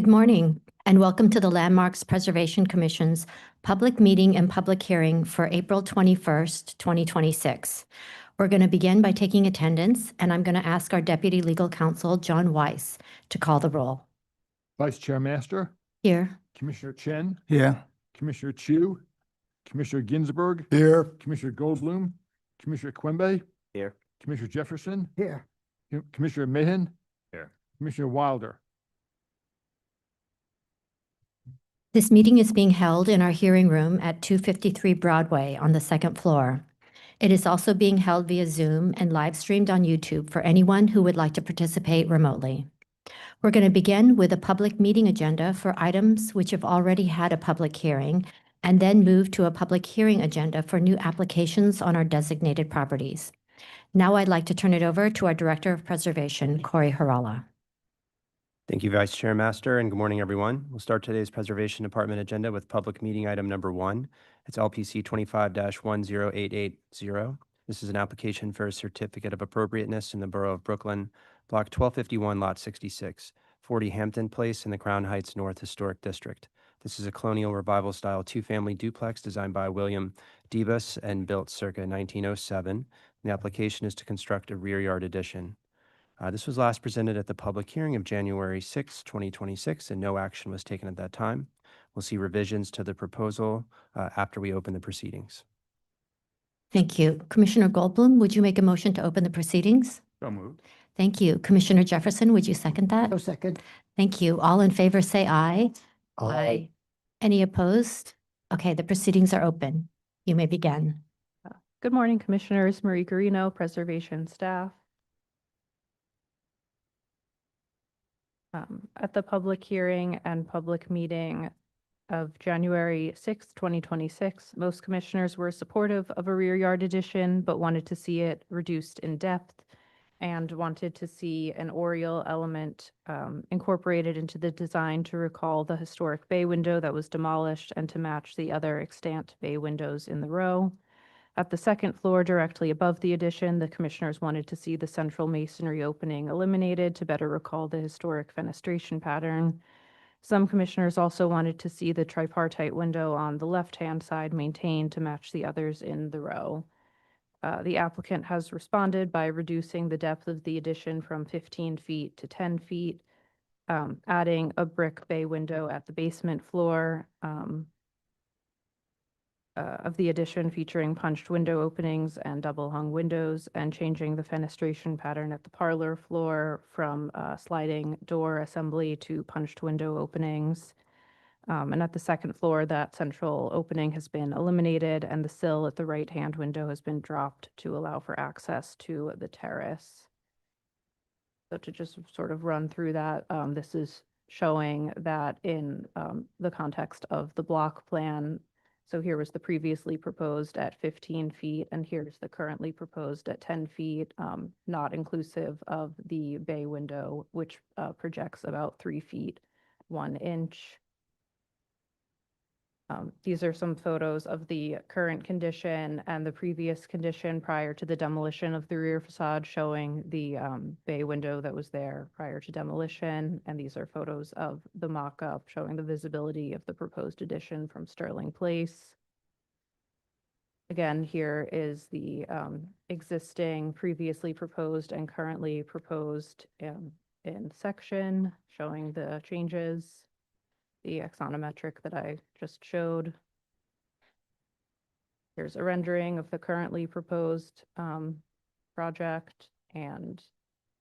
Good morning, and welcome to the Landmarks Preservation Commission's public meeting and public hearing for April 21st, 2026. We're going to begin by taking attendance, and I'm going to ask our Deputy Legal Counsel, John Weiss, to call the roll. Vice Chair Master, Here. Commissioner Chen, Here. Commissioner Chu, Commissioner Ginsburg, Here. Commissioner Goldblum, Commissioner Quimby, Here. Commissioner Jefferson, Here. Commissioner Mahan, Here. Commissioner Wilder. This meeting is being held in our hearing room at 253 Broadway on the second floor. It is also being held via Zoom and live streamed on YouTube for anyone who would like to participate remotely. We're going to begin with a public meeting agenda for items which have already had a public hearing, and then move to a public hearing agenda for new applications on our designated properties. Now I'd like to turn it over to our Director of Preservation, Corey Harala. Thank you, Vice Chair Master, and good morning, everyone. We'll start today's Preservation Department agenda with public meeting item number 1. It's LPC 25-10880. This is an application for a certificate of appropriateness in the Borough of Brooklyn, Block 1251, Lot 66, 40 Hampton Place in the Crown Heights North Historic District. This is a colonial revival-style two-family duplex designed by William Debus and built circa 1907. The application is to construct a rear yard addition. This was last presented at the public hearing of January 6, 2026, and no action was taken at that time. We'll see revisions to the proposal after we open the proceedings. Thank you. Commissioner Goldblum, would you make a motion to open the proceedings? So moved. Thank you. Commissioner Jefferson, would you second that? No second. Thank you. All in favor, say aye. Aye. Any opposed? Okay, the proceedings are open. You may begin. Good morning, Commissioners. Marie Garino, Preservation staff. At the public hearing and public meeting of January 6, 2026, most commissioners were supportive of a rear yard addition, but wanted to see it reduced in depth and wanted to see an oriel element incorporated into the design to recall the historic bay window that was demolished and to match the other extant bay windows in the row. At the second floor, directly above the addition, the commissioners wanted to see the central masonry opening eliminated to better recall the historic fenestration pattern. Some commissioners also wanted to see the tripartite window on the left-hand side maintained to match the others in the row. The applicant has responded by reducing the depth of the addition from 15 feet to 10 feet, adding a brick bay window at the basement floor of the addition featuring punched window openings and double hung windows, and changing the fenestration pattern at the parlor floor from sliding door assembly to punched window openings. And at the second floor, that central opening has been eliminated and the sill at the right-hand window has been dropped to allow for access to the terrace. So to just sort of run through that, this is showing that in the context of the block plan. So here was the previously proposed at 15 feet, and here's the currently proposed at 10 feet, not inclusive of the bay window, which projects about 3 feet, 1 inch. These are some photos of the current condition and the previous condition prior to the demolition of the rear facade, showing the bay window that was there prior to demolition. And these are photos of the mock-up showing the visibility of the proposed addition from Sterling Place. Again, here is the existing, previously proposed, and currently proposed in section, showing the changes. The axonometric that I just showed. Here's a rendering of the currently proposed project and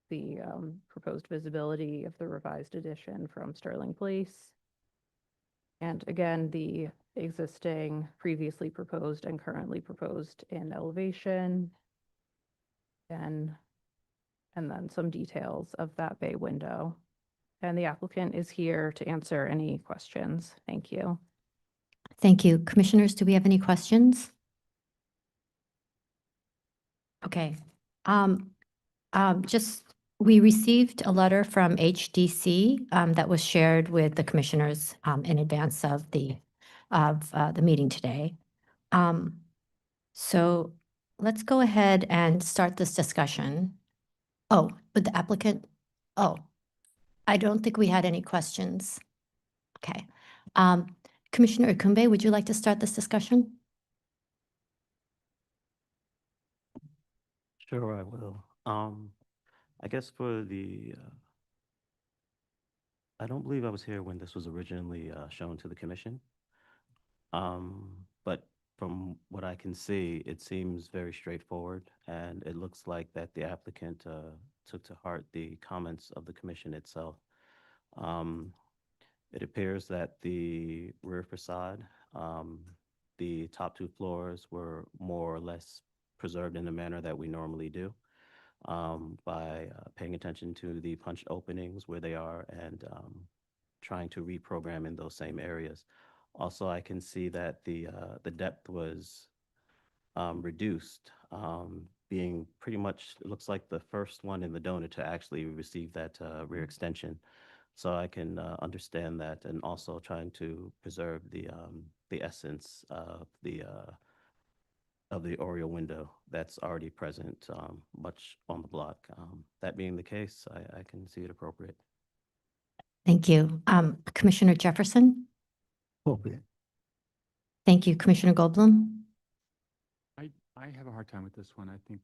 the proposed visibility of the revised addition from Sterling Place. And again, the existing, previously proposed, and currently proposed in elevation. And then some details of that bay window. And the applicant is here to answer any questions. Thank you. Thank you. Commissioners, do we have any questions? Okay. We received a letter from HDC that was shared with the commissioners in advance of the meeting today. So let's go ahead and start this discussion. Oh, with the applicant? Oh. I don't think we had any questions. Okay. Commissioner Akumbe, would you like to start this discussion? Sure, I will. I guess for the, I don't believe I was here when this was originally shown to the commission. But from what I can see, it seems very straightforward, and it looks like that the applicant took to heart the comments of the commission itself. It appears that the rear facade, the top two floors were more or less preserved in the manner that we normally do, by paying attention to the punched openings where they are and trying to reprogram in those same areas. Also, I can see that the depth was reduced, being pretty much, it looks like the first one in the donut to actually receive that rear extension. So I can understand that, and also trying to preserve the essence of the Oriole window that's already present much on the block. That being the case, I can see it appropriate. Thank you. Commissioner Jefferson? Appropriate. Thank you. Commissioner Goldblum? I have a hard time with this one. I think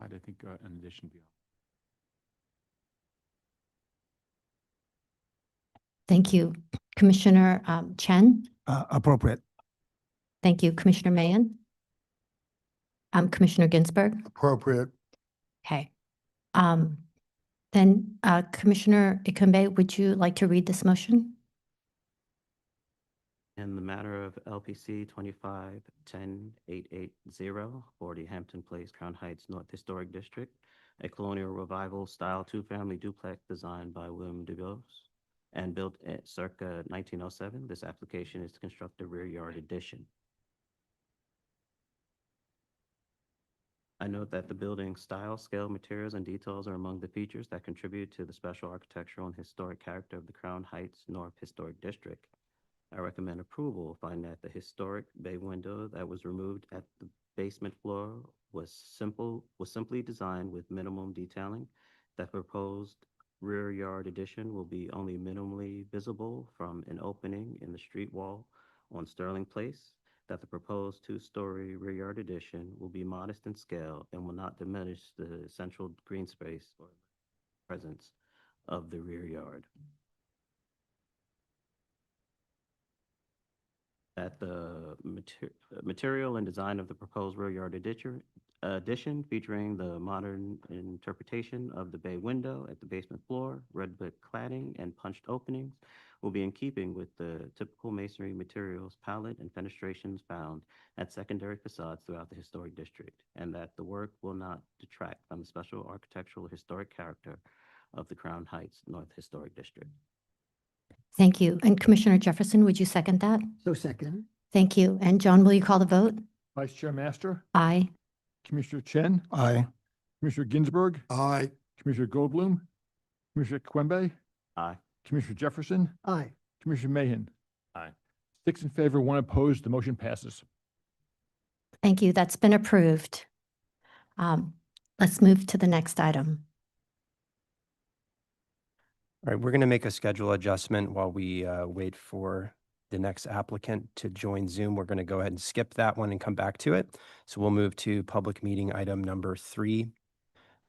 I think an addition beyond. Thank you. Commissioner Chen? Appropriate. Thank you. Commissioner Mahan? Commissioner Ginsburg? Appropriate. Okay. Then Commissioner Ikumbe, would you like to read this motion? In the matter of LPC 25-10-880, 40 Hampton Place, Crown Heights, North Historic District, a colonial revival style two-family duplex designed by William DeVos and built at circa 1907, this application is to construct a rear yard addition. I note that the building style, scale, materials, and details are among the features that contribute to the special architectural and historic character of the Crown Heights North Historic District. I recommend approval, finding that the historic bay window that was removed at the basement floor was simply designed with minimum detailing. That proposed rear yard addition will be only minimally visible from an opening in the street wall on Sterling Place. That the proposed two-story rear yard addition will be modest in scale and will not diminish the central green space or presence of the rear yard. That the material and design of the proposed rear yard addition featuring the modern interpretation of the bay window at the basement floor, red brick cladding, and punched openings will be in keeping with the typical masonry materials, palette, and fenestrations found at secondary facades throughout the historic district, and that the work will not detract from the special architectural historic character of the Crown Heights North Historic District. Thank you. And Commissioner Jefferson, would you second that? So second. Thank you. And John, will you call the vote? Vice Chair Master, Aye. Commissioner Chen, Aye. Commissioner Ginsburg, Aye. Commissioner Goldblum, Commissioner Quimby, Aye. Commissioner Jefferson, Aye. Commissioner Mahan. Aye. 6 in favor, 1 opposed. The motion passes. Thank you. That's been approved. Let's move to the next item. All right, we're going to make a schedule adjustment while we wait for the next applicant to join Zoom. We're going to go ahead and skip that one and come back to it. So we'll move to public meeting item number 3.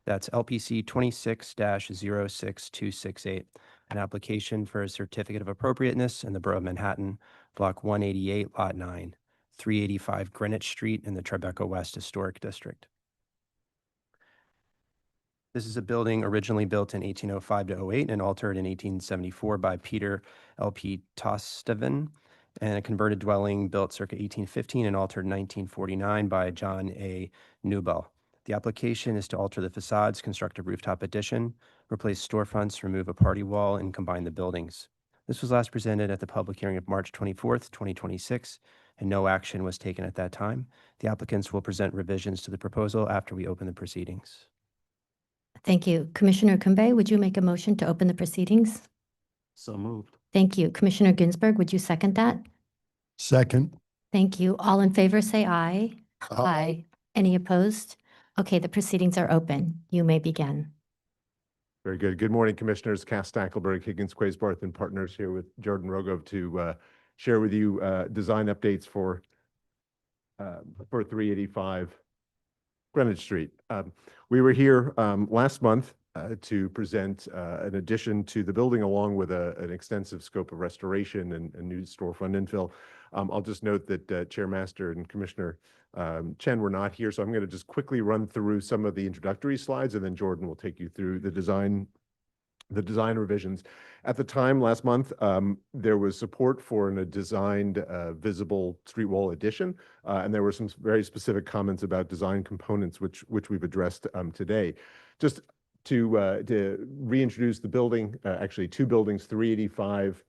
That's LPC 26-06268, an application for a certificate of appropriateness in the Borough of Manhattan, Block 188, Lot 9, 385 Greenwich Street in the Tribeca West Historic District. This is a building originally built in 1805-08 and altered in 1874 by Peter L.P. Tosteven, and a converted dwelling built circa 1815 and altered in 1949 by John A. Newbell. The application is to alter the facades, construct a rooftop addition, replace storefronts, remove a party wall, and combine the buildings. This was last presented at the public hearing of March 24th, 2026, and no action was taken at that time. The applicants will present revisions to the proposal after we open the proceedings. Thank you. Commissioner Akumbe, would you make a motion to open the proceedings? So moved. Thank you. Commissioner Ginsburg, would you second that? Second. Thank you. All in favor, say aye. Aye. Any opposed? Okay, the proceedings are open. You may begin. Very good. Good morning, Commissioners. Cass Stackelberg, Higgins, Quaysbarth, and Partners here with Jordan Rogov to share with you design updates for 385 Greenwich Street. We were here last month to present an addition to the building along with an extensive scope of restoration and new storefront infill. I'll just note that Chair Master and Commissioner Chen were not here, so I'm going to just quickly run through some of the introductory slides, and then Jordan will take you through the design revisions. At the time last month, there was support for a designed visible street wall addition, and there were some very specific comments about design components, which we've addressed today. Just to reintroduce the building, actually two buildings, 385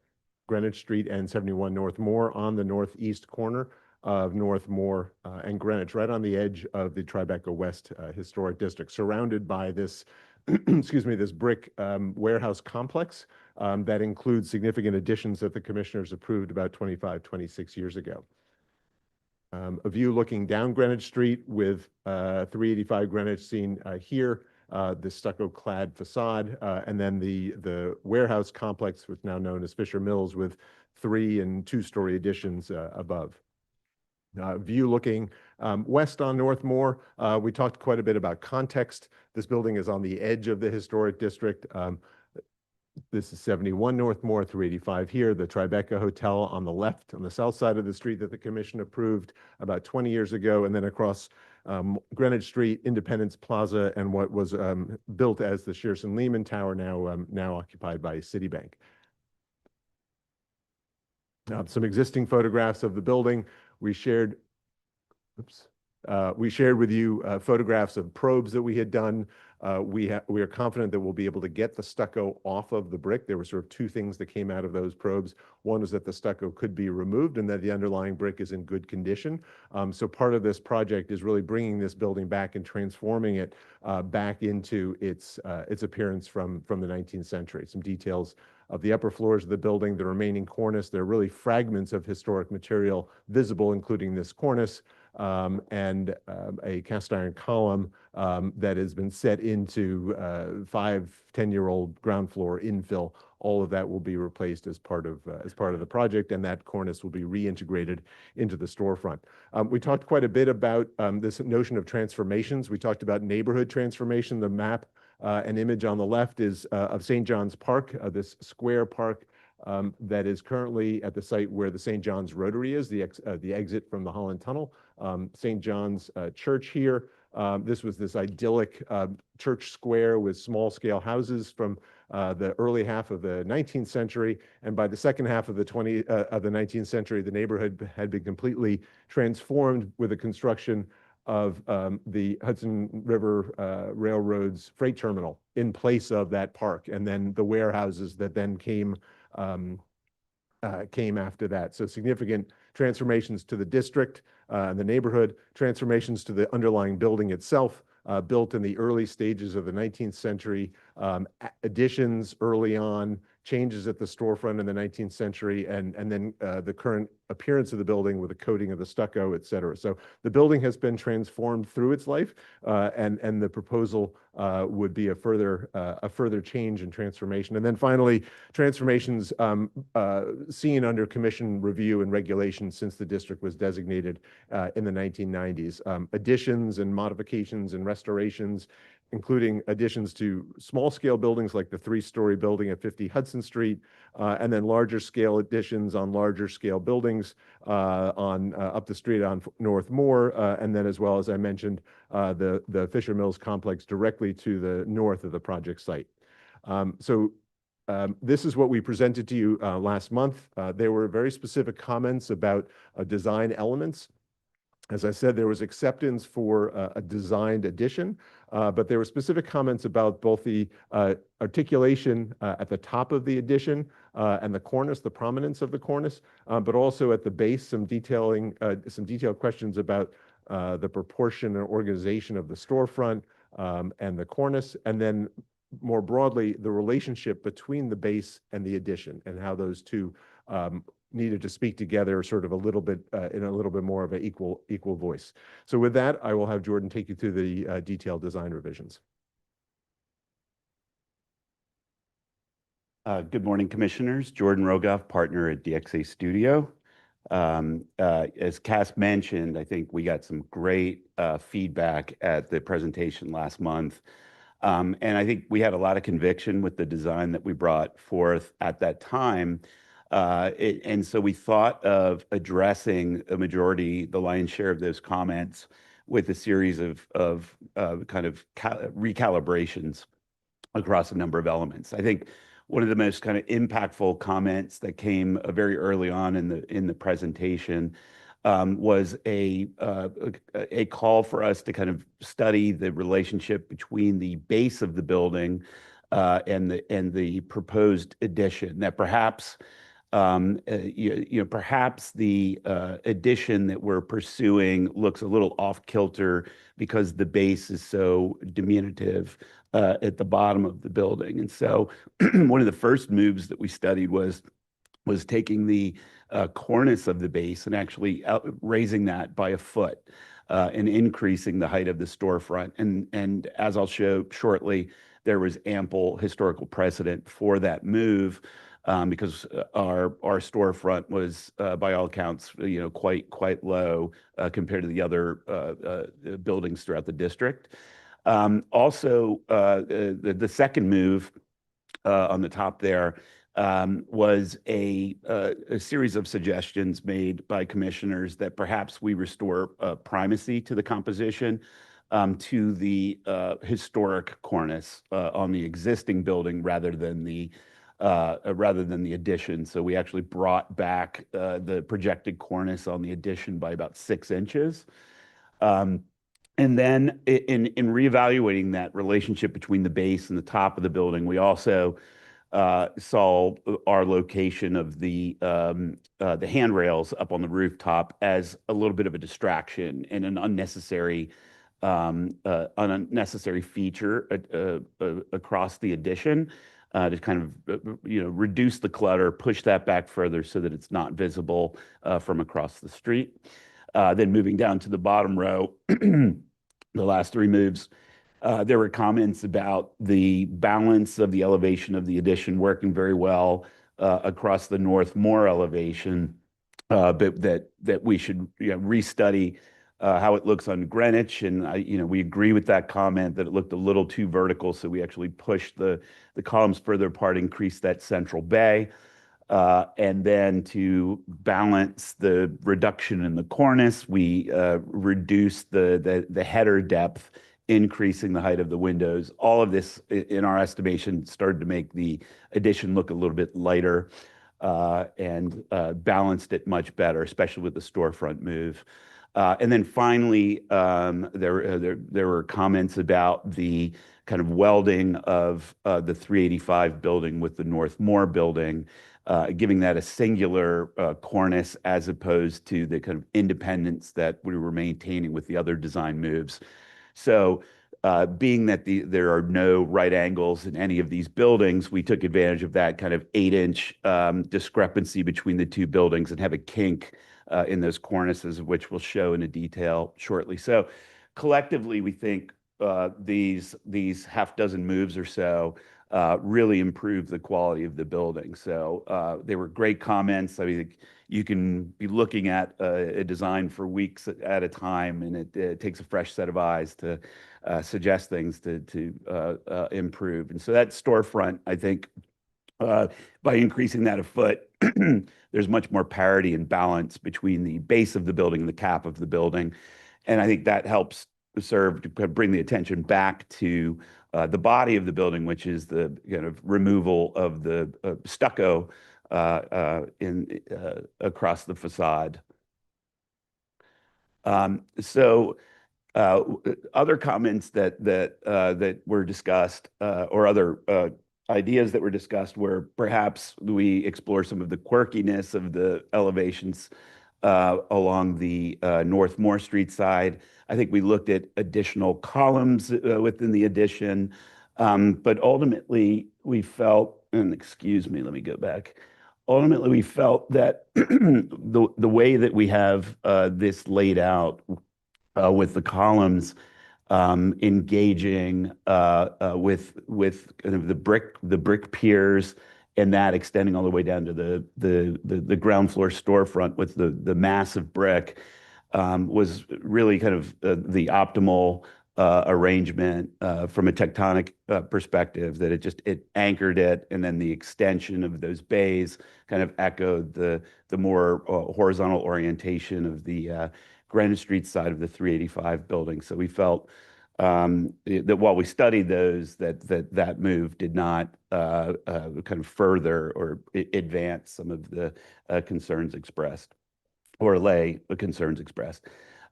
Greenwich Street and 71 North Moore on the northeast corner of North Moore and Greenwich, right on the edge of the Tribeca West Historic District, surrounded by this excuse me, this brick warehouse complex that includes significant additions that the commissioners approved about 26 years ago. A view looking down Greenwich Street with 385 Greenwich seen here, the stucco-clad facade, and then the warehouse complex, which is now known as Fisher Mills, with 3- and 2-story additions above. View looking west on North Moore, we talked quite a bit about context. This building is on the edge of the historic district. This is 71 North Moore, 385 here, the Tribeca Hotel on the left, on the south side of the street that the commission approved about 20 years ago, and then across Greenwich Street, Independence Plaza, and what was built as the Shearson Lehman Tower, now occupied by Citibank. Some existing photographs of the building. We shared with you photographs of probes that we had done. We are confident that we'll be able to get the stucco off of the brick. There were sort of two things that came out of those probes. One was that the stucco could be removed and that the underlying brick is in good condition. So part of this project is really bringing this building back and transforming it back into its appearance from the 19th century. Some details of the upper floors of the building, the remaining cornice. There are really fragments of historic material visible, including this cornice and a cast iron column that has been set into 5-10-year-old ground floor infill. All of that will be replaced as part of the project, and that cornice will be reintegrated into the storefront. We talked quite a bit about this notion of transformations. We talked about neighborhood transformation. The map an image on the left is of St. John's Park, this square park that is currently at the site where the St. John's Rotary is, the exit from the Holland Tunnel. St. John's Church here. This was this idyllic church square with small-scale houses from the early half of the 19th century, and by the second half of the 19th century, the neighborhood had been completely transformed with the construction of the Hudson River Railroad's freight terminal in place of that park, and then the warehouses that then came after that. So significant transformations to the district and the neighborhood, transformations to the underlying building itself, built in the early stages of the 19th century, additions early on, changes at the storefront in the 19th century, and then the current appearance of the building with the coating of the stucco, et cetera. So the building has been transformed through its life, and the proposal would be a further change and transformation. And then finally, transformations seen under commission review and regulation since the district was designated in the 1990s. Additions and modifications and restorations, including additions to small-scale buildings like the 3-story building at 50 Hudson Street, and then larger-scale additions on larger-scale buildings up the street on North Moore, and then as well as I mentioned, the Fisher Mills complex directly to the north of the project site. This is what we presented to you last month. There were very specific comments about design elements. As I said, there was acceptance for a designed addition, but there were specific comments about both the articulation at the top of the addition and the cornice, the prominence of the cornice, but also at the base, some detailed questions about the proportion and organization of the storefront and the cornice, and then more broadly, the relationship between the base and the addition and how those two needed to speak together sort of a little bit in a little bit more of an equal voice. So with that, I will have Jordan take you through the detailed design revisions. Good morning, Commissioners. Jordan Rogoff, partner at DXA Studio. As Cass mentioned, I think we got some great feedback at the presentation last month. And I think we had a lot of conviction with the design that we brought forth at that time. And so we thought of addressing a majority, the lion's share of those comments with a series of kind of recalibrations across a number of elements. I think one of the most kind of impactful comments that came very early on in the presentation was a call for us to kind of study the relationship between the base of the building and the proposed addition. That perhaps perhaps the addition that we're pursuing looks a little off kilter because the base is so diminutive at the bottom of the building. And so one of the first moves that we studied was taking the cornice of the base and actually raising that by a foot and increasing the height of the storefront. And as I'll show shortly, there was ample historical precedent for that move because our storefront was, by all accounts, quite low compared to the other buildings throughout the district. Also, the second move on the top there was a series of suggestions made by commissioners that perhaps we restore primacy to the composition to the historic cornice on the existing building rather than the addition. So we actually brought back the projected cornice on the addition by about 6 inches. And then in reevaluating that relationship between the base and the top of the building, we also saw our location of the handrails up on the rooftop as a little bit of a distraction and an unnecessary feature across the addition to kind of reduce the clutter, push that back further so that it's not visible from across the street. Then moving down to the bottom row, the last 3 moves, there were comments about the balance of the elevation of the addition working very well across the North Moore elevation, but that we should restudy how it looks on Greenwich. And we agree with that comment that it looked a little too vertical, so we actually pushed the columns further apart, increased that central bay. And then to balance the reduction in the cornice, we reduced the header depth, increasing the height of the windows. All of this, in our estimation, started to make the addition look a little bit lighter and balanced it much better, especially with the storefront move. And then finally, there were comments about the kind of welding of the 385 building with the North Moore building, giving that a singular cornice as opposed to the kind of independence that we were maintaining with the other design moves. So being that there are no right angles in any of these buildings, we took advantage of that kind of 8-inch discrepancy between the 2 buildings and have a kink in those cornices, which we'll show in a detail shortly. So collectively, we think these half dozen moves or so really improved the quality of the building. So they were great comments. I mean, you can be looking at a design for weeks at a time, and it takes a fresh set of eyes to suggest things to improve. And so that storefront, I think, by increasing that a foot, there's much more parity and balance between the base of the building and the cap of the building. And I think that helps serve to bring the attention back to the body of the building, which is the kind of removal of the stucco across the facade. So other comments that were discussed or other ideas that were discussed were perhaps we explore some of the quirkiness of the elevations along the North Moore Street side. I think we looked at additional columns within the addition, but ultimately we felt, and excuse me, let me go back. Ultimately, we felt that the way that we have this laid out with the columns engaging with kind of the brick piers and that extending all the way down to the ground floor storefront with the massive brick was really kind of the optimal arrangement from a tectonic perspective, that it anchored it, and then the extension of those bays kind of echoed the more horizontal orientation of the Greenwich Street side of the 385 building. So we felt that while we studied those, that move did not kind of further or advance some of the concerns expressed, or allay the concerns expressed.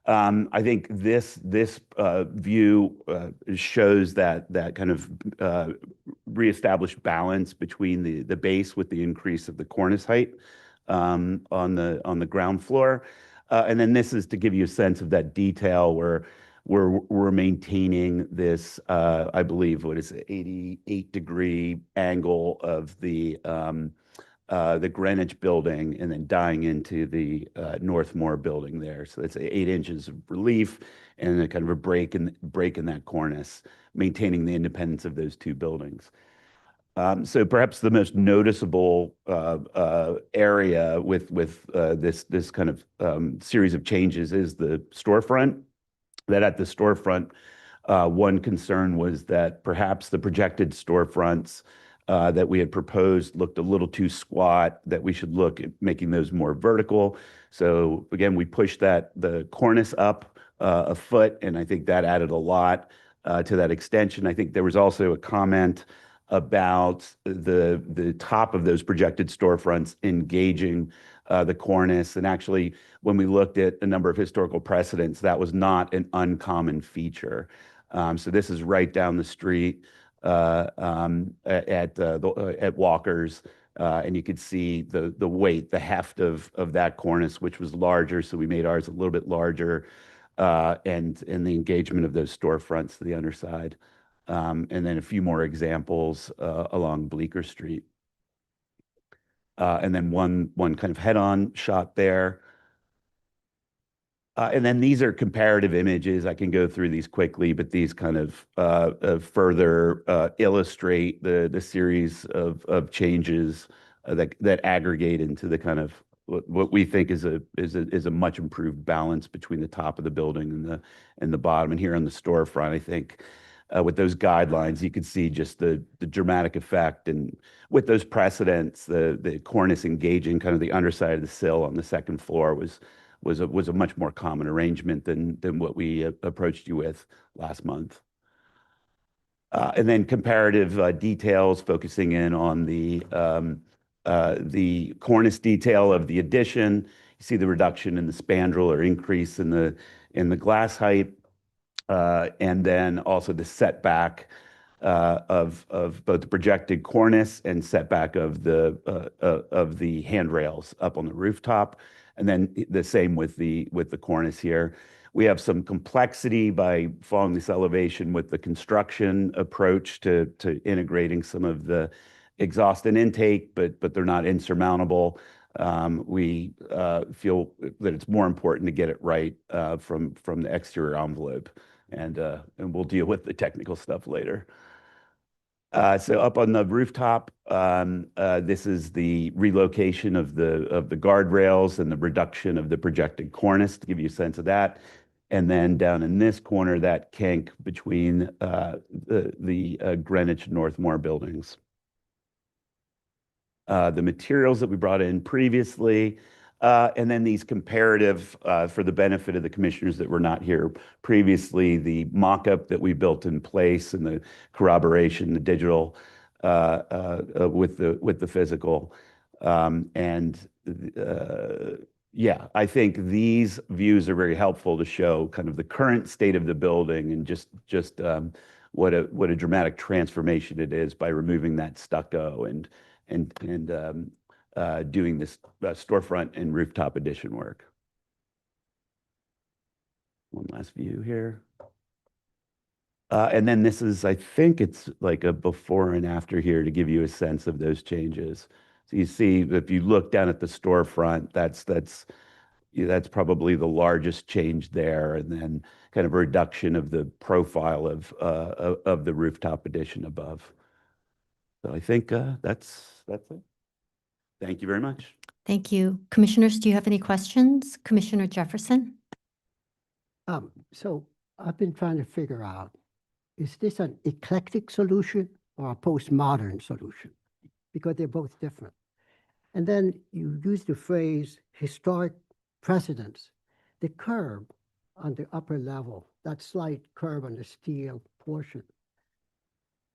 I think this view shows that kind of reestablished balance between the base with the increase of the cornice height on the ground floor. And then this is to give you a sense of that detail where we're maintaining this, I believe, what is it, 88-degree angle of the Greenwich building, and then dying into the Northmore building there. So it's 8 inches of relief and a kind of a break in that cornice, maintaining the independence of those two buildings. So perhaps the most noticeable area with this kind of series of changes is the storefront. That at the storefront, one concern was that perhaps the projected storefronts that we had proposed looked a little too squat, that we should look at making those more vertical. So again, we pushed the cornice up a foot, and I think that added a lot to that extension. I think there was also a comment about the top of those projected storefronts engaging the cornice. And actually, when we looked at a number of historical precedents, that was not an uncommon feature. So this is right down the street at Walker's, and you could see the weight, the heft of that cornice, which was larger. So we made ours a little bit larger, and the engagement of those storefronts to the underside. And then a few more examples along Bleecker Street. And then one kind of head-on shot there. And then these are comparative images. I can go through these quickly, but these kind of further illustrate the series of changes that aggregate into the kind of what we think is a much improved balance between the top of the building and the bottom. And here on the storefront, I think with those guidelines, you could see just the dramatic effect. And with those precedents, the cornice engaging kind of the underside of the sill on the second floor was a much more common arrangement than what we approached you with last month. And then comparative details, focusing in on the cornice detail of the addition. You see the reduction in the spandrel, or increase in the glass height, and then also the setback of both the projected cornice and setback of the handrails up on the rooftop. And then the same with the cornice here. We have some complexity by following this elevation with the construction approach to integrating some of the exhaust and intake, but they're not insurmountable. We feel that it's more important to get it right from the exterior envelope, and we'll deal with the technical stuff later. So up on the rooftop, this is the relocation of the guardrails and the reduction of the projected cornice, to give you a sense of that. And then down in this corner, that kink between the Greenwich and Northmore buildings. The materials that we brought in previously, and then these comparative, for the benefit of the commissioners that were not here previously, the mock-up that we built in place, and the corroboration, the digital with the physical. Yeah, I think these views are very helpful to show kind of the current state of the building, and just what a dramatic transformation it is by removing that stucco and doing this storefront and rooftop addition work. One last view here. And then this is, I think it's like a before and after here to give you a sense of those changes. So you see, if you look down at the storefront, that's probably the largest change there, and then kind of a reduction of the profile of the rooftop addition above. So I think that's it. Thank you very much. Thank you. Commissioners, do you have any questions? Commissioner Jefferson? So I've been trying to figure out, is this an eclectic solution or a postmodern solution? Because they're both different. And then you use the phrase historic precedents. The curb on the upper level, that slight curb on the steel portion.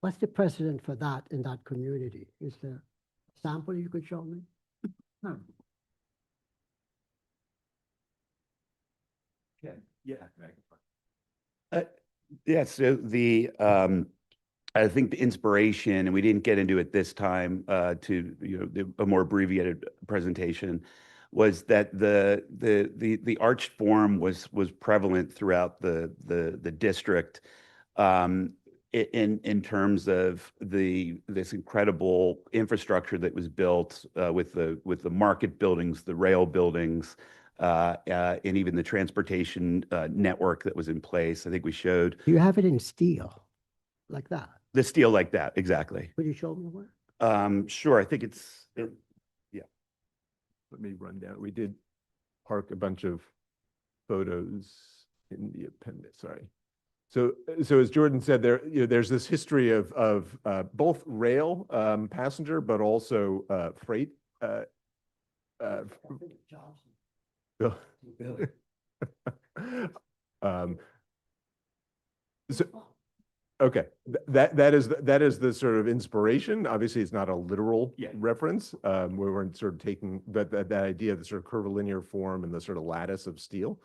What's the precedent for that in that community? Is there a sample you could show me? Yeah. Yeah, so I think the inspiration, and we didn't get into it this time to a more abbreviated presentation, was that the arched form was prevalent throughout the district in terms of this incredible infrastructure that was built with the market buildings, the rail buildings, and even the transportation network that was in place. I think we showed Do you have it in steel, like that? the steel like that, exactly. Could you show me one? Sure, I think it's, Let me run down. We did park a bunch of photos in the appendix, sorry. So as Jordan said, there's this history of both rail passenger, but also freight. Bill. So, okay, that is the sort of inspiration. Obviously, it's not a literal reference. We weren't sort of taking that idea of the sort of curvilinear form and the sort of lattice of steel.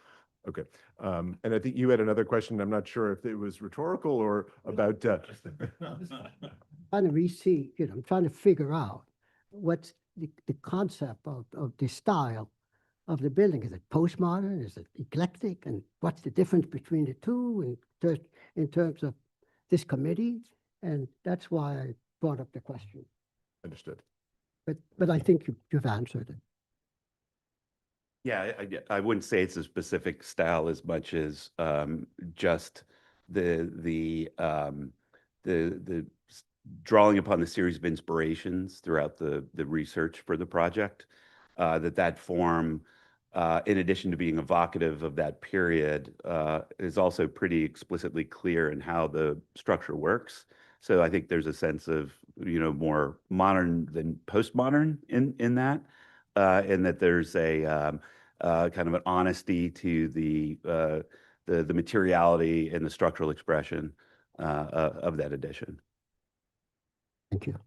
Okay, and I think you had another question. I'm not sure if it was rhetorical or about. Trying to I'm trying to figure out what's the concept of the style of the building. Is it postmodern? Is it eclectic? And what's the difference between the two in terms of this committee? And that's why I brought up the question. Understood. But I think you've answered it. yeah, I wouldn't say it's a specific style as much as just the drawing upon the series of inspirations throughout the research for the project, that form, in addition to being evocative of that period, is also pretty explicitly clear in how the structure works. So I think there's a sense of, more modern than postmodern in that, and that there's a kind of an honesty to the materiality and the structural expression of that addition. Thank you.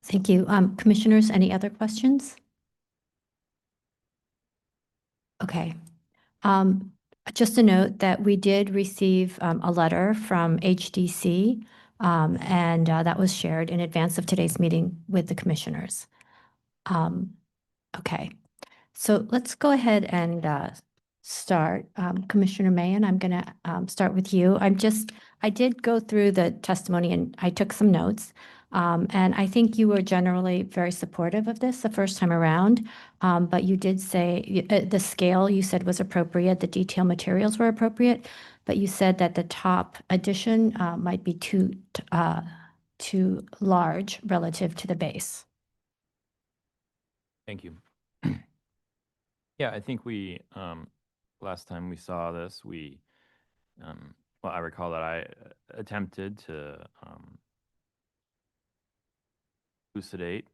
Thank you. Commissioners, any other questions? Okay. Just a note that we did receive a letter from HDC, and that was shared in advance of today's meeting with the commissioners. Okay, so let's go ahead and start. Commissioner Mayen, I'm going to start with you. I did go through the testimony and I took some notes. And I think you were generally very supportive of this the first time around, but you did say the scale you said was appropriate, the detail materials were appropriate, but you said that the top addition might be too large relative to the base. Thank you. Yeah, I think we, last time we saw this, well, I recall that I attempted to elucidate,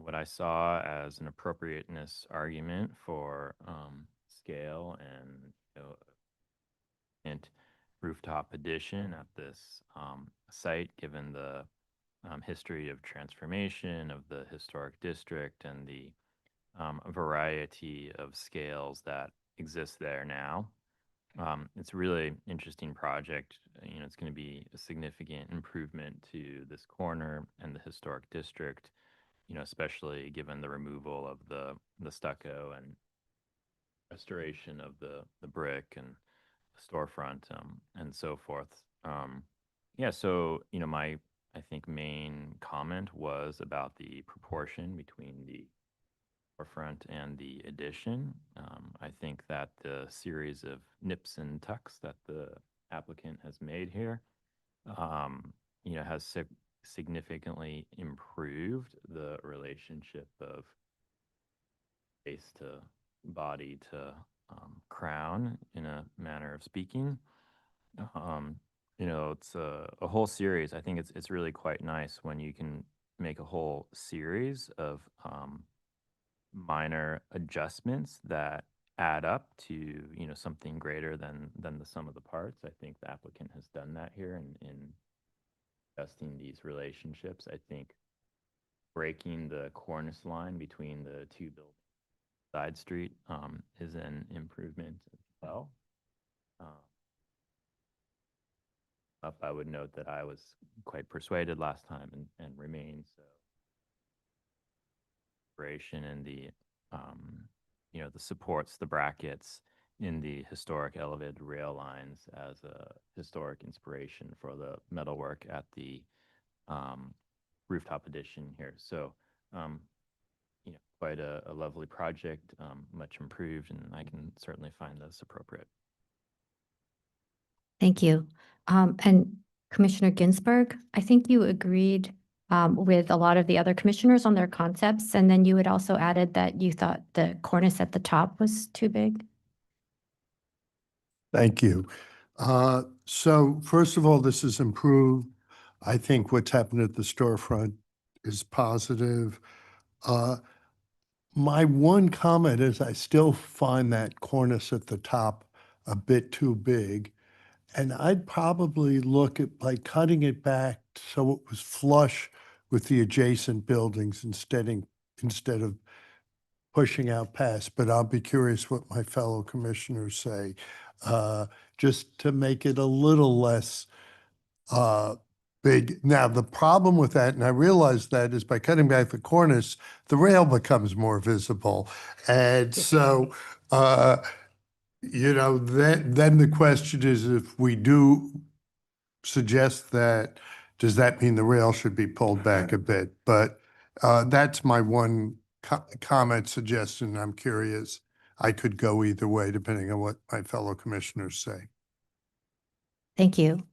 what I saw as an appropriateness argument for scale and rooftop addition at this site, given the history of transformation of the historic district and the variety of scales that exist there now. It's a really interesting project. It's going to be a significant improvement to this corner and the historic district, especially given the removal of the stucco and restoration of the brick and the storefront and so forth. Yeah, so, my, I think, main comment was about the proportion between the forefront and the addition. I think that the series of nips and tucks that the applicant has made here has significantly improved the relationship of base to body to crown, in a manner of speaking. It's a whole series. I think it's really quite nice when you can make a whole series of minor adjustments that add up to something greater than the sum of the parts. I think the applicant has done that here in adjusting these relationships. I think breaking the cornice line between the two buildings side street is an improvement as well. I would note that I was quite persuaded last time and remain so. In the the supports, the brackets in the historic elevated rail lines as a historic inspiration for the metalwork at the rooftop addition here. So quite a lovely project, much improved, and I can certainly find this appropriate. Thank you. And Commissioner Ginsburg, I think you agreed with a lot of the other commissioners on their concepts, and then you had also added that you thought the cornice at the top was too big. Thank you. So first of all, this is improved. I think what's happened at the storefront is positive. My one comment is I still find that cornice at the top a bit too big. And I'd probably look at like cutting it back so it was flush with the adjacent buildings instead of pushing out past. But I'll be curious what my fellow commissioners say, just to make it a little less big. Now, the problem with that, and I realize that, is by cutting back the cornice, the rail becomes more visible. And so, then the question is, if we do suggest that, does that mean the rail should be pulled back a bit? But that's my one comment suggestion. I'm curious. I could go either way, depending on what my fellow commissioners say. Thank you.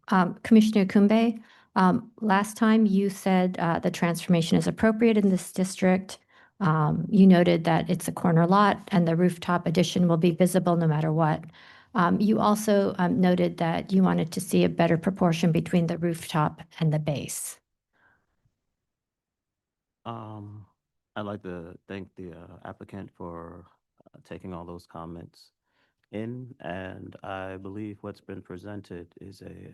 Commissioner Kumbe, last time you said the transformation is appropriate in this district. You noted that it's a corner lot and the rooftop addition will be visible no matter what. You also noted that you wanted to see a better proportion between the rooftop and the base. I'd like to thank the applicant for taking all those comments in, and I believe what's been presented is a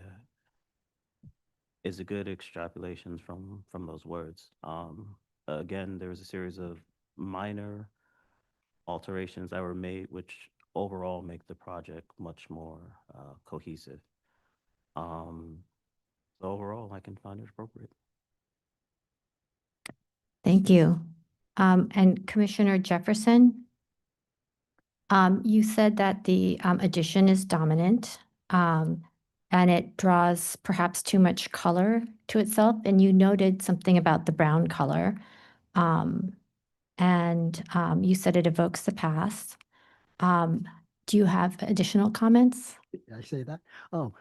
good extrapolation from those words. Again, there was a series of minor alterations that were made, which overall make the project much more cohesive. So overall, I can find it appropriate. Thank you. And Commissioner Jefferson, you said that the addition is dominant and it draws perhaps too much color to itself. And you noted something about the brown color. And you said it evokes the past. Do you have additional comments? Did I say that? Oh.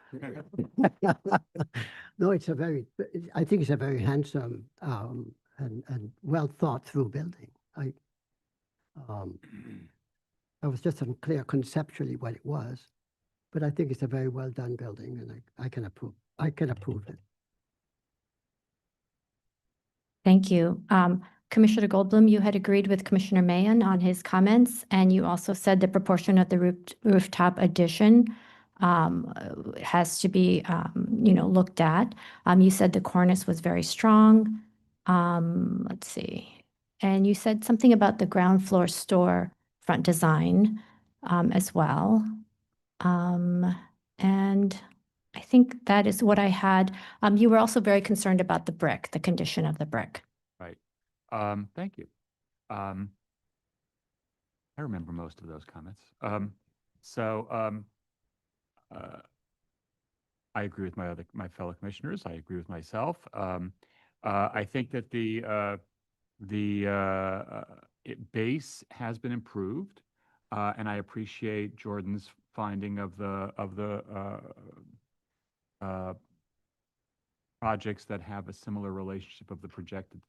No, I think it's a very handsome and well thought through building. I was just unclear conceptually what it was, but I think it's a very well done building, and I can approve it. Thank you. Commissioner Goldblum, you had agreed with Commissioner Mahan on his comments, and you also said the proportion of the rooftop addition has to be, looked at. You said the cornice was very strong. Let's see. And you said something about the ground floor store front design as well. And I think that is what I had. You were also very concerned about the brick, the condition of the brick. Right. Thank you. I remember most of those comments. I agree with my fellow commissioners. I agree with myself. I think that the base has been improved, and I appreciate Jordan's finding of the projects that have a similar relationship of the projected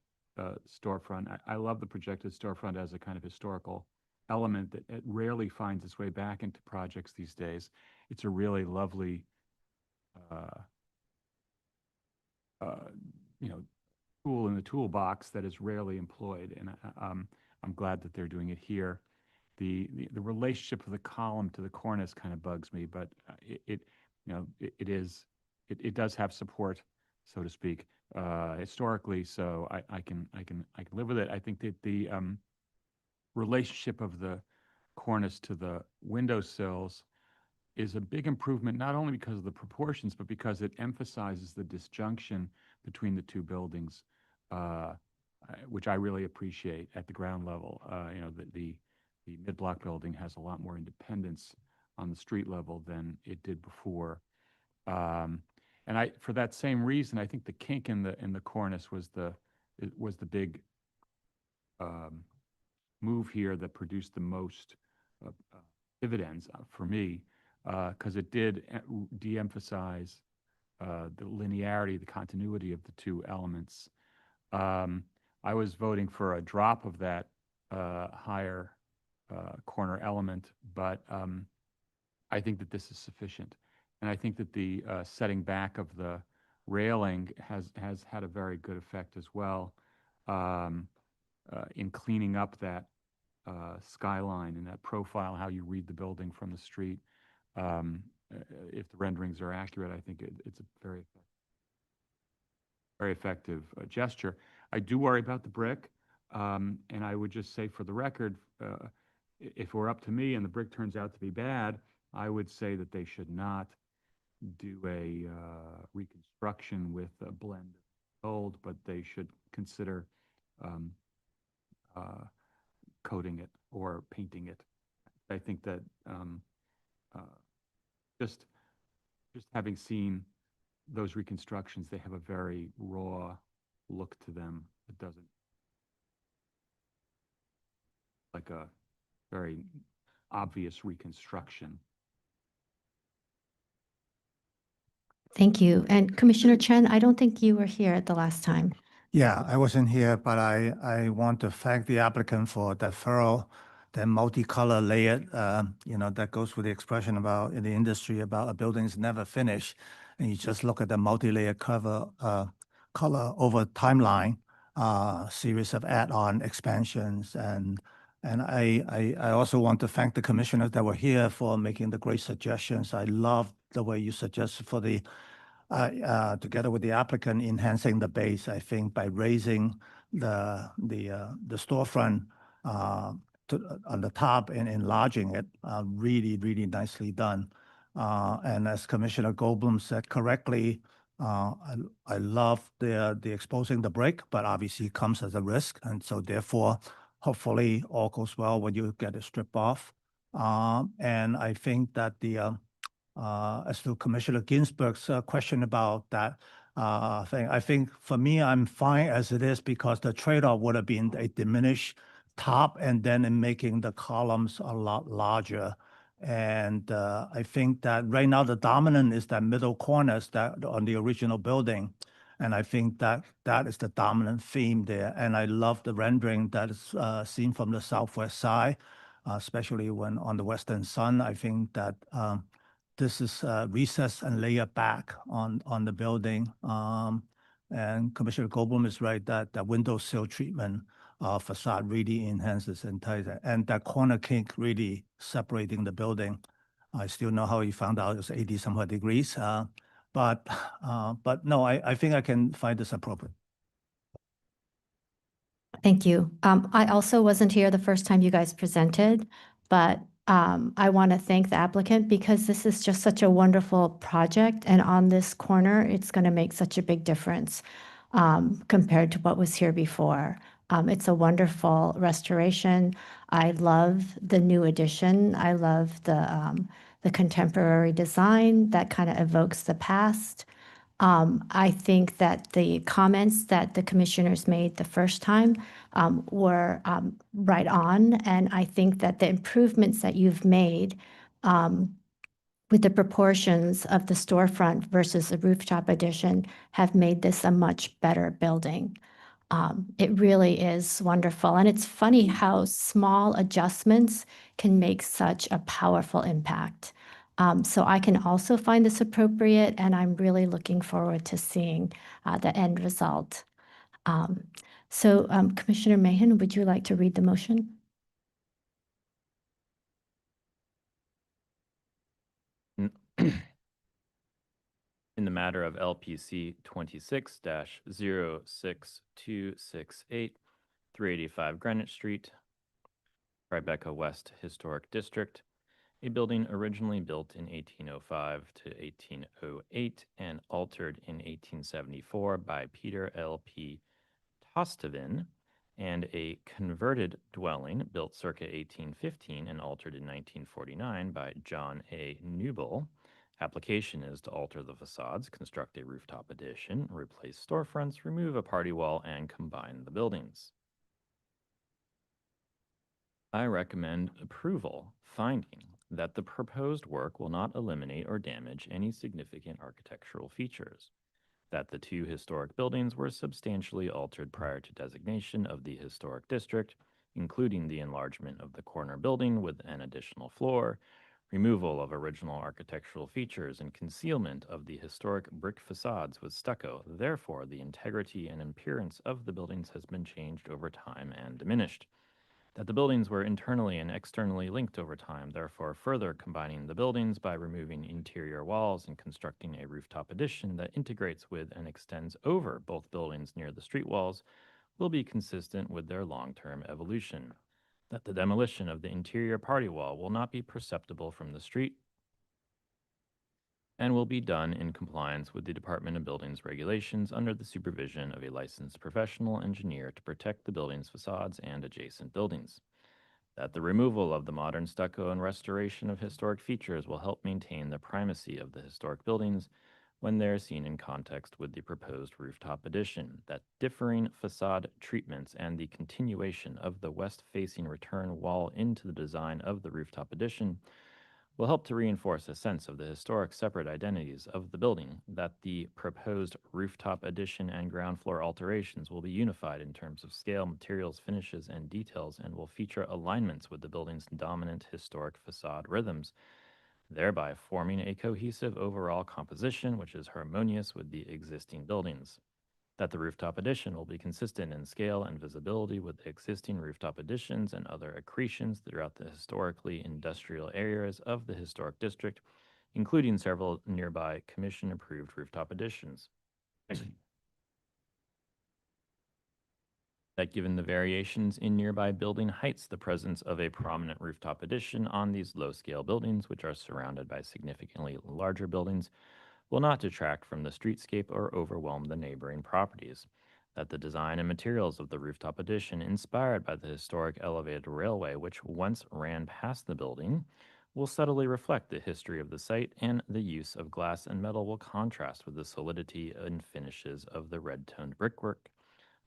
storefront. I love the projected storefront as a kind of historical element that it rarely finds its way back into projects these days. It's a really lovely, tool in the toolbox that is rarely employed, and I'm glad that they're doing it here. The relationship of the column to the cornice kind of bugs me, but it does have support, so to speak, historically. So I can live with it. I think that the relationship of the cornice to the windowsills is a big improvement, not only because of the proportions, but because it emphasizes the disjunction between the two buildings, which I really appreciate at the ground level. The mid-block building has a lot more independence on the street level than it did before. And for that same reason, I think the kink in the cornice was the big move here that produced the most dividends for me, because it did de-emphasize the linearity, the continuity of the two elements. I was voting for a drop of that higher corner element, but I think that this is sufficient. And I think that the setting back of the railing has had a very good effect as well in cleaning up that skyline and that profile, how you read the building from the street. If the renderings are accurate, I think it's a very effective gesture. I do worry about the brick, and I would just say for the record, if it were up to me and the brick turns out to be bad, I would say that they should not do a reconstruction with a blend of gold, but they should consider coating it or painting it. I think that just having seen those reconstructions, they have a very raw look to them. It doesn't like a very obvious reconstruction. Thank you. And Commissioner Chen, I don't think you were here at the last time. Yeah, I wasn't here, but I want to thank the applicant for that thorough, that multicolor layered, that goes with the expression about in the industry about a building's never finished. And you just look at the multi-layer color over timeline, series of add-on expansions. And I also want to thank the commissioners that were here for making the great suggestions. I love the way you suggested for the together with the applicant, enhancing the base. I think by raising the storefront on the top and enlarging it, really, really nicely done. And as Commissioner Goldblum said correctly, I love the exposing the brick, but obviously it comes as a risk. And so therefore, hopefully all goes well when you get it stripped off. And I think that as to Commissioner Ginsburg's question about that thing, I think for me, I'm fine as it is because the trade-off would have been a diminished top and then in making the columns a lot larger. And I think that right now the dominant is that middle corners that on the original building. And I think that is the dominant theme there. And I love the rendering that is seen from the southwest side, especially when on the western sun. I think that this is recessed and layered back on the building. And Commissioner Goldblum is right that the window sill treatment facade really enhances and that corner kink really separating the building. I still know how he found out it was 80 some odd degrees. But no, I think I can find this appropriate. Thank you. I also wasn't here the first time you guys presented, but I want to thank the applicant because this is just such a wonderful project. And on this corner, it's going to make such a big difference compared to what was here before. It's a wonderful restoration. I love the new addition. I love the contemporary design that kind of evokes the past. I think that the comments that the commissioners made the first time were right on. And I think that the improvements that you've made with the proportions of the storefront versus the rooftop addition have made this a much better building. It really is wonderful. And it's funny how small adjustments can make such a powerful impact. So I can also find this appropriate, and I'm really looking forward to seeing the end result. Commissioner Mahan, would you like to read the motion? In the matter of LPC 26-06268, 385 Greenwich Street, Tribeca West Historic District, a building originally built in 1805 to 1808 and altered in 1874 by Peter L.P. Tostevin, and a converted dwelling built circa 1815 and altered in 1949 by John A. Newble. Application is to alter the facades, construct a rooftop addition, replace storefronts, remove a party wall, and combine the buildings. I recommend approval, finding that the proposed work will not eliminate or damage any significant architectural features, that the two historic buildings were substantially altered prior to designation of the historic district, including the enlargement of the corner building with an additional floor, removal of original architectural features, and concealment of the historic brick facades with stucco. Therefore, the integrity and appearance of the buildings has been changed over time and diminished. That the buildings were internally and externally linked over time, therefore further combining the buildings by removing interior walls and constructing a rooftop addition that integrates with and extends over both buildings near the street walls will be consistent with their long-term evolution. That the demolition of the interior party wall will not be perceptible from the street and will be done in compliance with the Department of Buildings regulations under the supervision of a licensed professional engineer to protect the building's facades and adjacent buildings. That the removal of the modern stucco and restoration of historic features will help maintain the primacy of the historic buildings when they are seen in context with the proposed rooftop addition. That differing facade treatments and the continuation of the west-facing return wall into the design of the rooftop addition will help to reinforce a sense of the historic separate identities of the building. That the proposed rooftop addition and ground floor alterations will be unified in terms of scale, materials, finishes, and details, and will feature alignments with the building's dominant historic facade rhythms, thereby forming a cohesive overall composition which is harmonious with the existing buildings. That the rooftop addition will be consistent in scale and visibility with existing rooftop additions and other accretions throughout the historically industrial areas of the historic district, including several nearby commission-approved rooftop additions. That given the variations in nearby building heights, the presence of a prominent rooftop addition on these low-scale buildings, which are surrounded by significantly larger buildings, will not detract from the streetscape or overwhelm the neighboring properties. That the design and materials of the rooftop addition, inspired by the historic elevated railway which once ran past the building, will subtly reflect the history of the site, and the use of glass and metal will contrast with the solidity and finishes of the red-toned brickwork,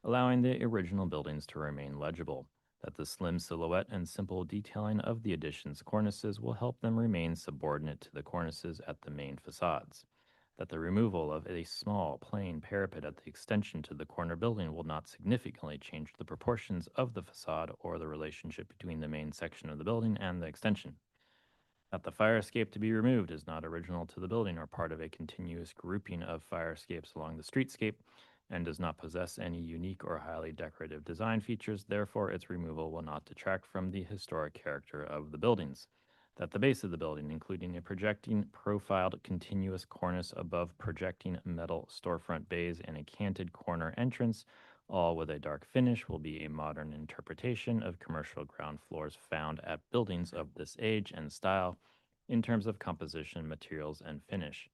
allowing the original buildings to remain legible. That the slim silhouette and simple detailing of the addition's cornices will help them remain subordinate to the cornices at the main facades. That the removal of a small, plain parapet at the extension to the corner building will not significantly change the proportions of the facade or the relationship between the main section of the building and the extension. That the fire escape to be removed is not original to the building or part of a continuous grouping of fire escapes along the streetscape, and does not possess any unique or highly decorative design features. Therefore, its removal will not detract from the historic character of the buildings. That the base of the building, including a projecting profiled continuous cornice above projecting metal storefront bays and a canted corner entrance, all with a dark finish, will be a modern interpretation of commercial ground floors found at buildings of this age and style in terms of composition, materials, and finish.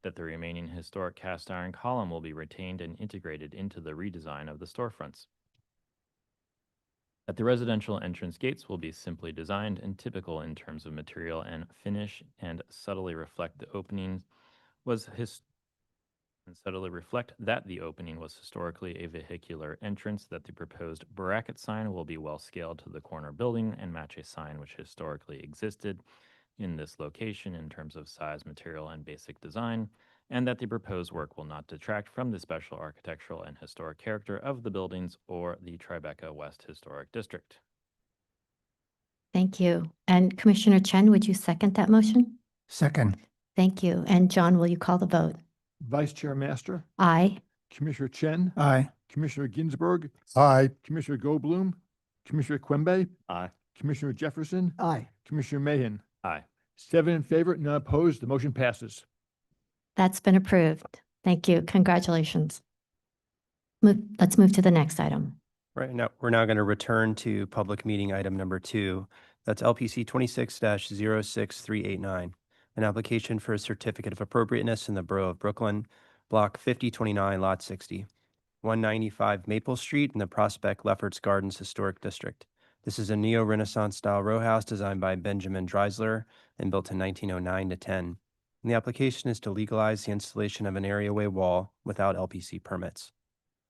That the remaining historic cast iron column will be retained and integrated into the redesign of the storefronts. That the residential entrance gates will be simply designed and typical in terms of material and finish, and subtly reflect that the opening was historically a vehicular entrance. That the proposed bracket sign will be well scaled to the corner building and match a sign which historically existed. in this location in terms of size, material, and basic design, and that the proposed work will not detract from the special architectural and historic character of the buildings or the Tribeca West Historic District. Thank you. And Commissioner Chen, would you second that motion? Second. Thank you. And John, will you call the vote? Vice Chair Master, Aye. Commissioner Chen, Aye. Commissioner Ginsburg, Aye. Commissioner Goldblum, Commissioner Quimby, Aye. Commissioner Jefferson, Aye. Commissioner Mahan. Aye. 7 in favor, none opposed. The motion passes. That's been approved. Thank you. Congratulations. Let's move to the next item. Right now, we're now going to return to public meeting item number 2. That's LPC 26-06389, an application for a certificate of appropriateness in the Borough of Brooklyn, Block 5029, Lot 60, 195 Maple Street in the Prospect Lefferts Gardens Historic District. This is a neo-Renaissance style row house designed by Benjamin Dreisler and built in 1909 to 10. And the application is to legalize the installation of an areaway wall without LPC permits.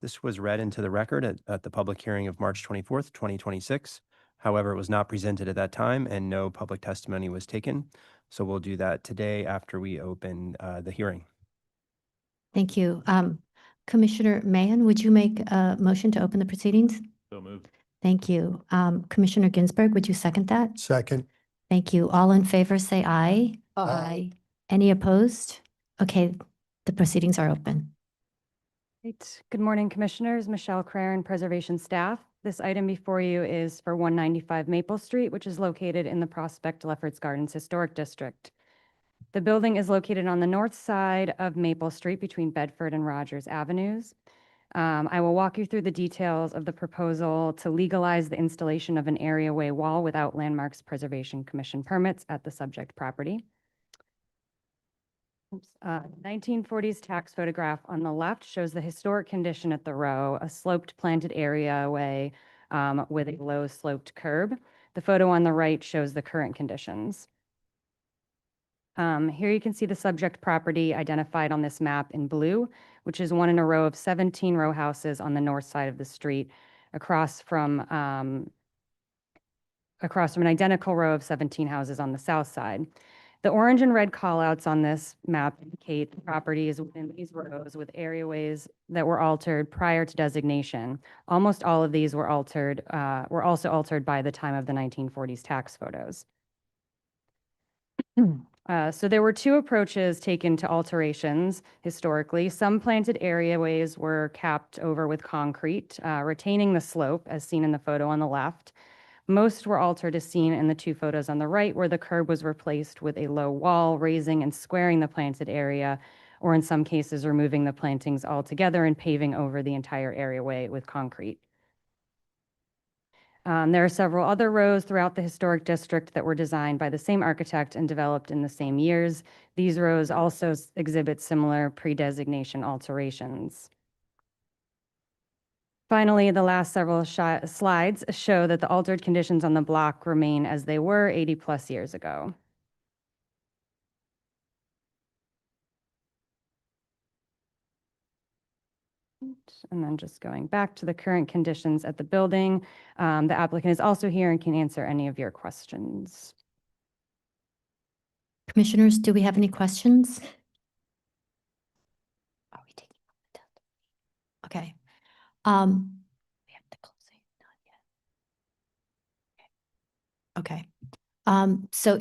This was read into the record at the public hearing of March 24th, 2026. However, it was not presented at that time and no public testimony was taken. So we'll do that today after we open the hearing. Thank you. Commissioner Mahan, would you make a motion to open the proceedings? So moved. Thank you. Commissioner Ginsburg, would you second that? Second. Thank you. All in favor, say aye. Aye. Any opposed? Okay, the proceedings are open. Great. Good morning, Commissioners. Michelle Craren, Preservation Staff. This item before you is for 195 Maple Street, which is located in the Prospect Lefferts Gardens Historic District. The building is located on the north side of Maple Street between Bedford and Rogers Avenues. I will walk you through the details of the proposal to legalize the installation of an areaway wall without Landmarks Preservation Commission permits at the subject property. 1940s tax photograph on the left shows the historic condition at the row, a sloped planted areaway with a low sloped curb. The photo on the right shows the current conditions. Here you can see the subject property identified on this map in blue, which is one in a row of 17 row houses on the north side of the street, across from an identical row of 17 houses on the south side. The orange and red callouts on this map indicate properties within these rows with areaways that were altered prior to designation. Almost all of these were also altered by the time of the 1940s tax photos. So there were two approaches taken to alterations historically. Some planted areaways were capped over with concrete, retaining the slope as seen in the photo on the left. Most were altered as seen in the two photos on the right, where the curb was replaced with a low wall, raising and squaring the planted area, or in some cases, removing the plantings altogether and paving over the entire areaway with concrete. There are several other rows throughout the historic district that were designed by the same architect and developed in the same years. These rows also exhibit similar pre-designation alterations. Finally, the last several slides show that the altered conditions on the block remain as they were 80+ years ago. And then just going back to the current conditions at the building, the applicant is also here and can answer any of your questions. Commissioners, do we have any questions? Are we taking the testimony? Okay. We have to close it. Not yet. Okay. So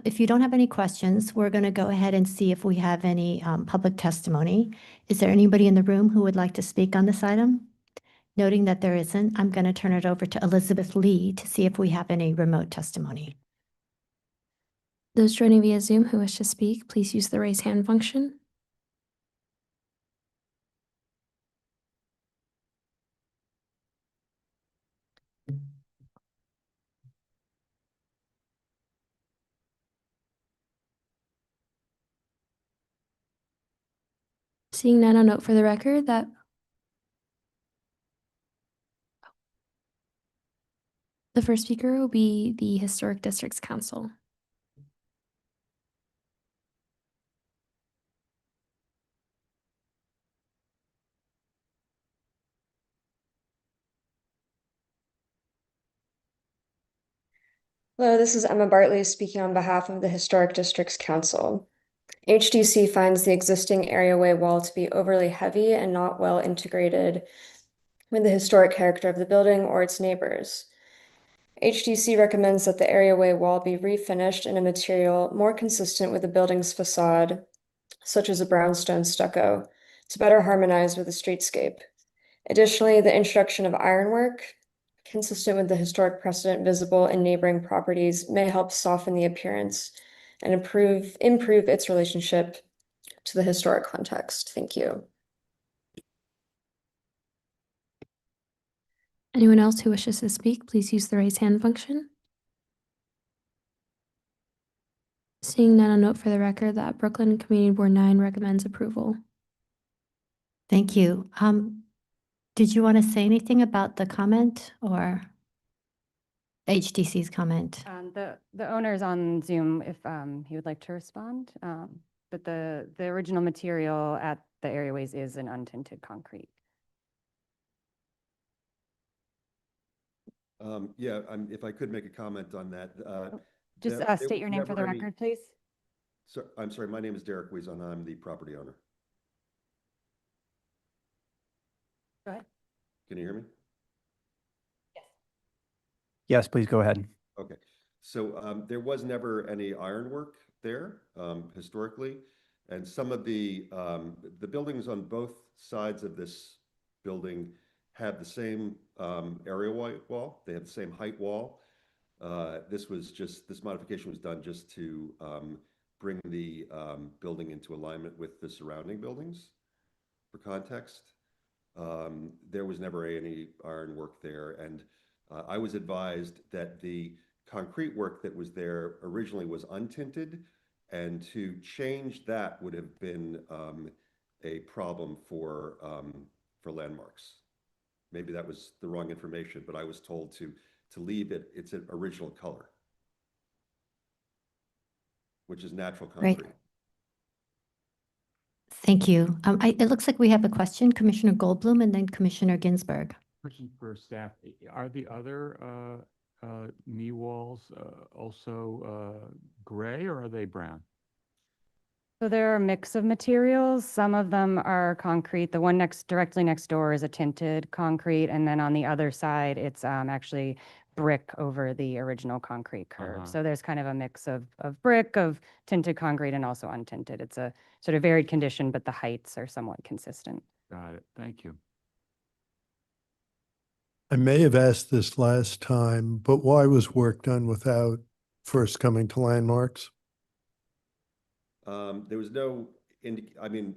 if you don't have any questions, we're going to go ahead and see if we have any public testimony. Is there anybody in the room who would like to speak on this item? Noting that there isn't, I'm going to turn it over to Elizabeth Lee to see if we have any remote testimony. Those joining via Zoom who wish to speak, please use the raise hand function. Seeing none, I'll note for the record that the first speaker will be the Historic Districts Council. Hello, this is Emma Bartley speaking on behalf of the Historic Districts Council. HDC finds the existing areaway wall to be overly heavy and not well integrated with the historic character of the building or its neighbors. HDC recommends that the areaway wall be refinished in a material more consistent with the building's facade, such as a brownstone stucco, to better harmonize with the streetscape. Additionally, the introduction of ironwork, consistent with the historic precedent visible in neighboring properties, may help soften the appearance and improve its relationship to the historic context. Thank you. Anyone else who wishes to speak, please use the raise hand function. Seeing none, a note for the record that Brooklyn Community Board 9 recommends approval. Thank you. Did you want to say anything about the comment or HDC's comment? The owner is on Zoom if he would like to respond. But the original material at the areaways is an untinted concrete. Yeah, if I could make a comment on that. Just there state was your name for the never any- record, please. So, I'm sorry, my name is Derek Weizon. I'm the property owner. Go ahead. Can you hear me? Yes, please go ahead. Okay, so there was never any ironwork there historically, and some of the buildings on both sides of this building have the same area wall. They have the same height wall. This modification was done just to bring the building into alignment with the surrounding buildings. For context, there was never any ironwork there, and I was advised that the concrete work that was there originally was untinted, and to change that would have been a problem for landmarks. Maybe that was the wrong information, but I was told to leave it its original color, which is natural concrete. Great. Thank you. It looks like we have a question, Commissioner Goldblum and then Commissioner Ginsburg. Question for staff. Are the other knee walls also gray or are they brown? So there are a mix of materials. Some of them are concrete. The one directly next door is a tinted concrete. And then on the other side, it's actually brick over the original concrete curb. So there's kind of a mix of brick, of tinted concrete, and also untinted. It's a sort of varied condition, but the heights are somewhat consistent. Got it. Thank you. I may have asked this last time, but why was work done without first coming to landmarks? There was no, I mean,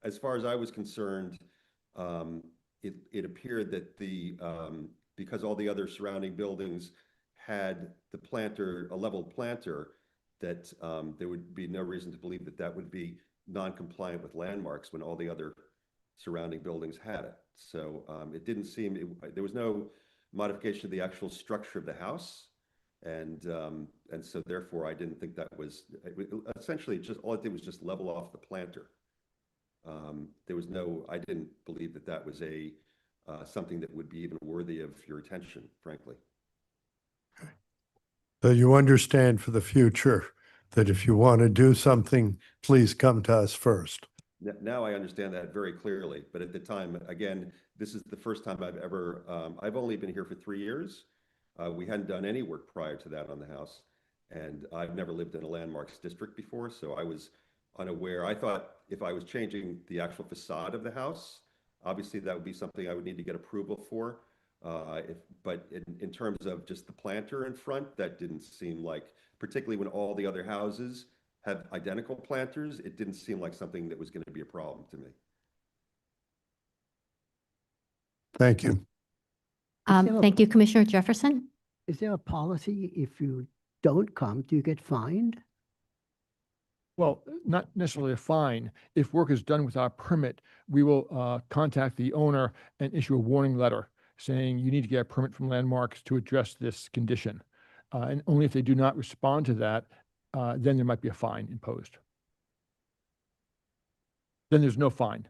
as far as I was concerned, it appeared that because all the other surrounding buildings had a level planter, that there would be no reason to believe that that would be non-compliant with landmarks when all the other surrounding buildings had it. So it didn't seem, there was no modification of the actual structure of the house. And so therefore I didn't think that was, essentially just all it did was just level off the planter. There was no, I didn't believe that that was something that would be even worthy of your attention, frankly. Okay. So you understand for the future that if you want to do something, please come to us first. Now I understand that very clearly, but at the time, again, this is the first time I've ever, I've only been here for 3 years. We hadn't done any work prior to that on the house, and I've never lived in a landmarks district before, so I was unaware. I thought if I was changing the actual facade of the house, obviously that would be something I would need to get approval for. But in terms of just the planter in front, that didn't seem like, particularly when all the other houses have identical planters, it didn't seem like something that was going to be a problem to me. Thank you. Thank you, Commissioner Jefferson. Is there a policy if you don't come, do you get fined? Well, not necessarily a fine. If work is done without permit, we will contact the owner and issue a warning letter saying you need to get a permit from landmarks to address this condition. And only if they do not respond to that, then there might be a fine imposed. Then there's no fine.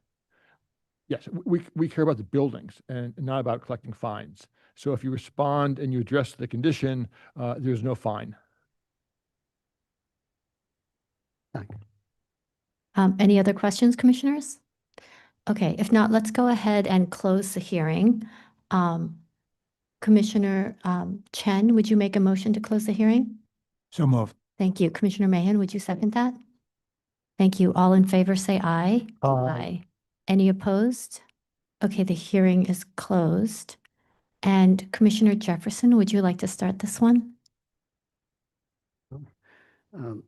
Yes, we care about the buildings and not about collecting fines. So if you respond and you address the condition, there's no fine. Thank you. Any other questions, commissioners? Okay, if not, let's go ahead and close the hearing. Commissioner Chen, would you make a motion to close the hearing? So moved. Thank you. Commissioner Mahan, would you second that? Thank you. All in favor, say aye. Aye. Any opposed? Okay, the hearing is closed. And Commissioner Jefferson, would you like to start this one? The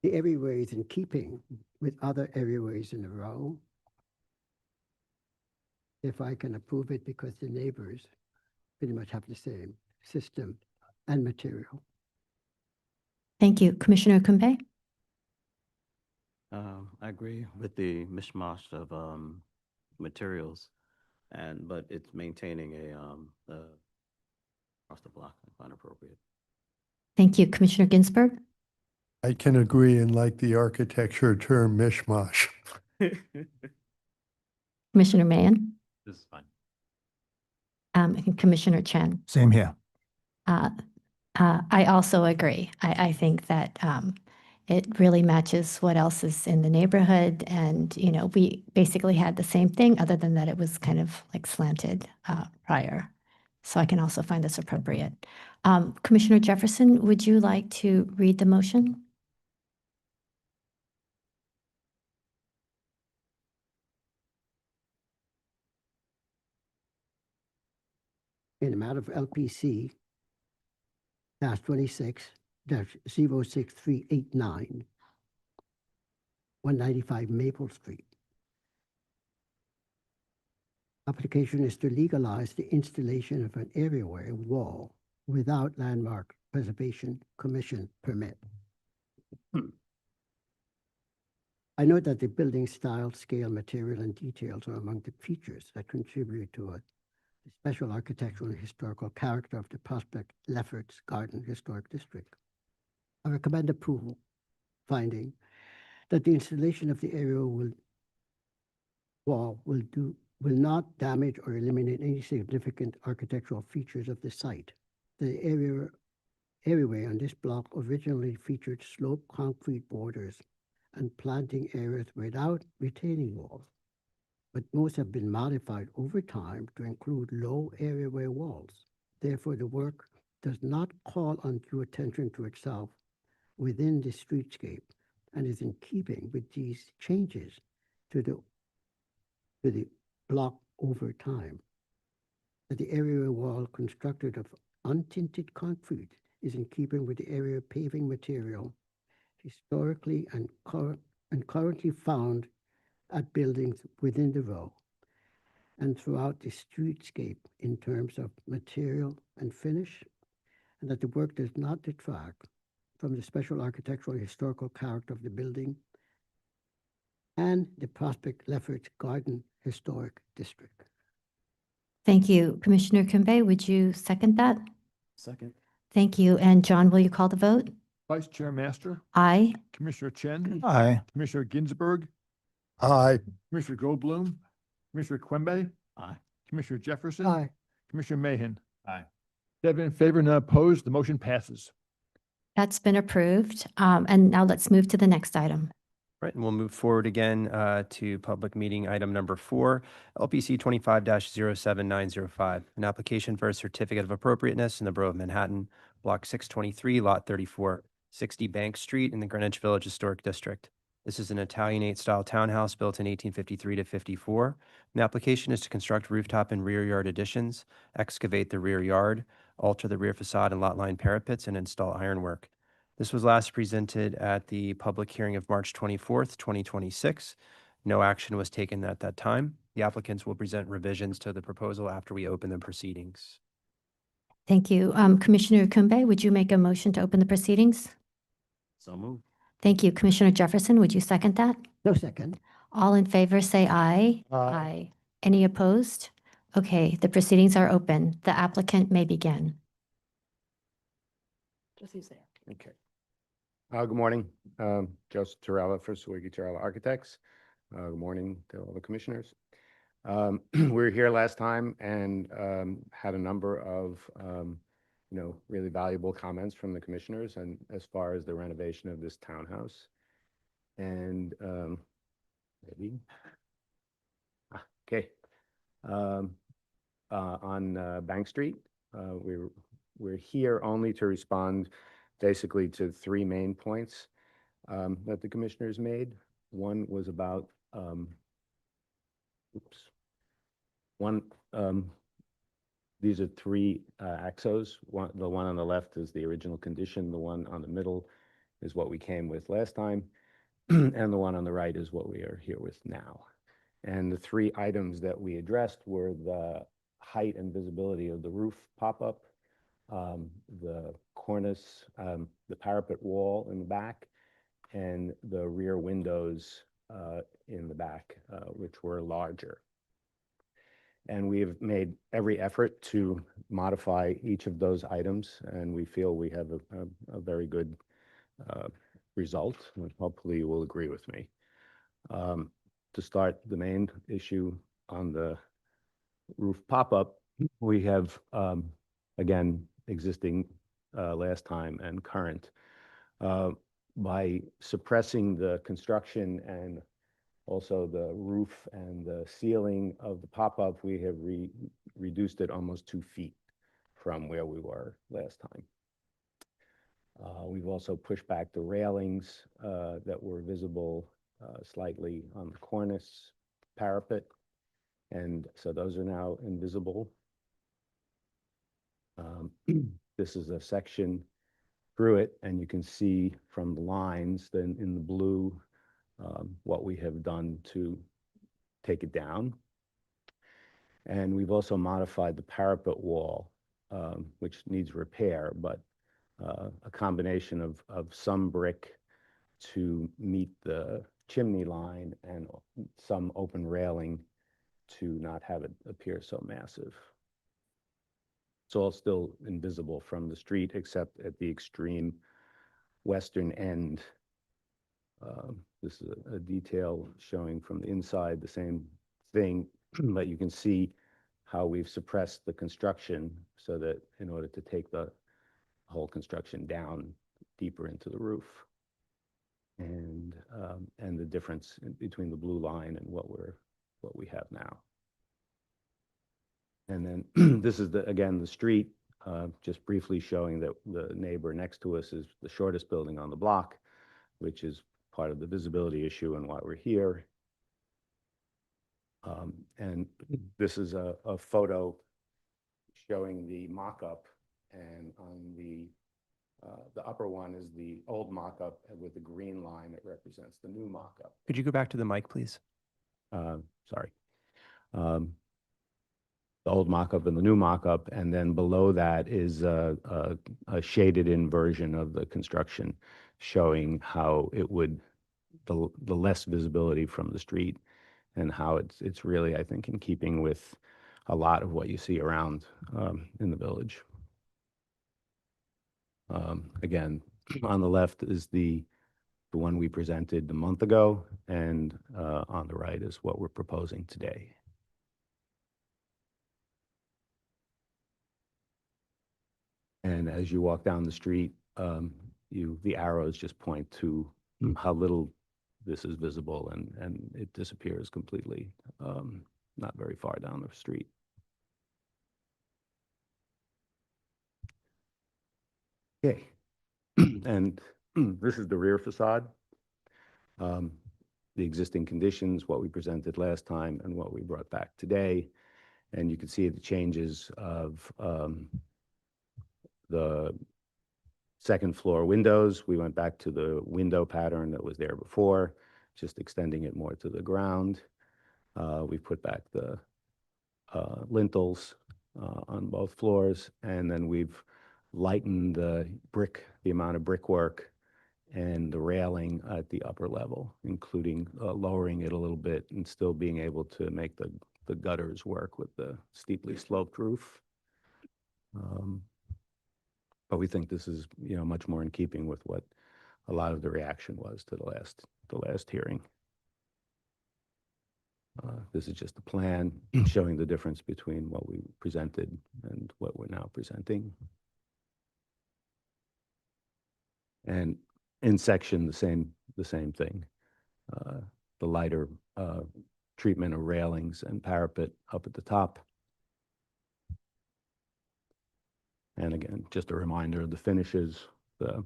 areaway is in keeping with other areaways in the row. If I can approve it because the neighbors pretty much have the same system and material. Thank you. Commissioner Kumbay? I agree with the mishmash of materials, but it's maintaining across the block. I find appropriate. Thank you. Commissioner Ginsburg? I can agree and like the architecture term mishmash. Commissioner Mahan? This is fine. And Commissioner Chen? Same here. I also agree. I think that it really matches what else is in the neighborhood. And, you know, we basically had the same thing other than that it was kind of like slanted prior. So I can also find this appropriate. Commissioner Jefferson, would you like to read the motion? In the matter of LPC -26-06389, 195 Maple Street. Application is to legalize the installation of an areaway wall without Landmark Preservation Commission permit. I note that the building style, scale, material, and details are among the features that contribute to the special architectural and historical character of the Prospect Lefferts Garden Historic District. I recommend approval, finding that the installation of the area wall will not damage or eliminate any significant architectural features of the site. The areaway on this block originally featured sloped concrete borders and planting areas without retaining walls, but most have been modified over time to include low areaway walls. Therefore, the work does not call undue attention to itself within the streetscape and is in keeping with these changes to the block over time. That the areaway wall constructed of untinted concrete is in keeping with the area paving material historically and currently found at buildings within the row and throughout the streetscape in terms of material and finish, and that the work does not detract from the special architectural and historical character of the building and the Prospect Lefferts Garden Historic District. Thank you. Commissioner Kumbay, would you second that? Second. Thank you. And John, will you call the vote? Vice Chair Master, Aye. Commissioner Chen, Aye. Commissioner Ginsburg, Aye. Commissioner Goldblum, Commissioner Quimby, Aye. Commissioner Jefferson, Aye. Commissioner Mahan. Aye. 7 in favor, none opposed. The motion passes. That's been approved. And now let's move to the next item. Right, and we'll move forward again to public meeting item number 4, LPC 25-07905, an application for a certificate of appropriateness in the Borough of Manhattan, Block 623, Lot 34, 60 Bank Street in the Greenwich Village Historic District. This is an Italianate-style townhouse built in 1853 to 54. The application is to construct rooftop and rear yard additions, excavate the rear yard, alter the rear facade and lot line parapets, and install ironwork. This was last presented at the public hearing of March 24th, 2026. No action was taken at that time. The applicants will present revisions to the proposal after we open the proceedings. Thank you. Commissioner Kumbay, would you make a motion to open the proceedings? So moved. Thank you. Commissioner Jefferson, would you second that? No second. All in favor, say aye. Aye. Any opposed? Okay, the proceedings are open. The applicant may begin. Okay. Good morning. Joseph Torella for Swiggy Torella Architects. Good morning to all the commissioners. We were here last time and had a number of, really valuable comments from the commissioners and as far as the renovation of this townhouse. And maybe, okay. On Bank Street, we're here only to respond basically to three main points that the commissioners made. One was about, these are three axos. The one on the left is the original condition. The one on the middle is what we came with last time. And the one on the right is what we are here with now. And the three items that we addressed were the height and visibility of the roof pop-up, the cornice, the parapet wall in the back, and the rear windows in the back, which were larger. And we have made every effort to modify each of those items, and we feel we have a very good result, and hopefully you will agree with me. To start, the main issue on the roof pop-up, we have, again, existing last time and current. By suppressing the construction and also the roof and the ceiling of the pop-up, we have reduced it almost 2 feet from where we were last time. We've also pushed back the railings that were visible slightly on the cornice parapet, and so those are now invisible. This is a section through it, and you can see from the lines then in the blue what we have done to take it down. And we've also modified the parapet wall, which needs repair, but a combination of some brick to meet the chimney line and some open railing to not have it appear so massive. It's all still invisible from the street except at the extreme western end. This is a detail showing from the inside the same thing, but you can see how we've suppressed the construction so that in order to take the whole construction down deeper into the roof. And the difference between the blue line and what we have now. And then this is again the street, just briefly showing that the neighbor next to us is the shortest building on the block, which is part of the visibility issue and why we're here. And this is a photo showing the mock-up, and on the upper one is the old mock-up with the green line that represents the new mock-up. Could you go back to the mic, please? Sorry. The old mock-up and the new mock-up, and then below that is a shaded-in version of the construction showing how it would, the less visibility from the street, and how it's really, I think, in keeping with a lot of what you see around in the village. Again, on the left is the one we presented a month ago, and on the right is what we're proposing today. And as you walk down the street, the arrows just point to how little this is visible, and it disappears completely, not very far down the street. Okay, and this is the rear facade. The existing conditions, what we presented last time and what we brought back today. And you can see the changes of the second floor windows. We went back to the window pattern that was there before, just extending it more to the ground. We put back the lintels on both floors, and then we've lightened the amount of brickwork and the railing at the upper level, including lowering it a little bit and still being able to make the gutters work with the steeply sloped roof. But we think this is, much more in keeping with what a lot of the reaction was to the last hearing. This is just a plan showing the difference between what we presented and what we're now presenting. And in section, the same thing. The lighter treatment of railings and parapet up at the top. And again, just a reminder of the finishes. The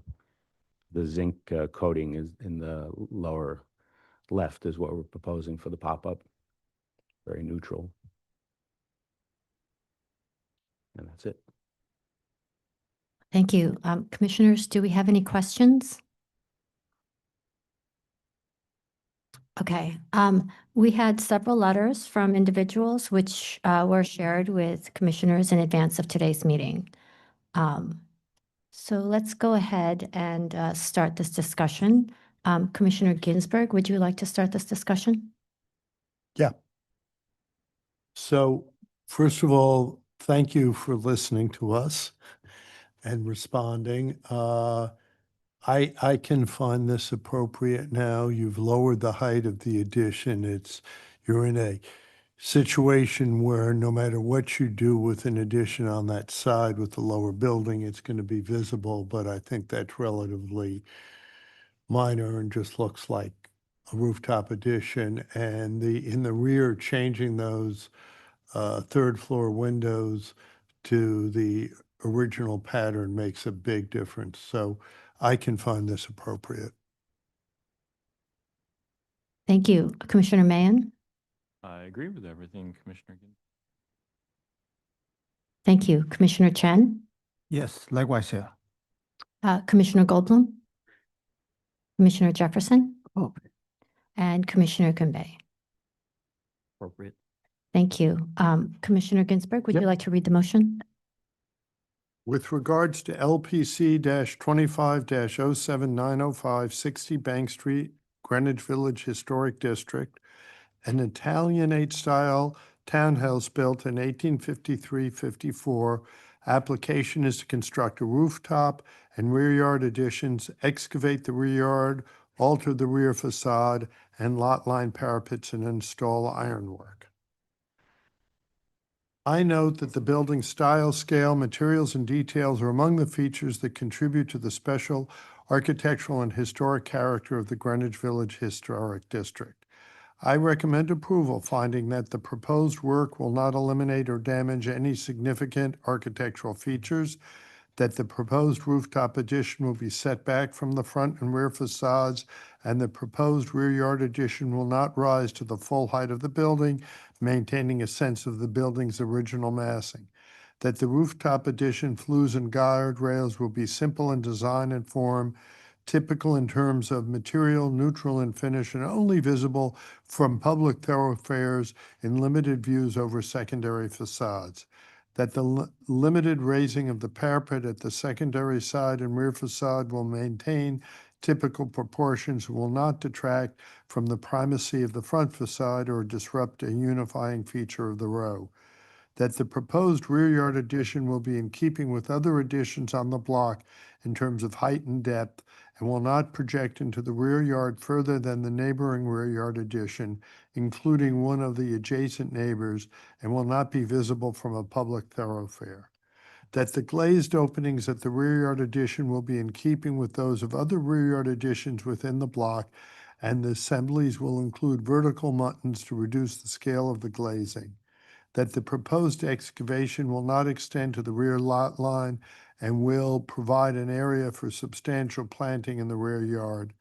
zinc coating is in the lower left is what we're proposing for the pop-up. Very neutral. And that's it. Thank you. Commissioners, do we have any questions? Okay. We had several letters from individuals which were shared with commissioners in advance of today's meeting. So let's go ahead and start this discussion. Commissioner Ginsburg, would you like to start this discussion? Yeah. So first of all, thank you for listening to us and responding. I can find this appropriate now. You've lowered the height of the addition. You're in a situation where no matter what you do with an addition on that side with the lower building, it's going to be visible, but I think that's relatively minor and just looks like a rooftop addition. And in the rear, changing those third floor windows to the original pattern makes a big difference. So I can find this appropriate. Thank you. Commissioner Mahan? I agree with everything Commissioner Ginsburg. Thank you. Commissioner Chen? Yes, likewise here. Commissioner Goldblum? Commissioner Jefferson? Oh, And Commissioner Kumbay? Appropriate. Thank you. Commissioner Ginsburg, would you Yep. like to read the motion? With regards to LPC-25-07905, 60 Bank Street, Greenwich Village Historic District, an Italianate-style townhouse built in 1853-54, application is to construct a rooftop and rear yard additions, excavate the rear yard, alter the rear facade, and lot line parapets and install ironwork. I note that the building style, scale, materials, and details are among the features that contribute to the special architectural and historic character of the Greenwich Village Historic District. I recommend approval, finding that the proposed work will not eliminate or damage any significant architectural features, that the proposed rooftop addition will be set back from the front and rear facades, and the proposed rear yard addition will not rise to the full height of the building, maintaining a sense of the building's original massing. That the rooftop addition flues and guard rails will be simple in design and form, typical in terms of material, neutral in finish, and only visible from public thoroughfares in limited views over secondary facades. That the limited raising of the parapet at the secondary side and rear facade will maintain typical proportions, will not detract from the primacy of the front facade or disrupt a unifying feature of the row. That the proposed rear yard addition will be in keeping with other additions on the block in terms of height and depth, and will not project into the rear yard further than the neighboring rear yard addition, including one of the adjacent neighbors, and will not be visible from a public thoroughfare. That the glazed openings at the rear yard addition will be in keeping with those of other rear yard additions within the block, and the assemblies will include vertical muttons to reduce the scale of the glazing. That the proposed excavation will not extend to the rear lot line and will provide an area for substantial planting in the rear yard.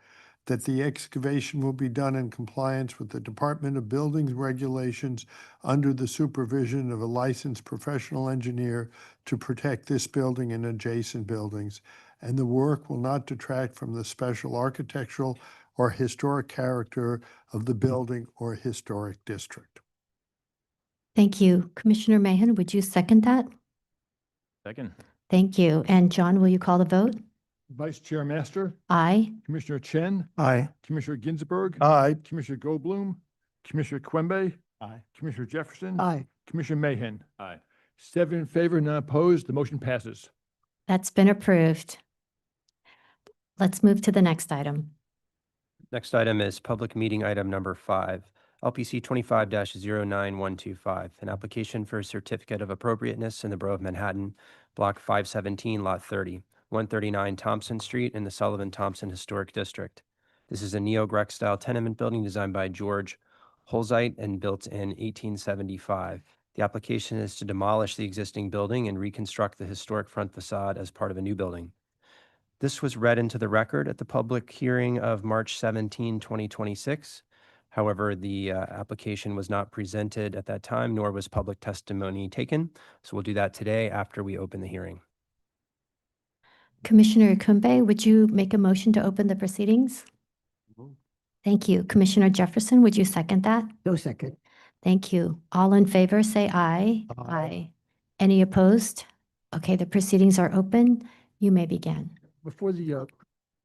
That the excavation will be done in compliance with the Department of Buildings regulations under the supervision of a licensed professional engineer to protect this building and adjacent buildings, and the work will not detract from the special architectural or historic character of the building or historic district. Thank you. Commissioner Mahan, would you second that? Second. Thank you. And John, will you call the vote? Vice Chair Master, Aye. Commissioner Chen, Aye. Commissioner Ginsburg, Aye. Commissioner Goldblum, Commissioner Quimby, Aye. Commissioner Jefferson, aye. Commissioner Mahan. Aye. 7 in favor, none opposed. The motion passes. That's been approved. Let's move to the next item. Next item is public meeting item number 5. LPC 25-09125, an application for a certificate of appropriateness in the Borough of Manhattan, Block 517, Lot 30, 139 Thompson Street in the Sullivan-Thompson Historic District. This is a neo-Grec style tenement building designed by George Holzite and built in 1875. The application is to demolish the existing building and reconstruct the historic front facade as part of a new building. This was read into the record at the public hearing of March 17, 2026. However, the application was not presented at that time, nor was public testimony taken. So we'll do that today after we open the hearing. Commissioner Kumbe, would you make a motion to open the proceedings? Thank you. Commissioner Jefferson, would you second that? No second. Thank you. All in favor, say aye. Aye. Any opposed? Okay, the proceedings are open. You may begin. Before the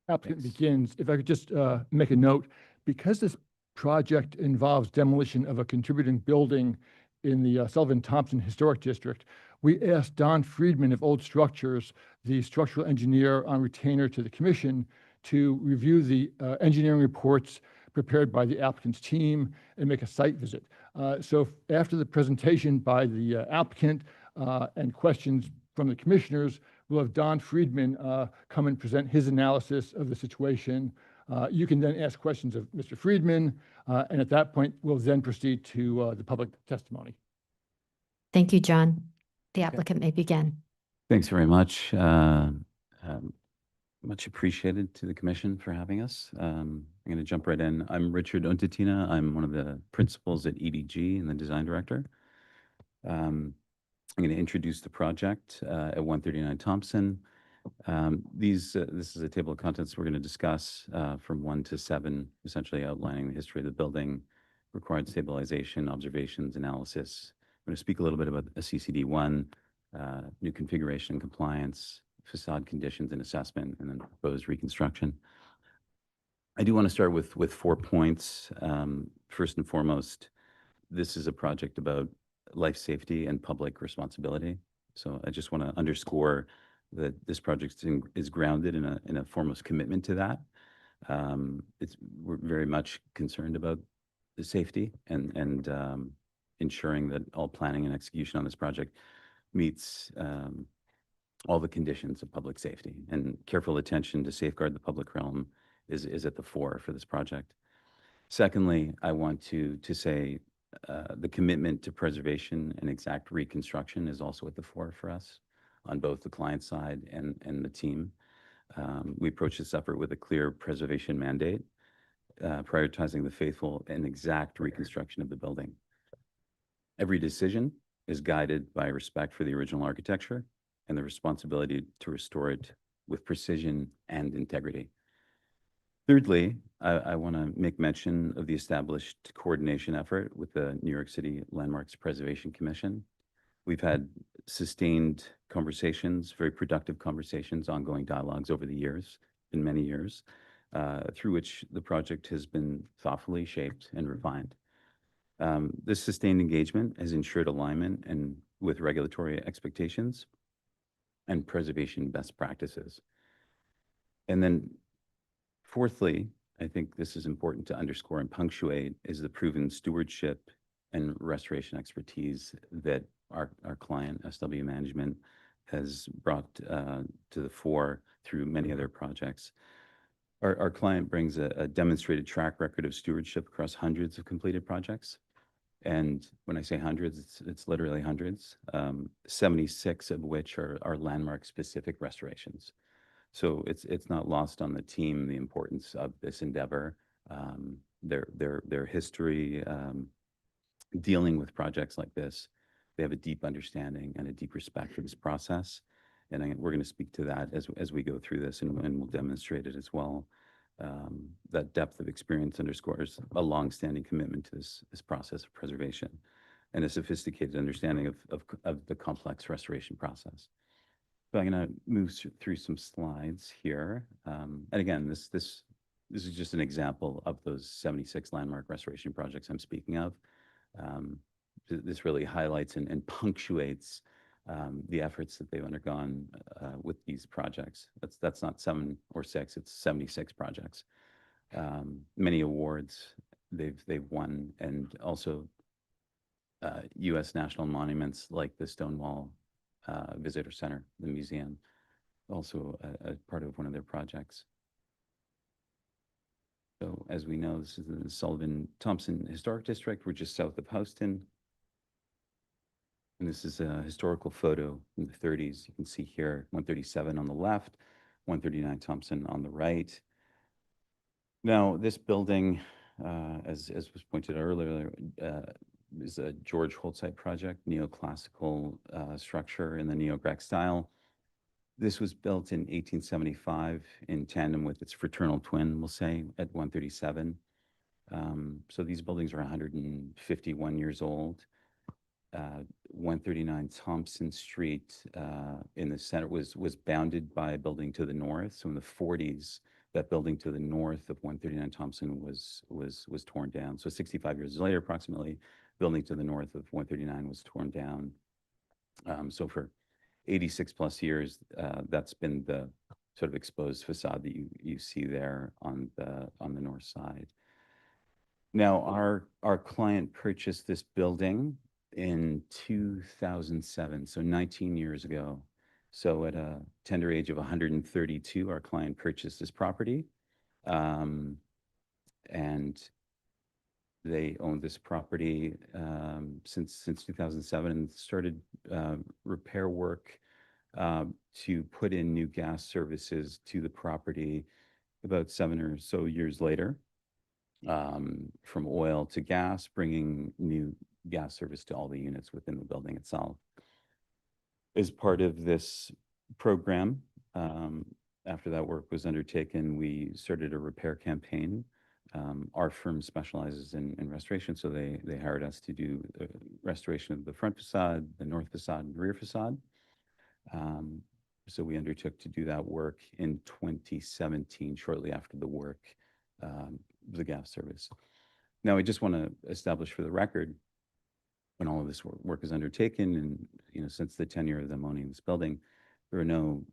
applicant begins, if I could just make a note, because this project involves demolition of a contributing building in the Sullivan-Thompson Historic District, we asked Don Friedman of Old Structures, the structural engineer on retainer to the commission, to review the engineering reports prepared by the applicant's team and make a site visit. So after the presentation by the applicant and questions from the commissioners, we'll have Don Friedman come and present his analysis of the situation. You can then ask questions of Mr. Friedman, and at that point, we'll then proceed to the public testimony. Thank you, John. The applicant may begin. Thanks very much. Much appreciated to the commission for having us. I'm going to jump right in. I'm Richard Untitina. I'm one of the principals at EDG and the design director. I'm going to introduce the project at 139 Thompson. This is a table of contents we're going to discuss from 1 to 7, essentially outlining the history of the building, required stabilization, observations, analysis. I'm going to speak a little bit about a CCD1, new configuration and compliance, facade conditions and assessment, and then proposed reconstruction. I do want to start with 4 points. First and foremost, this is a project about life safety and public responsibility. So I just want to underscore that this project is grounded in a foremost commitment to that. We're very much concerned about the safety and ensuring that all planning and execution on this project meets all the conditions of public safety, and careful attention to safeguard the public realm is at the fore for this project. Secondly, I want to say the commitment to preservation and exact reconstruction is also at the fore for us on both the client side and the team. We approach this effort with a clear preservation mandate, prioritizing the faithful and exact reconstruction of the building. Every decision is guided by respect for the original architecture and the responsibility to restore it with precision and integrity. Thirdly, I want to make mention of the established coordination effort with the New York City Landmarks Preservation Commission. We've had sustained conversations, very productive conversations, ongoing dialogues over the years, in many years, through which the project has been thoughtfully shaped and refined. This sustained engagement has ensured alignment and with regulatory expectations and preservation best practices. And then fourthly, I think this is important to underscore and punctuate, is the proven stewardship and restoration expertise that our client, SW Management, has brought to the fore through many other projects. Our client brings a demonstrated track record of stewardship across hundreds of completed projects. And when I say hundreds, it's literally hundreds, 76 of which are landmark-specific restorations. So it's not lost on the team the importance of this endeavor, their history dealing with projects like this. They have a deep understanding and a deep respect for this process. And we're going to speak to that as we go through this, and we'll demonstrate it as well. That depth of experience underscores a long-standing commitment to this process of preservation and a sophisticated understanding of the complex restoration process. So I'm going to move through some slides here. And again, this is just an example of those 76 landmark restoration projects I'm speaking of. This really highlights and punctuates the efforts that they've undergone with these projects. That's not 7 or 6, it's 76 projects. Many awards they've won, and also U.S. national monuments like the Stonewall Visitor Center, the museum, also a part of one of their projects. So as we know, this is the Sullivan Thompson Historic District. We're just south of Houston. And this is a historical photo in the 30s. You can see here 137 on the left, 139 Thompson on the right. Now, this building, as was pointed out earlier, is a George Holtzite project, neoclassical structure in the neo-Greek style. This was built in 1875 in tandem with its fraternal twin, we'll say, at 137. So these buildings are 151 years old. 139 Thompson Street in the center was bounded by a building to the north. So in the 40s, that building to the north of 139 Thompson was torn down. So 65 years later, approximately, building to the north of 139 was torn down. So for 86 plus years, that's been the sort of exposed facade that you see there on the north side. Now, our client purchased this building in 2007, so 19 years ago. So at a tender age of 132, our client purchased this property. And they owned this property since 2007 and started repair work to put in new gas services to the property about 7 or so years later, from oil to gas, bringing new gas service to all the units within the building itself. As part of this program, after that work was undertaken, we started a repair campaign. Our firm specializes in restoration, so they hired us to do restoration of the front facade, the north facade, and rear facade. So we undertook to do that work in 2017, shortly after the work, the gas service. Now, I just want to establish for the record, when all of this work is undertaken, and since the tenure of them owning this building, there were no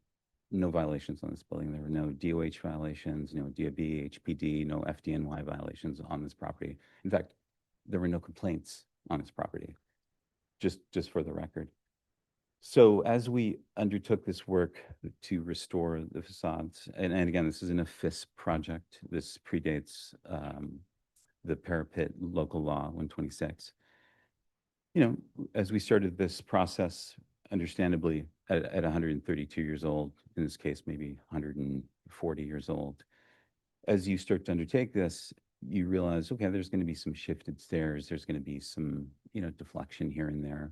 violations on this building. There were no DOH violations, no DOB, HPD, no FDNY violations on this property. In fact, there were no complaints on this property, just for the record. So as we undertook this work to restore the facades, and again, this isn't a FIS project. This predates the parapet local law 126. As we started this process, understandably, at 132 years old, in this case, maybe 140 years old, as you start to undertake this, you realize, okay, there's going to be some shifted stairs. There's going to be some, deflection here and there.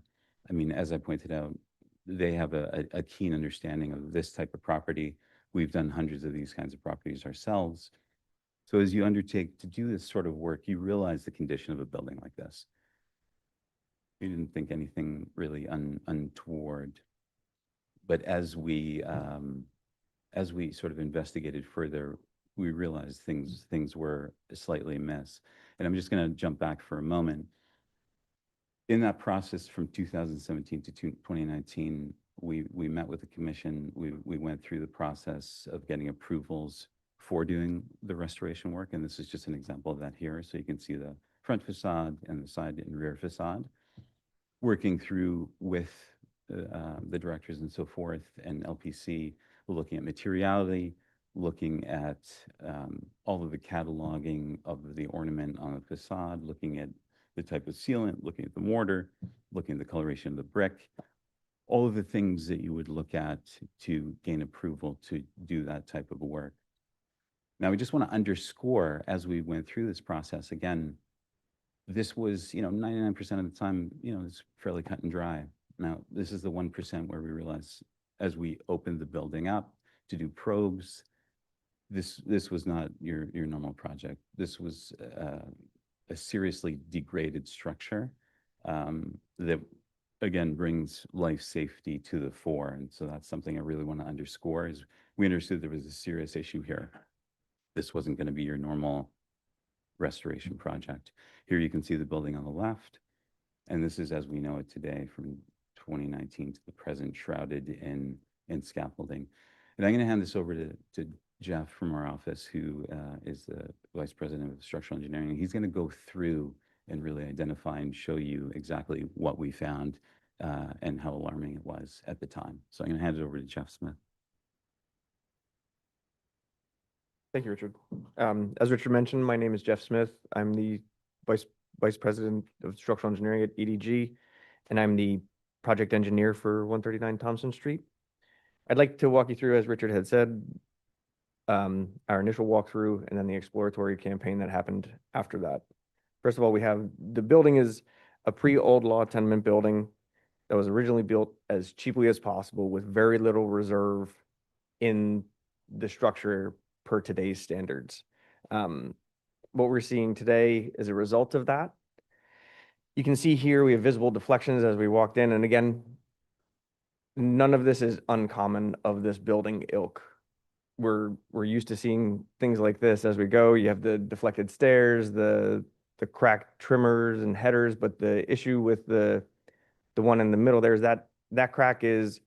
I mean, as I pointed out, they have a keen understanding of this type of property. We've done hundreds of these kinds of properties ourselves. So as you undertake to do this sort of work, you realize the condition of a building like this. We didn't think anything really untoward, but as we sort of investigated further, we realized things were slightly amiss. And I'm just going to jump back for a moment. In that process from 2017 to 2019, we met with the commission. We went through the process of getting approvals for doing the restoration work, and this is just an example of that here. So you can see the front facade and the side and rear facade. Working through with the directors and so forth, and LPC, looking at materiality, looking at all of the cataloging of the ornament on the facade, looking at the type of sealant, looking at the mortar, looking at the coloration of the brick, all of the things that you would look at to gain approval to do that type of work. Now, we just want to underscore, as we went through this process, again, this was, 99% of the time, it's fairly cut and dry. Now, this is the 1% where we realize, as we opened the building up to do probes, this was not your normal project. This was a seriously degraded structure that, again, brings life safety to the fore. And so that's something I really want to underscore, is we understood there was a serious issue here. This wasn't going to be your normal restoration project. Here you can see the building on the left, and this is as we know it today, from 2019 to the present, shrouded in scaffolding. And I'm going to hand this over to Jeff from our office, who is the Vice President of Structural Engineering. He's going to go through and really identify and show you exactly what we found and how alarming it was at the time. So I'm going to hand it over to Jeff Smith. Thank you, Richard. As Richard mentioned, my name is Jeff Smith. I'm the Vice President of Structural Engineering at EDG, and I'm the project engineer for 139 Thompson Street. I'd like to walk you through, as Richard had said, our initial walkthrough and then the exploratory campaign that happened after that. First of all, we have the building is a pre-old law tenement building that was originally built as cheaply as possible with very little reserve in the structure per today's standards. What we're seeing today is a result of that. You can see here we have visible deflections as we walked in, and again, none of this is uncommon of this building ilk. We're used to seeing things like this as we go. You have the deflected stairs, the cracked trimmers and headers, but the issue with the one in the middle there is that crack is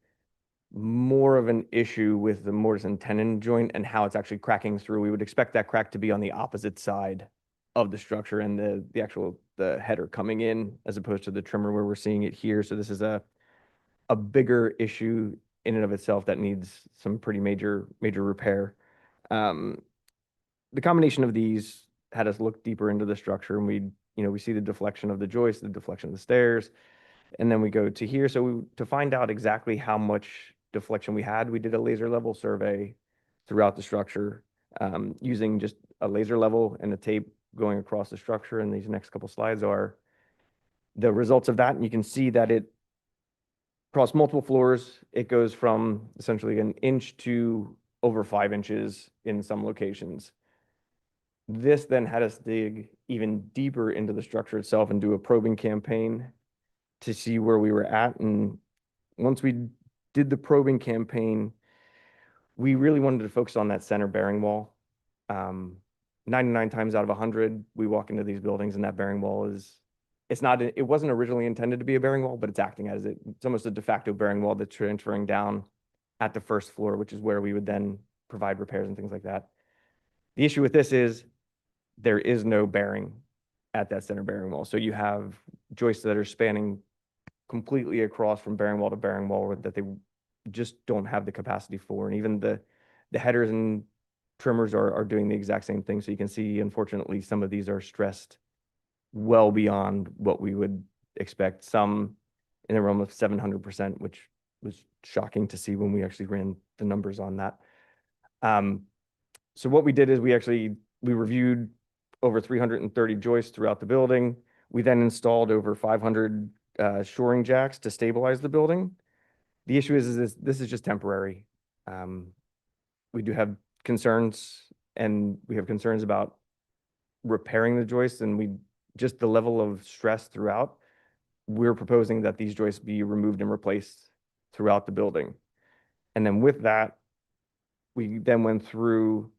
more of an issue with the mortise and tenon joint and how it's actually cracking through. We would expect that crack to be on the opposite side of the structure and the header coming in as opposed to the trimmer where we're seeing it here. So this is a bigger issue in and of itself that needs some pretty major repair. The combination of these had us look deeper into the structure, and we see the deflection of the joist, the deflection of the stairs, and then we go to here. So to find out exactly how much deflection we had, we did a laser level survey throughout the structure using just a laser level and a tape going across the structure. And these next couple slides are the results of that. And you can see that it across multiple floors, it goes from essentially an inch to over 5 inches in some locations. This then had us dig even deeper into the structure itself and do a probing campaign to see where we were at. And once we did the probing campaign, we really wanted to focus on that center bearing wall. 99 times out of 100, we walk into these buildings and that bearing wall it wasn't originally intended to be a bearing wall, but it's acting as it's almost a de facto bearing wall that's transferring down at the first floor, which is where we would then provide repairs and things like that. The issue with this is there is no bearing at that center bearing wall. So you have joists that are spanning completely across from bearing wall to bearing wall that they just don't have the capacity for. And even the headers and trimmers are doing the exact same thing. So you can see, unfortunately, some of these are stressed well beyond what we would expect, some in the realm of 700%, which was shocking to see when we actually ran the numbers on that. So what we did is we reviewed over 330 joists throughout the building. We then installed over 500 shoring jacks to stabilize the building. The issue is this is just temporary. We do have concerns, and we have concerns about repairing the joists, and just the level of stress throughout. We're proposing that these joists be removed and replaced throughout the building. And then with that, we then went through,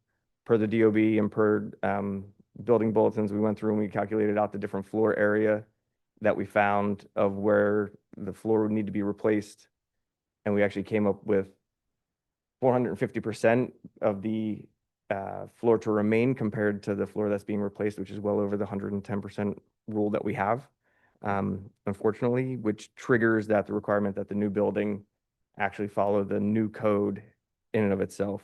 per the DOB and per building bulletins, we went through and we calculated out the different floor area that we found of where the floor would need to be replaced. And we actually came up with 450% of the floor to remain compared to the floor that's being replaced, which is well over the 110% rule that we have, unfortunately, which triggers the requirement that the new building actually follow the new code in and of itself.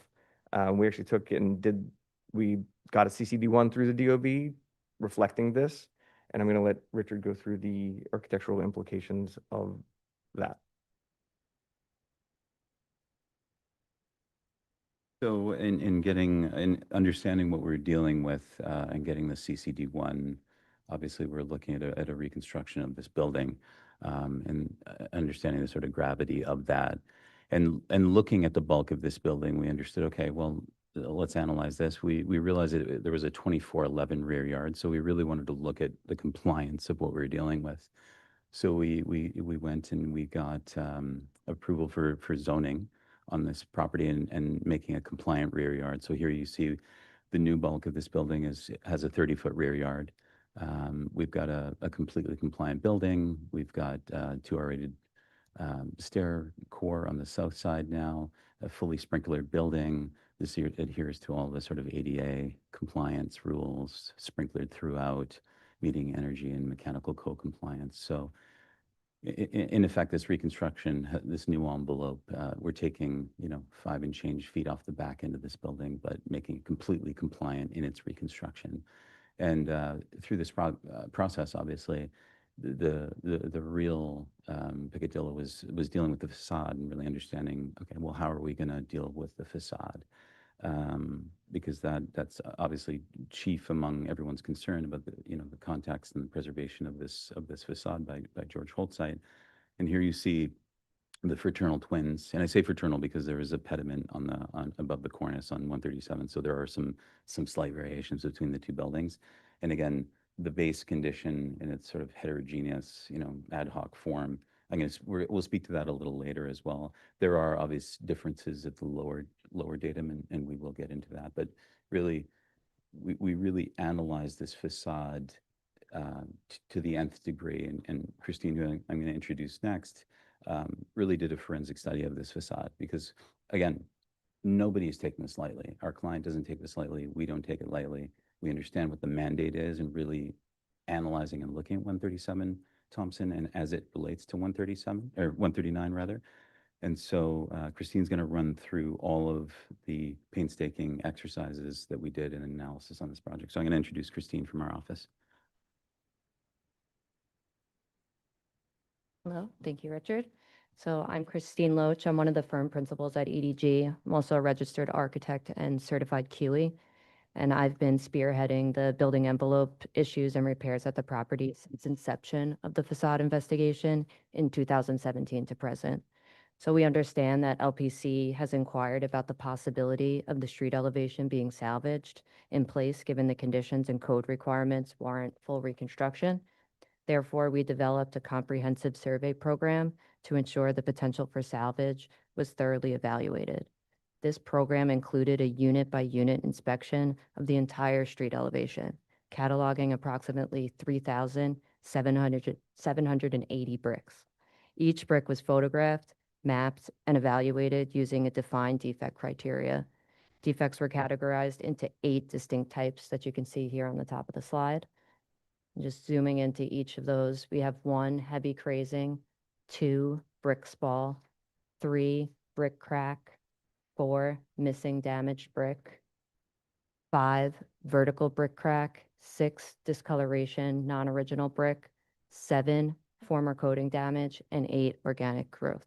We actually took it and we got a CCD1 through the DOB reflecting this, and I'm going to let Richard go through the architectural implications of that. So in understanding what we're dealing with and getting the CCD1, obviously we're looking at a reconstruction of this building and understanding the sort of gravity of that. And looking at the bulk of this building, we understood, okay, well, let's analyze this. We realized that there was a 2411 rear yard, so we really wanted to look at the compliance of what we were dealing with. So we went and we got approval for zoning on this property and making a compliant rear yard. So here you see the new bulk of this building has a 30-foot rear yard. We've got a completely compliant building. We've got 2 R-rated stair core on the south side now, a fully sprinklered building. This adheres to all the sort of ADA compliance rules, sprinklered throughout, meeting energy and mechanical code compliance. So in effect, this reconstruction, this new envelope, we're taking, 5 and change feet off the back end of this building, but making it completely compliant in its reconstruction. And through this process, obviously, the real peccadillo was dealing with the facade and really understanding, okay, well, how are we going to deal with the facade? Because that's obviously chief among everyone's concern about the context and the preservation of this facade by George Holtzite. And here you see the fraternal twins, and I say fraternal because there is a pediment on above the cornice on 137. So there are some slight variations between the two buildings. And again, the base condition in its sort of heterogeneous, ad hoc form. We'll speak to that a little later as well. There are obvious differences at the lower datum, and we will get into that. But really, we really analyzed this facade to the nth degree. And Christine, who I'm going to introduce next, really did a forensic study of this facade because, again, nobody is taking this lightly. Our client doesn't take this lightly. We don't take it lightly. We understand what the mandate is and really analyzing and looking at 137 Thompson and as it relates to 137 or 139 rather. And so Christine's going to run through all of the painstaking exercises that we did in analysis on this project. So I'm going to introduce Christine from our office. Hello, thank you, Richard. So I'm Christine Loach. I'm one of the firm principals at EDG. I'm also a registered architect and certified QE. And I've been spearheading the building envelope issues and repairs at the property since inception of the facade investigation in 2017 to present. So we understand that LPC has inquired about the possibility of the street elevation being salvaged in place given the conditions and code requirements warrant full reconstruction. Therefore, we developed a comprehensive survey program to ensure the potential for salvage was thoroughly evaluated. This program included a unit-by-unit inspection of the entire street elevation, cataloging approximately 3,780 bricks. Each brick was photographed, mapped, and evaluated using a defined defect criteria. Defects were categorized into 8 distinct types that you can see here on the top of the slide. Just zooming into each of those, we have 1, heavy crazing, 2, brick spall, 3, brick crack, 4, missing damaged brick, 5, vertical brick crack, 6, discoloration, non-original brick, 7, former coating damage, and 8, organic growth.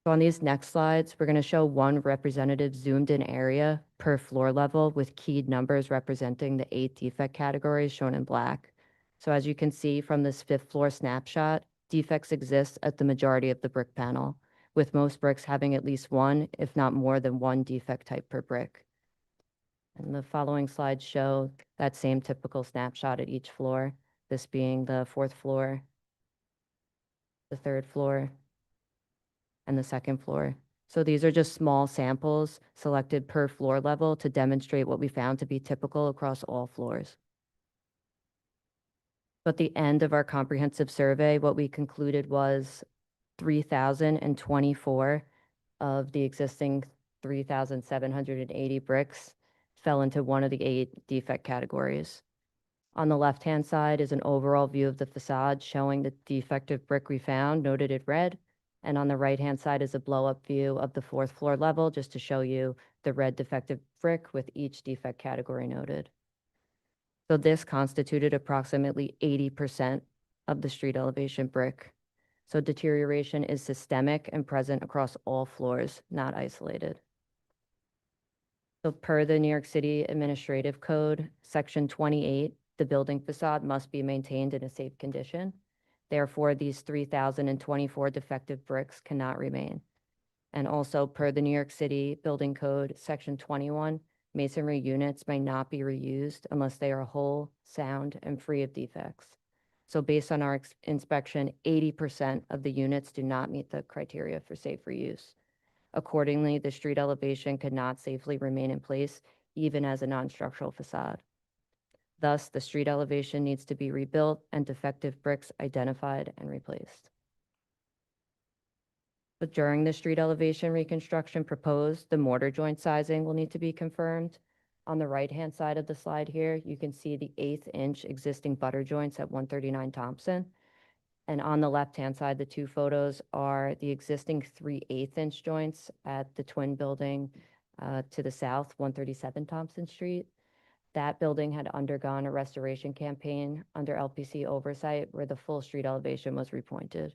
So on these next slides, we're going to show 1 representative zoomed-in area per floor level with keyed numbers representing the 8 defect categories shown in black. So as you can see from this 5th floor snapshot, defects exist at the majority of the brick panel, with most bricks having at least 1, if not more than 1 defect type per brick. And the following slides show that same typical snapshot at each floor, this being the 4th floor, the 3rd floor, and the 2nd floor. So these are just small samples selected per floor level to demonstrate what we found to be typical across all floors. But at the end of our comprehensive survey, what we concluded was 3,024 of the existing 3,780 bricks fell into one of the 8 defect categories. On the left-hand side is an overall view of the facade showing the defective brick we found, noted in red. And on the right-hand side is a blow-up view of the 4th floor level, just to show you the red defective brick with each defect category noted. So this constituted approximately 80% of the street elevation brick. So deterioration is systemic and present across all floors, not isolated. So per the New York City Administrative Code, Section 28, the building facade must be maintained in a safe condition. Therefore, these 3,024 defective bricks cannot remain. And also per the New York City Building Code, Section 21, masonry units may not be reused unless they are whole, sound, and free of defects. So based on our inspection, 80% of the units do not meet the criteria for safe reuse. Accordingly, the street elevation could not safely remain in place, even as a non-structural facade. Thus, the street elevation needs to be rebuilt and defective bricks identified and replaced. But during the street elevation reconstruction proposed, the mortar joint sizing will need to be confirmed. On the right-hand side of the slide here, you can see the 1/8 inch existing butter joints at 139 Thompson. And on the left-hand side, the two photos are the existing 3/8 inch joints at the twin building to the south, 137 Thompson Street. That building had undergone a restoration campaign under LPC oversight where the full street elevation was repointed.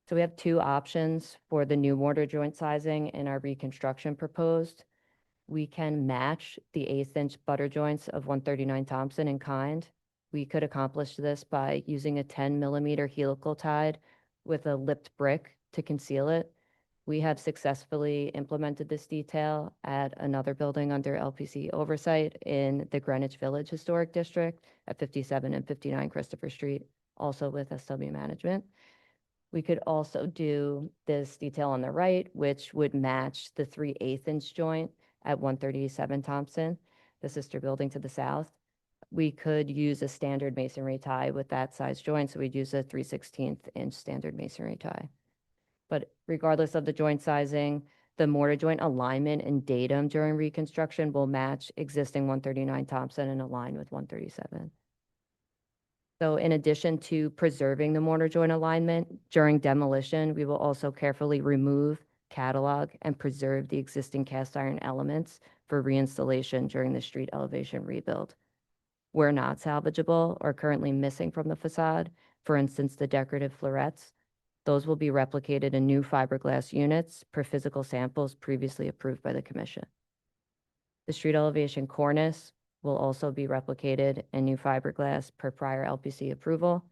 So we have two options for the new mortar joint sizing in our reconstruction proposed. We can match the 1/8 inch butter joints of 139 Thompson in kind. We could accomplish this by using a 10 mm helical tide with a lipped brick to conceal it. We have successfully implemented this detail at another building under LPC oversight in the Greenwich Village Historic District at 57 and 59 Christopher Street, also with SW Management. We could also do this detail on the right, which would match the 3/8 inch joint at 137 Thompson, the sister building to the south. We could use a standard masonry tie with that size joint, so we'd use a 3/16 inch standard masonry tie. But regardless of the joint sizing, the mortar joint alignment and datum during reconstruction will match existing 139 Thompson and align with 137. So in addition to preserving the mortar joint alignment, during demolition, we will also carefully remove, catalog, and preserve the existing cast iron elements for reinstallation during the street elevation rebuild. Where not salvageable or currently missing from the facade, for instance, the decorative florets, those will be replicated in new fiberglass units per physical samples previously approved by the commission. The street elevation cornice will also be replicated in new fiberglass per prior LPC approval,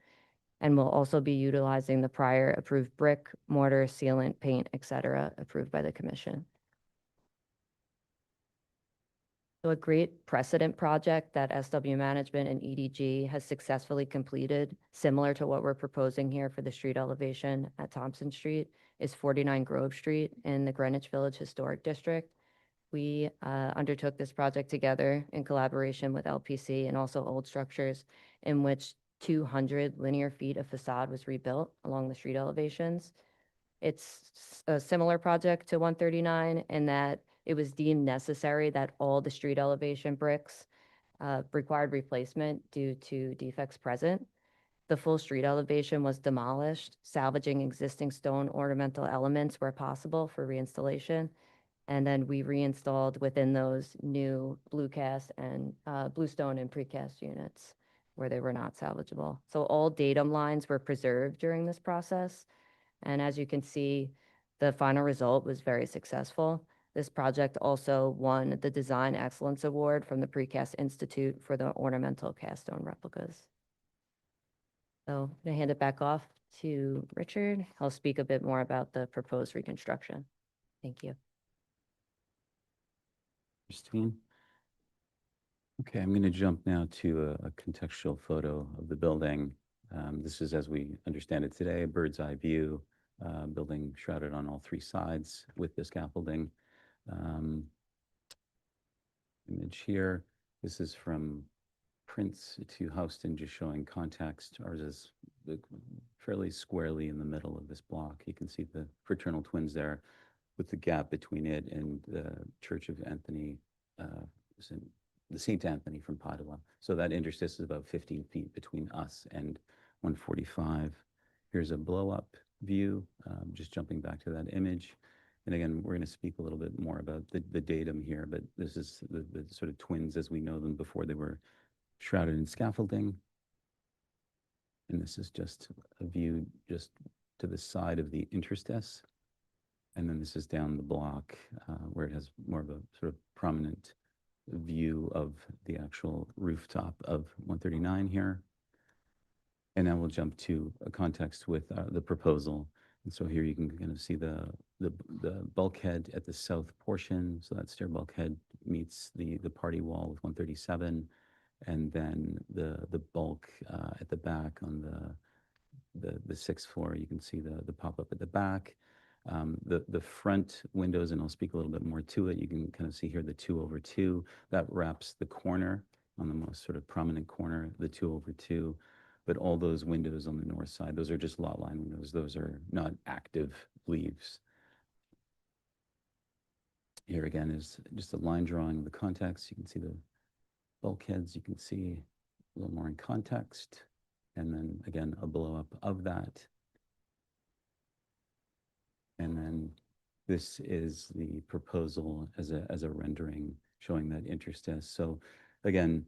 and will also be utilizing the prior approved brick, mortar, sealant, paint, etc., approved by the commission. So a great precedent project that SW Management and EDG has successfully completed, similar to what we're proposing here for the street elevation at Thompson Street, is 49 Grove Street in the Greenwich Village Historic District. We undertook this project together in collaboration with LPC and also Old Structures, in which 200 linear feet of facade was rebuilt along the street elevations. It's a similar project to 139 in that it was deemed necessary that all the street elevation bricks required replacement due to defects present. The full street elevation was demolished, salvaging existing stone ornamental elements where possible for reinstallation. And then we reinstalled within those new blue cast and bluestone and precast units where they were not salvageable. So all datum lines were preserved during this process. And as you can see, the final result was very successful. This project also won the Design Excellence Award from the Precast Institute for the ornamental cast stone replicas. So I'm going to hand it back off to Richard. He'll speak a bit more about the proposed reconstruction. Thank you. Christine. Okay, I'm going to jump now to a contextual photo of the building. This is, as we understand it today, a bird's eye view, building shrouded on all three sides with the scaffolding. Image here. This is from Prince to Houston, just showing context. Ours is fairly squarely in the middle of this block. You can see the fraternal twins there, with the gap between it and the Church of Anthony, the St. Anthony from Padua. So that interstice is about 15 feet between us and 145. Here's a blow-up view, just jumping back to that image. And again, we're going to speak a little bit more about the datum here, but this is the sort of twins as we know them before they were shrouded in scaffolding. And this is just a view just to the side of the interstice. And then this is down the block where it has more of a sort of prominent view of the actual rooftop of 139 here. And now we'll jump to a context with the proposal. And so here you can kind of see the bulkhead at the south portion. So that stair bulkhead meets the party wall with 137. And then the bulk at the back on the sixth floor, you can see the pop-up at the back. The front windows, and I'll speak a little bit more to it, you can kind of see here the 2/2 that wraps the corner on the most sort of prominent corner, the 2/2 but all those windows on the north side, those are just lot line windows. Those are not active leaves. Here again is just a line drawing of the context. You can see the bulkheads. You can see a little more in context. And then again, a blow up of that. And then this is the proposal as a rendering showing that interstice. So again,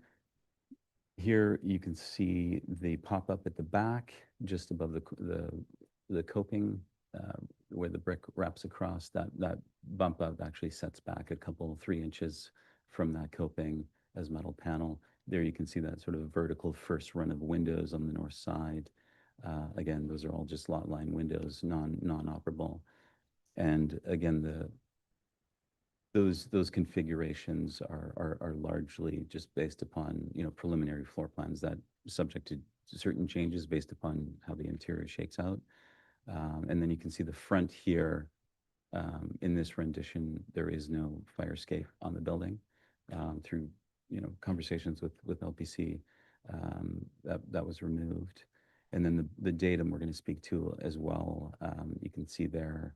here you can see the pop-up at the back, just above the coping, where the brick wraps across. That bump up actually sets back a couple, 3 inches from that coping as metal panel. There you can see that sort of vertical first run of windows on the north side. Again, those are all just lot line windows, non-operable. And again, those configurations are largely just based upon, you know, preliminary floor plans that are subject to certain changes based upon how the interior shakes out. And then you can see the front here. In this rendition, there is no fire escape on the building. Through, you know, conversations with LPC, that was removed. And then the datum we're going to speak to as well, you can see there,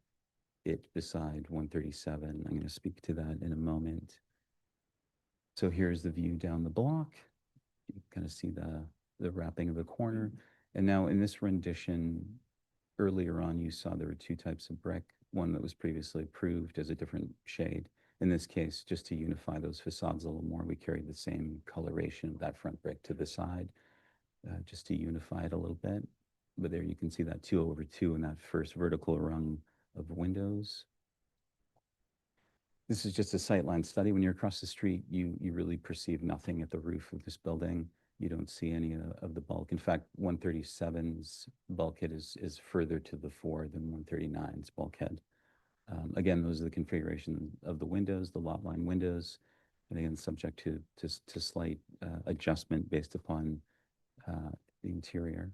it beside 137. I'm going to speak to that in a moment. So here's the view down the block. You can kind of see the wrapping of the corner. And now in this rendition, earlier on, you saw there were 2 types of brick, one that was previously approved as a different shade. In this case, just to unify those facades a little more, we carried the same coloration of that front brick to the side, just to unify it a little bit. But there you can see that 2/2 in that first vertical rung of windows. This is just a sightline study. When you're across the street, you really perceive nothing at the roof of this building. You don't see any of the bulk. In fact, 137's bulkhead is further to the fore than 139's bulkhead. Again, those are the configuration of the windows, the lot line windows, and again, subject to slight adjustment based upon the interior.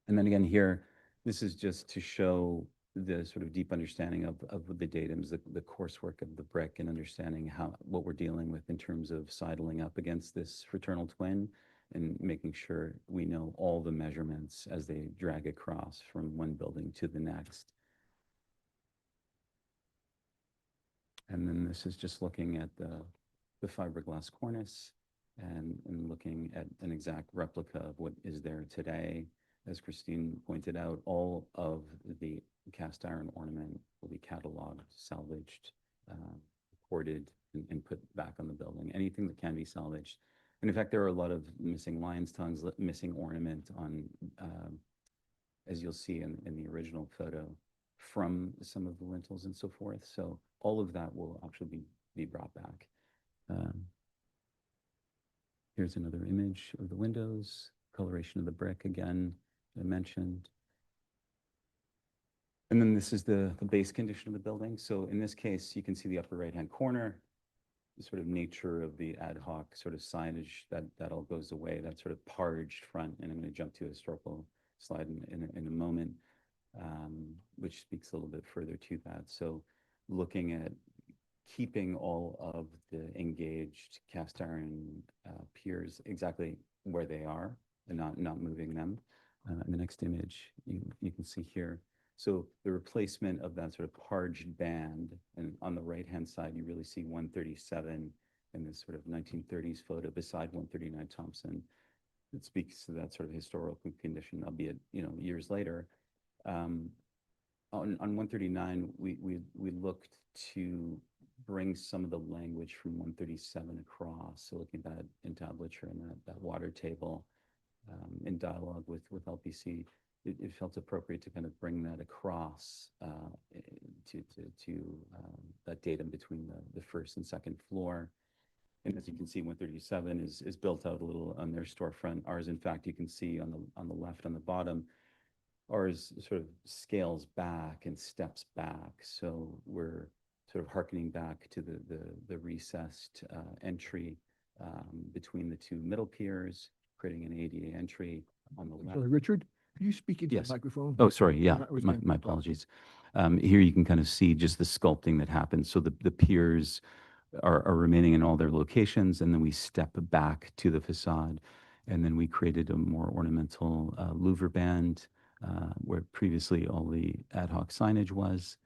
And then again here, this is just to show the sort of deep understanding of the datums, the coursework of the brick, and understanding what we're dealing with in terms of sidling up against this fraternal twin, and making sure we know all the measurements as they drag across from one building to the next. And then this is just looking at the fiberglass cornice and looking at an exact replica of what is there today. As Christine pointed out, all of the cast iron ornament will be cataloged, salvaged, recorded, and put back on the building. Anything that can be salvaged. And in fact, there are a lot of missing lion's tongues, missing ornament on, as you'll see in the original photo, from some of the lintels and so forth. So all of that will actually be brought back. Here's another image of the windows, coloration of the brick again, I mentioned. And then this is the base condition of the building. So in this case, you can see the upper right-hand corner, the sort of nature of the ad hoc sort of signage that all goes away, that sort of parged front. And I'm going to jump to a historical slide in a moment, which speaks a little bit further to that. So looking at keeping all of the engaged cast iron piers exactly where they are and not moving them. In the next image, you can see here. So the replacement of that sort of parged band, and on the right-hand side, you really see 137 in this sort of 1930s photo beside 139 Thompson. It speaks to that sort of historical condition, albeit, you know, years later. On 139, we looked to bring some of the language from 137 across. So looking at that entablature and that water table in dialogue with LPC, it felt appropriate to kind of bring that across to that datum between the first and second floor. And as you can see, 137 is built out a little on their storefront. Ours, in fact, you can see on the left, on the bottom, ours sort of scales back and steps back. So we're sort of hearkening back to the recessed entry between the 2 middle piers, creating an ADA entry on the left. Sorry, Richard, could you speak into Yes. the microphone? Oh, sorry. Yeah, I was my getting- apologies. Here you can kind of see just the sculpting that happens. So the piers are remaining in all their locations, and then we step back to the facade. And then we created a more ornamental louver band where previously all the ad hoc signage was.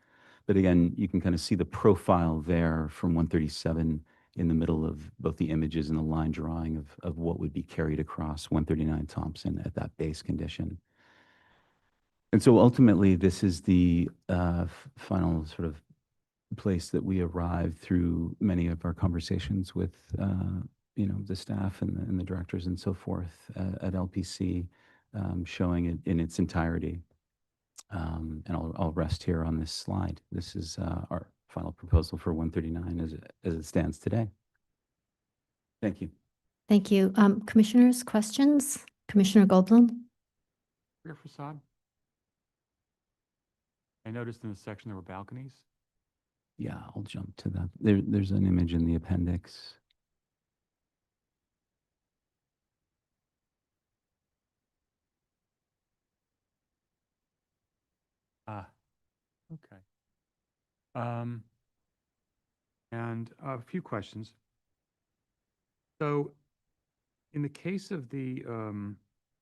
But again, you can kind of see the profile there from 137 in the middle of both the images and the line drawing of what would be carried across 139 Thompson at that base condition. And so ultimately, this is the final sort of place that we arrived through many of our conversations with the staff and the directors and so forth at LPC, showing it in its entirety. And I'll rest here on this slide. This is our final proposal for 139 as it stands today. Thank you. Thank you. Commissioners, questions? Commissioner Goldblum? Rear facade. I noticed in the section there were balconies. Yeah, I'll jump to that. There's an image in the appendix. Ah, okay. And a few questions. So in the case of the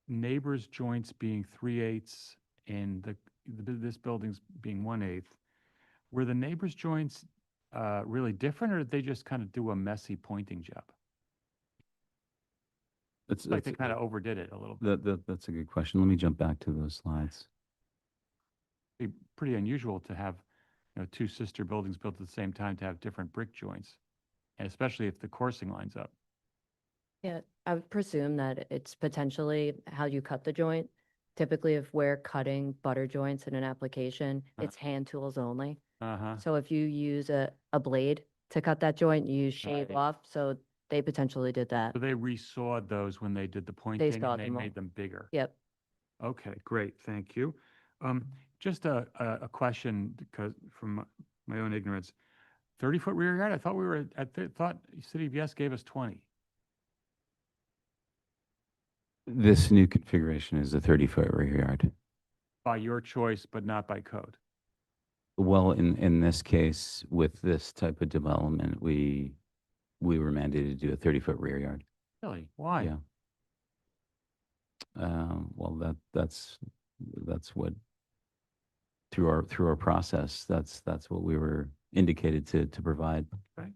neighbors' joints being 3/8 and this building's being 1/8, were the neighbors' joints really different, or did they just kind of do a messy pointing job? Like they kind of overdid it a little bit. That's a good question. Let me jump back to those slides. Be pretty unusual to have, two sister buildings built at the same time to have different brick joints, and especially if the coursing lines up. Yeah, I would presume that it's potentially how you cut the joint. Typically, if we're cutting butter joints in an application, it's hand tools only. So if you use a blade to cut that joint, you shave off. So they potentially did that. So they resawed those when they did the pointing and sawed they them all. made them bigger. Yep. Okay, great, thank you. Just a question because from my own ignorance, 30-foot rear yard? I thought we were thought City of Yes gave us 20. This new configuration is a 30-foot rear yard. By your choice, but not by code. Well, in this case, with this type of development, we were mandated to do a 30-foot rear yard. Really? Why? Yeah. Well, that's what through our process, that's what we were indicated to provide. Okay.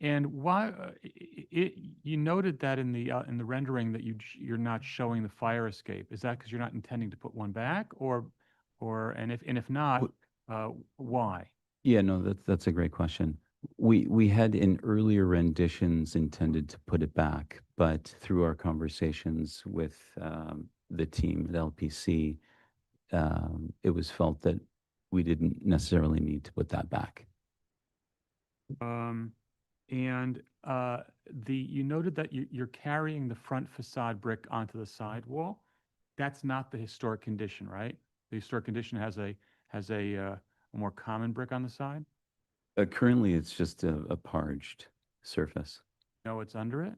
And why you noted that in the rendering that you're not showing the fire escape. Is that because you're not intending to put one back, or and if not, why? Yeah, no, that's a great question. We had in earlier renditions intended to put it back, but through our conversations with the team at LPC, it was felt that we didn't necessarily need to put that back. And you noted that you're carrying the front facade brick onto the side wall. That's not the historic condition, right? The historic condition has a more common brick on the side. Currently, it's just a parged surface. No, it's under it.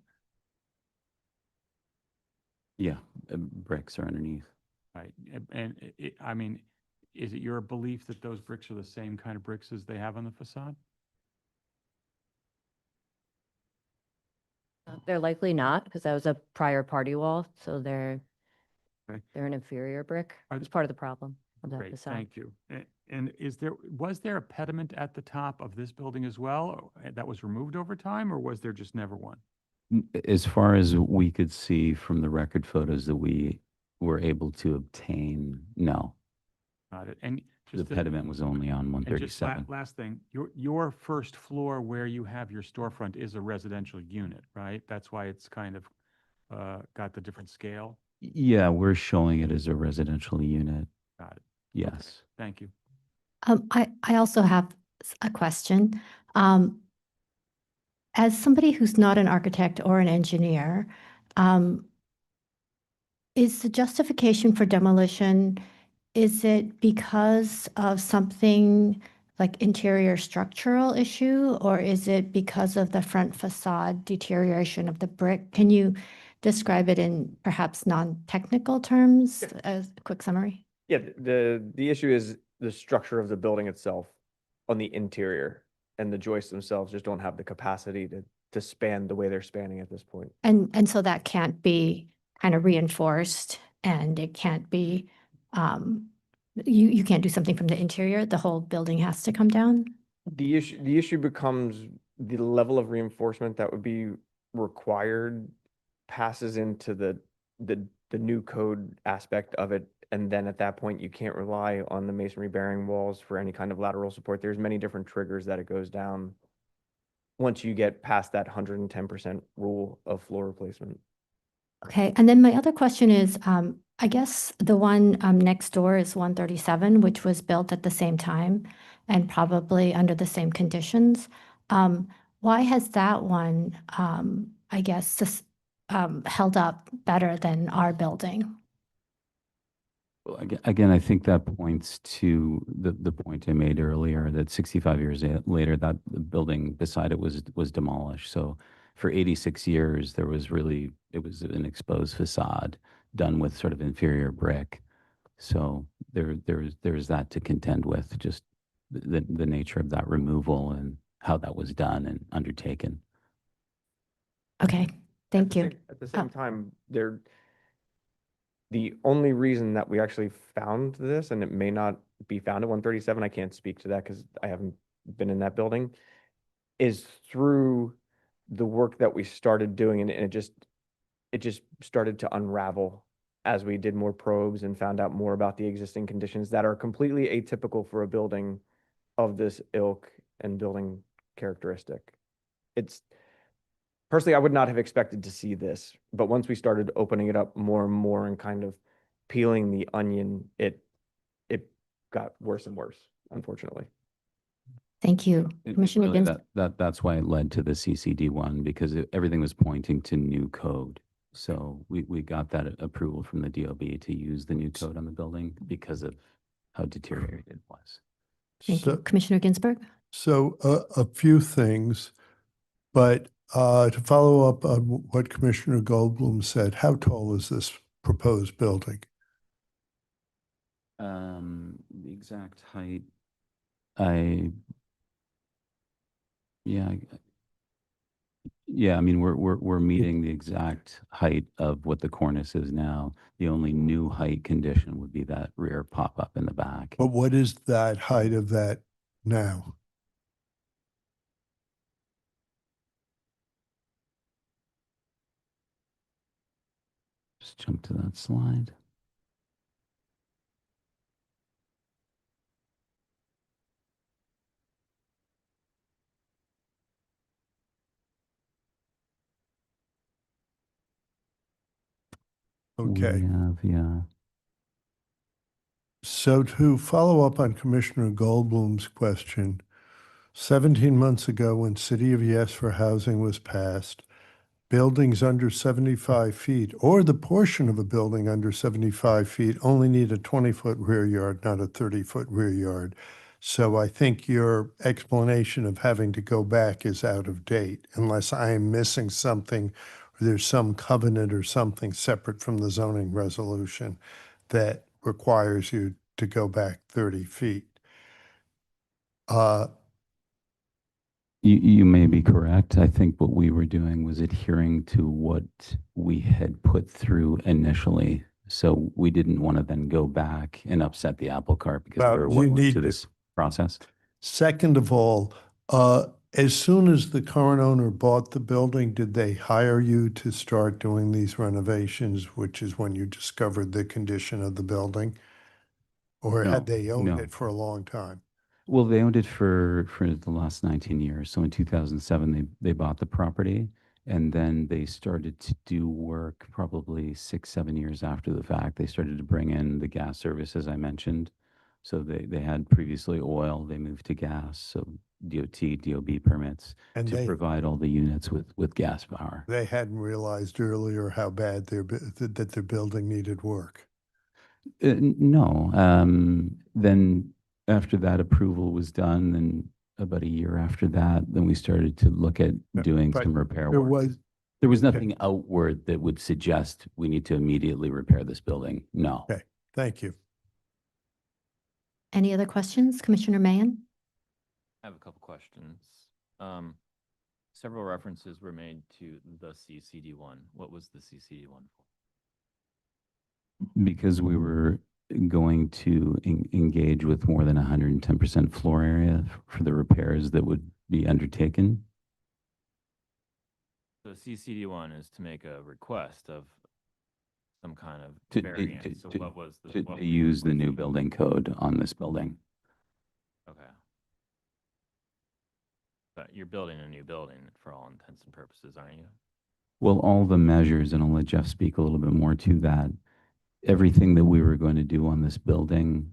Yeah, bricks are underneath. Right. And I mean, is it your belief that those bricks are the same kind of bricks as they have on the facade? They're likely not, because that was a prior party wall, so they're Okay. they're an inferior brick. Are It's part of the problem of that Great, facade. thank you. And was there a pediment at the top of this building as well that was removed over time, or was there just never one? As far as we could see from the record photos that we were able to obtain, no. Got it. And The just pediment was only on and just 137. last thing, your first floor where you have your storefront is a residential unit, right? That's why it's kind of got the different scale. Yeah, we're showing it as a residential unit. Got it. Yes. Thank you. I also have a question. As somebody who's not an architect or an engineer, is the justification for demolition, is it because of something like interior structural issue, or is it because of the front facade deterioration of the brick? Can you describe it in perhaps non-technical terms as a quick summary? Yeah, the issue is the structure of the building itself on the interior, and the joists themselves just don't have the capacity to span the way they're spanning at this point. And so that can't be kind of reinforced, and it can't be, you can't do something from the interior, the whole building has to come down? The issue becomes the level of reinforcement that would be required passes into the new code aspect of it. And then at that point, you can't rely on the masonry bearing walls for any kind of lateral support. There's many different triggers that it goes down once you get past that 110% rule of floor replacement. Okay, and then my other question is, I guess the one next door is 137, which was built at the same time and probably under the same conditions. Why has that one, I guess, held up better than our building? Well, again, I think that points to the point I made earlier, that 65 years later, that the building beside it was demolished. So for 86 years, it was an exposed facade done with sort of inferior brick. So there's that to contend with, just the nature of that removal and how that was done and undertaken. Okay, thank you. At the same time, the only reason that we actually found this, and it may not be found at 137, I can't speak to that because I haven't been in that building, is through the work that we started doing, and it just started to unravel as we did more probes and found out more about the existing conditions that are completely atypical for a building of this ilk and building characteristic. Personally, I would not have expected to see this, but once we started opening it up more and more and kind of peeling the onion, it got worse and worse, unfortunately. Thank you. Commissioner Really, Ginsburg. that's why it led to the CCD one, because everything was pointing to new code. So we got that approval from the DOB to use the new code on the building because of how deteriorated it was. Thank you. Commissioner Ginsburg? So a few things, but to follow up on what Commissioner Goldblum said, how tall is this proposed building? The exact height, yeah, I mean, we're meeting the exact height of what the cornice is now. The only new height condition would be that rear pop-up in the back. But what is that height of that now? Just jump to that slide. Okay. Yeah. So to follow up on Commissioner Goldblum's question, 17 months ago when City of Yes for Housing was passed, buildings under 75 feet, or the portion of a building under 75 feet, only need a 20-foot rear yard, not a 30-foot rear yard. So I think your explanation of having to go back is out of date, unless I am missing something, or there's some covenant or something separate from the zoning resolution that requires you to go back 30 feet. You may be correct. I think what we were doing was adhering to what we had put through initially. So we didn't want to then go back and upset the apple cart because we were well into this process. Second of all, as soon as the current owner bought the building, did they hire you to start doing these renovations, which is when you discovered the condition of the building? Or had they owned it for a long time? Well, they owned it for the last 19 years. So in 2007, they bought the property, and then they started to do work probably 6-7 years after the fact. They started to bring in the gas service, as I mentioned. So they had previously oil, they moved to gas, so DOB permits And to provide all the units with gas power. They hadn't realized earlier how bad that their building needed work. No. Then after that approval was done, then about a year after that, then we started to look at doing some repair work. There was nothing outward that would suggest we need to immediately repair this building. No. Okay, thank you. Any other questions? Commissioner Mahan? I have a couple questions. Several references were made to the CCD1. What was the CCD1 for? Because we were going to engage with more than 110% floor area for the repairs that would be undertaken. So CCD1 is to make a request of some kind of To, variance. So what was the, what to was use the new requested? building code on this building. Okay. But you're building a new building for all intents and purposes, aren't you? Well, all the measures, and I'll let Jeff speak a little bit more to that, everything that we were going to do on this building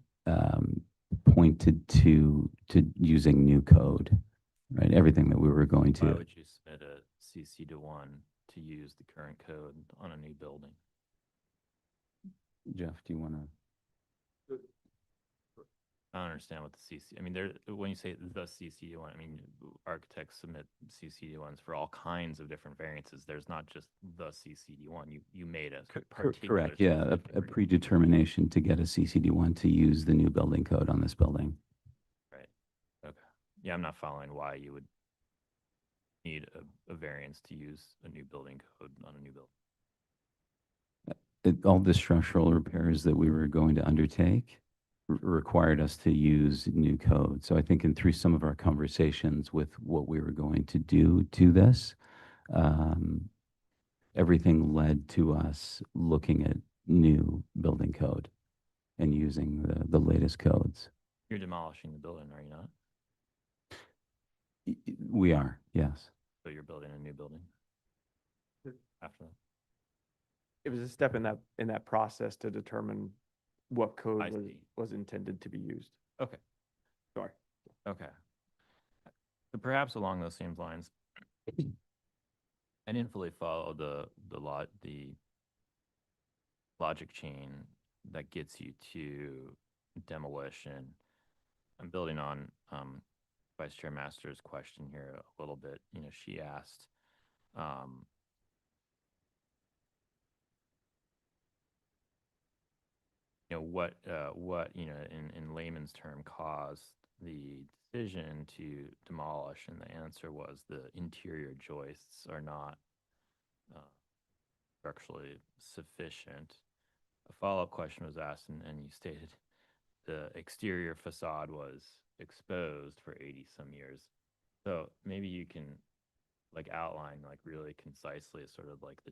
pointed to using new code, right? Everything that we were going to. Why would you submit a CCD1 to use the current code on a new building? Jeff, do you want to? I don't understand what the CC, I mean, there, when you say the CCD1, I mean, architects submit CCD1s for all kinds of different variances. There's not just the CCD1. You made a particular. Correct, yeah, a predetermination to get a CCD1 to use the new building code on this building. Right, okay. Yeah, I'm not following why you would need a variance to use a new building code on a new building. All the structural repairs that we were going to undertake required us to use new code. So I think through some of our conversations with what we were going to do to this, everything led to us looking at new building code and using the latest codes. You're demolishing the building, are you not? We are, yes. So you're building a new building after that? It was a step in that process to determine what code was intended to be used. Okay. Sorry. Okay. So perhaps along those same lines, I didn't fully follow the logic chain that gets you to demolition. I'm building on Vice Chair Master's question here a little bit. You know, she asked, you know, what you know, in layman's term caused the decision to demolish, and the answer was the interior joists are not structurally sufficient. A follow-up question was asked, and you stated the exterior facade was exposed for 80 some years. So maybe you can like outline like really concisely sort of like the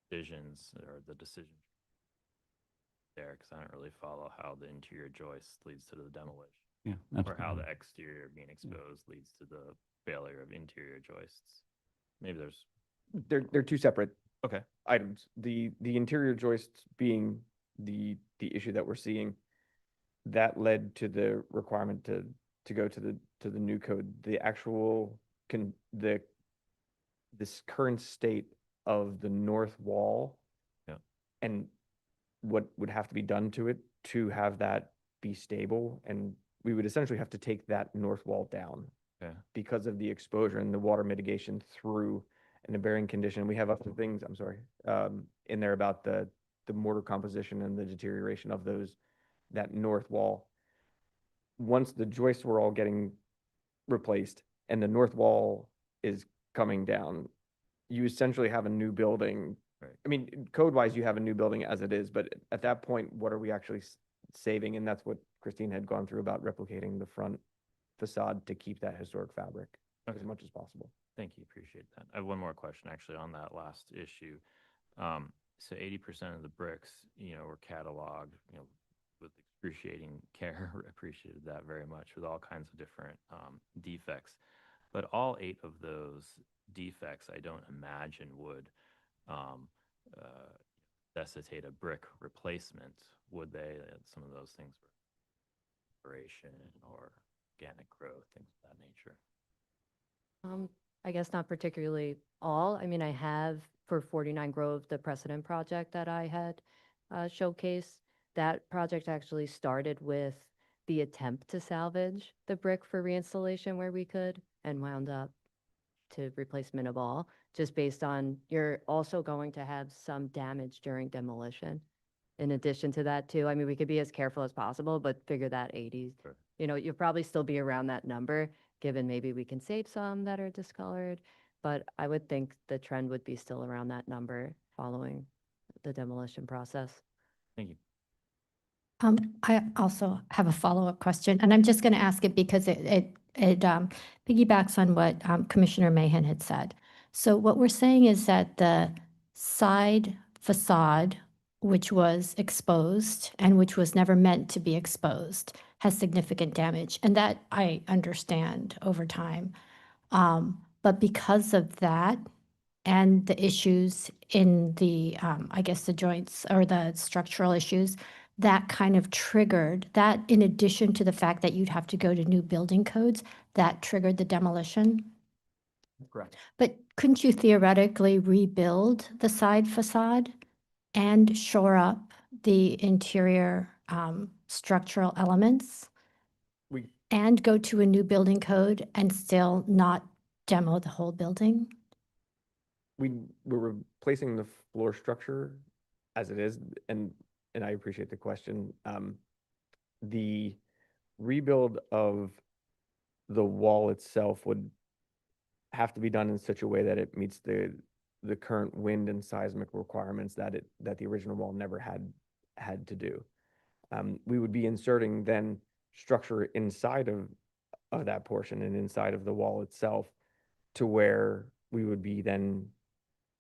decisions or the decision there, because I don't really follow how the interior joist leads to the demolition. Yeah, or how the absolutely. exterior being exposed leads to the failure of interior joists. Maybe there's They're two separate okay items. The interior joists being the issue that we're seeing, that led to the requirement to go to the new code. The actual this current state of the north wall, yeah, and what would have to be done to it to have that be stable, and we would essentially have to take that north wall down yeah. because of the exposure and the water mitigation through in a bearing condition. We have other things, I'm sorry, in there about the mortar composition and the deterioration of that north wall. Once the joists were all getting replaced and the north wall is coming down, you essentially have a new building. Right. I mean, code-wise, you have a new building as it is, but at that point, what are we actually saving? And that's what Christine had gone through about replicating the front facade to keep that historic fabric as much as possible. Thank you, appreciate that. I have one more question actually on that last issue. So 80% of the bricks, you know, were cataloged, you know, with excruciating care. Appreciated that very much, with all kinds of different defects. But all 8 of those defects, I don't imagine would necessitate a brick replacement, would they? Some of those things were restoration or organic growth, things of that nature. I guess not particularly all. I mean, I have for 49 Grove, the precedent project that I had showcased. That project actually started with the attempt to salvage the brick for reinstallation where we could, and wound up to replacement of all, just based on you're also going to have some damage during demolition. In addition to that too, I mean, we could be as careful as possible, but figure that 80s, Sure. you know, you'll probably still be around that number. given maybe we can save some that are discolored, but I would think the trend would be still around that number following the demolition process. Thank you. I also have a follow-up question, and I'm just going to ask it because it piggybacks on what Commissioner Mahan had said. So what we're saying is that the side facade, which was exposed and which was never meant to be exposed, has significant damage, and that I understand over time. But because of that and the issues in the, I guess, the joints or the structural issues, that kind of triggered that, in addition to the fact that you'd have to go to new building codes, that triggered the demolition. Correct. But couldn't you theoretically rebuild the side facade and shore up the interior structural elements We and go to a new building code and still not demo the whole building? we're replacing the floor structure as it is, and I appreciate the question. The rebuild of the wall itself would have to be done in such a way that it meets the current wind and seismic requirements that the original wall never had to do. We would be inserting then structure inside of that portion and inside of the wall itself, to where we would be then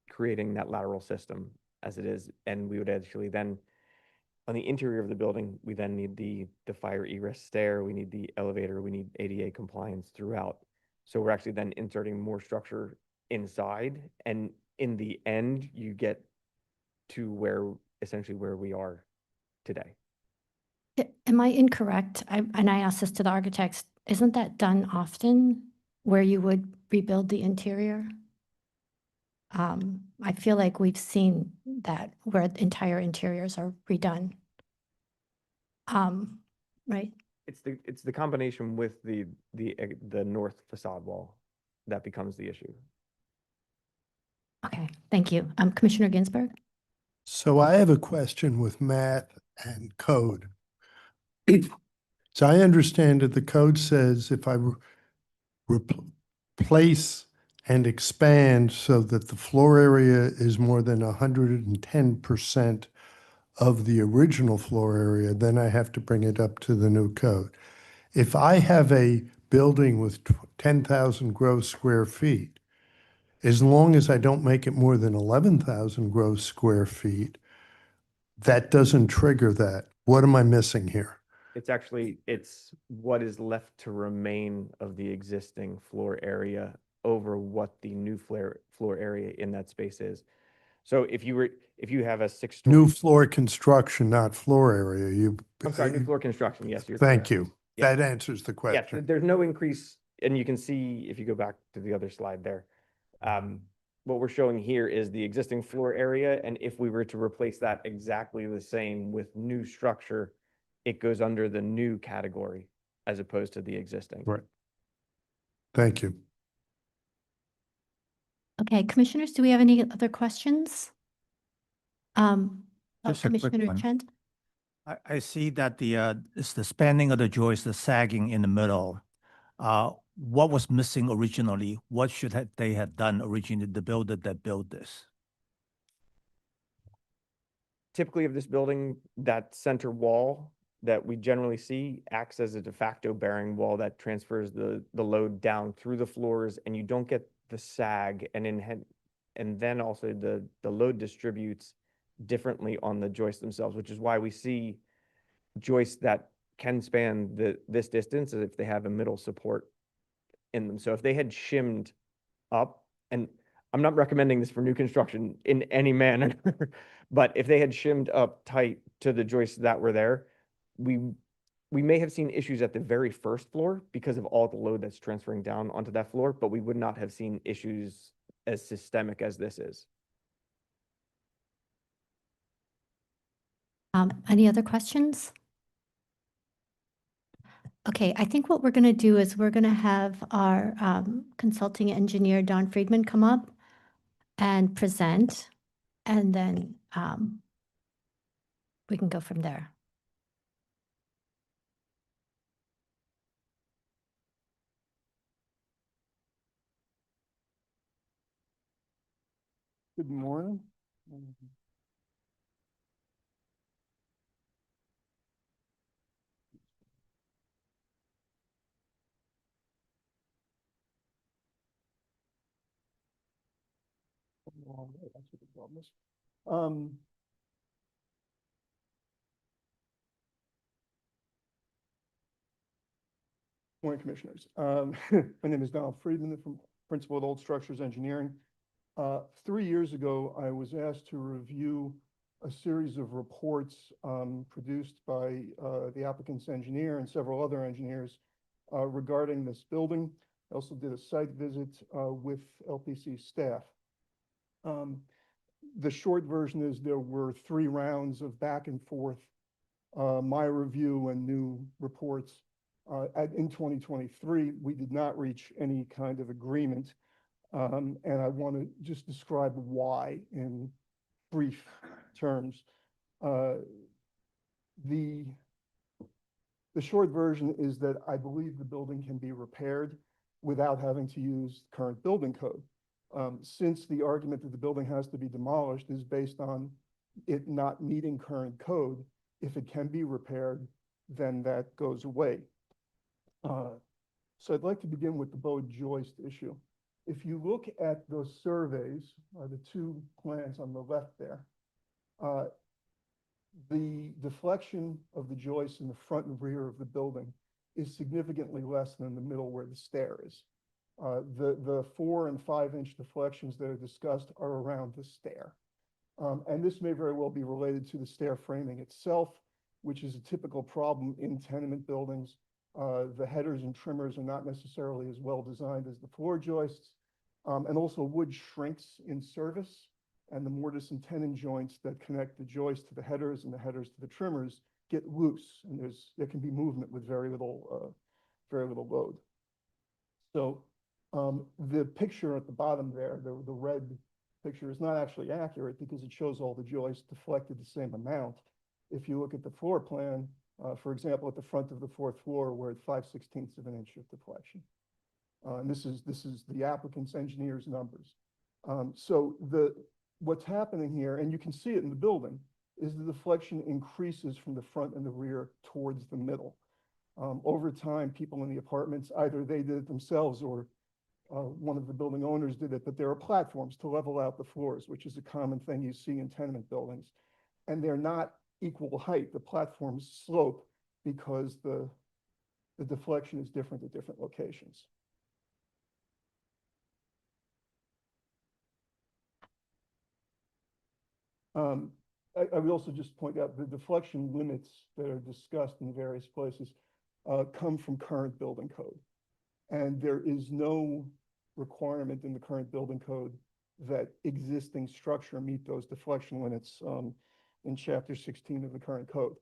creating that lateral system as it is. And we would actually then, on the interior of the building, we then need the fire egress stair, we need the elevator, we need ADA compliance throughout. So we're actually then inserting more structure inside, and in the end, you get to essentially where we are today. Am I incorrect? And I asked this to the architects, isn't that done often, where you would rebuild the interior? I feel like we've seen that where entire interiors are redone. Right? It's the combination with the north facade wall that becomes the issue. Okay, thank you. Commissioner Ginsburg? So I have a question with math and code. So I understand that the code says if I replace and expand so that the floor area is more than 110% of the original floor area, then I have to bring it up to the new code. If I have a building with 10,000 gross square feet, as long as I don't make it more than 11,000 gross square feet, that doesn't trigger that. What am I missing here? It's what is left to remain of the existing floor area over what the new floor area in that space is. So if you have a 6-story New floor construction, not floor area. I'm sorry, new floor construction. Yes, you're Thank correct. you. Yes. That answers the Yes, question. there's no increase, and you can see if you go back to the other slide there. What we're showing here is the existing floor area, and if we were to replace that exactly the same with new structure, it goes under the new category as opposed to the existing. Right. Thank you. Okay, commissioners, do we have any other questions? Just a quick Commissioner one. Trent? I see that it's the spanning of the joist, the sagging in the middle. What was missing originally? What should they have done originally, the builder that built this? Typically of this building, that center wall that we generally see acts as a de facto bearing wall that transfers the load down through the floors, and you don't get the sag, and then also the load distributes differently on the joists themselves, which is why we see joists that can span this distance if they have a middle support in them. So if they had shimmed up, and I'm not recommending this for new construction in any manner, but if they had shimmed up tight to the joists that were there, we may have seen issues at the very first floor because of all the load that's transferring down onto that floor, but we would not have seen issues as systemic as this is. Any other questions? Okay, I think what we're going to do is we're going to have our consulting engineer, Don Friedman, come up and present, and then we can go from there. Good morning. That's what the problem is. Morning, Commissioners. My name is Donald Friedman, from Principal at Old Structures Engineering. 3 years ago, I was asked to review a series of reports produced by the applicant's engineer and several other engineers regarding this building. I also did a site visit with LPC staff. The short version is there were 3 rounds of back and forth, my review and new reports. In 2023, we did not reach any kind of agreement. And I want to just describe why in brief terms. The short version is that I believe the building can be repaired without having to use current building code. Since the argument that the building has to be demolished is based on it not meeting current code, if it can be repaired, then that goes away. So I'd like to begin with the bowed joist issue. If you look at those surveys, the 2 plans on the left there, the deflection of the joists in the front and rear of the building is significantly less than in the middle where the stair is. The 4 and 5 inch deflections that are discussed are around the stair. And this may very well be related to the stair framing itself, which is a typical problem in tenement buildings. The headers and trimmers are not necessarily as well designed as the floor joists. And also wood shrinks in service, and the mortise and tenon joints that connect the joist to the headers and the headers to the trimmers get loose, and there can be movement with very little load. So the picture at the bottom there, the red picture, is not actually accurate because it shows all the joists deflected the same amount. If you look at the floor plan, for example, at the front of the 4th floor, we're at 5/16 of an inch of deflection. And this is the applicant's engineer's numbers. So what's happening here, and you can see it in the building, is the deflection increases from the front and the rear towards the middle. Over time, people in the apartments, either they did it themselves or one of the building owners did it, but there are platforms to level out the floors, which is a common thing you see in tenement buildings. And they're not equal height. The platforms slope because the deflection is different at different locations. I would also just point out the deflection limits that are discussed in various places come from current building code. And there is no requirement in the current building code that existing structure meet those deflection limits in Chapter 16 of the current code.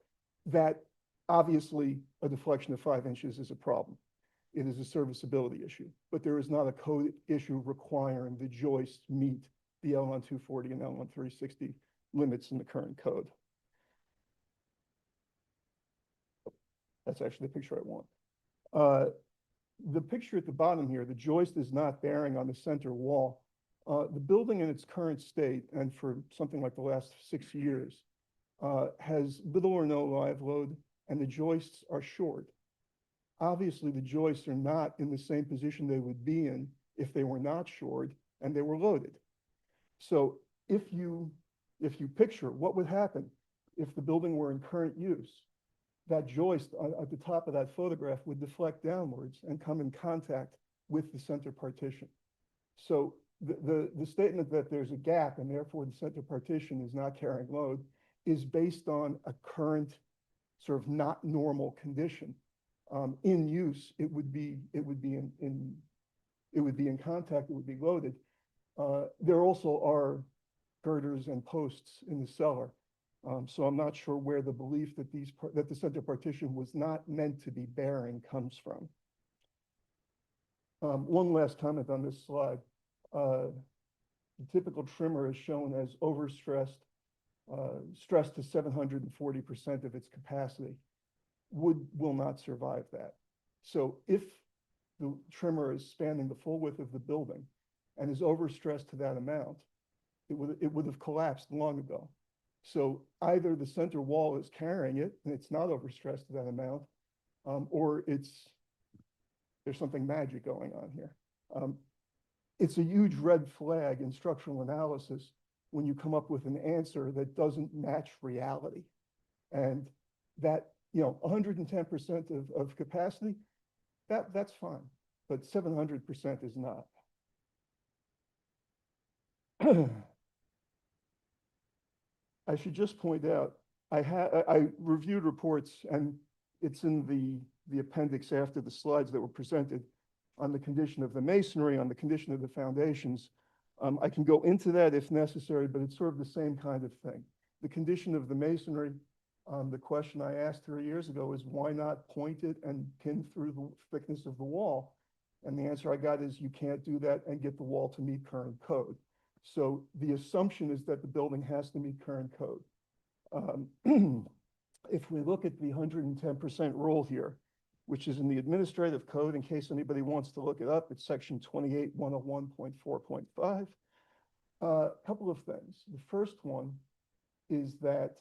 That obviously a deflection of 5 inches is a problem. It is a serviceability issue, but there is not a code issue requiring the joists meet the L1 240 and L1 360 limits in the current code. That's actually the picture I want. The picture at the bottom here, the joist is not bearing on the center wall. The building in its current state, and for something like the last 6 years, has little or no live load, and the joists are short. Obviously, the joists are not in the same position they would be in if they were not shored and they were loaded. So if you picture what would happen if the building were in current use, that joist at the top of that photograph would deflect downwards and come in contact with the center partition. So the statement that there's a gap and therefore the center partition is not carrying load is based on a current sort of not normal condition. In use, it would be in contact, it would be loaded. There also are girders and posts in the cellar. So I'm not sure where the belief that the center partition was not meant to be bearing comes from. One last comment on this slide. The typical trimmer is shown as overstressed, stressed to 740% of its capacity. Wood will not survive that. So if the trimmer is spanning the full width of the building and is overstressed to that amount, it would have collapsed long ago. So either the center wall is carrying it and it's not overstressed to that amount, or there's something magic going on here. It's a huge red flag in structural analysis when you come up with an answer that doesn't match reality. And that, 110% of capacity, that's fine, but 700% is not. I should just point out, I reviewed reports, and it's in the appendix after the slides that were presented on the condition of the masonry, on the condition of the foundations. I can go into that if necessary, but it's sort of the same kind of thing. The condition of the masonry, the question I asked 3 years ago is why not point it and pin through the thickness of the wall? And the answer I got is you can't do that and get the wall to meet current code. So the assumption is that the building has to meet current code. If we look at the 110% rule here, which is in the administrative code, in case anybody wants to look it up, it's section 28101.4.5. A couple of things. The first one is that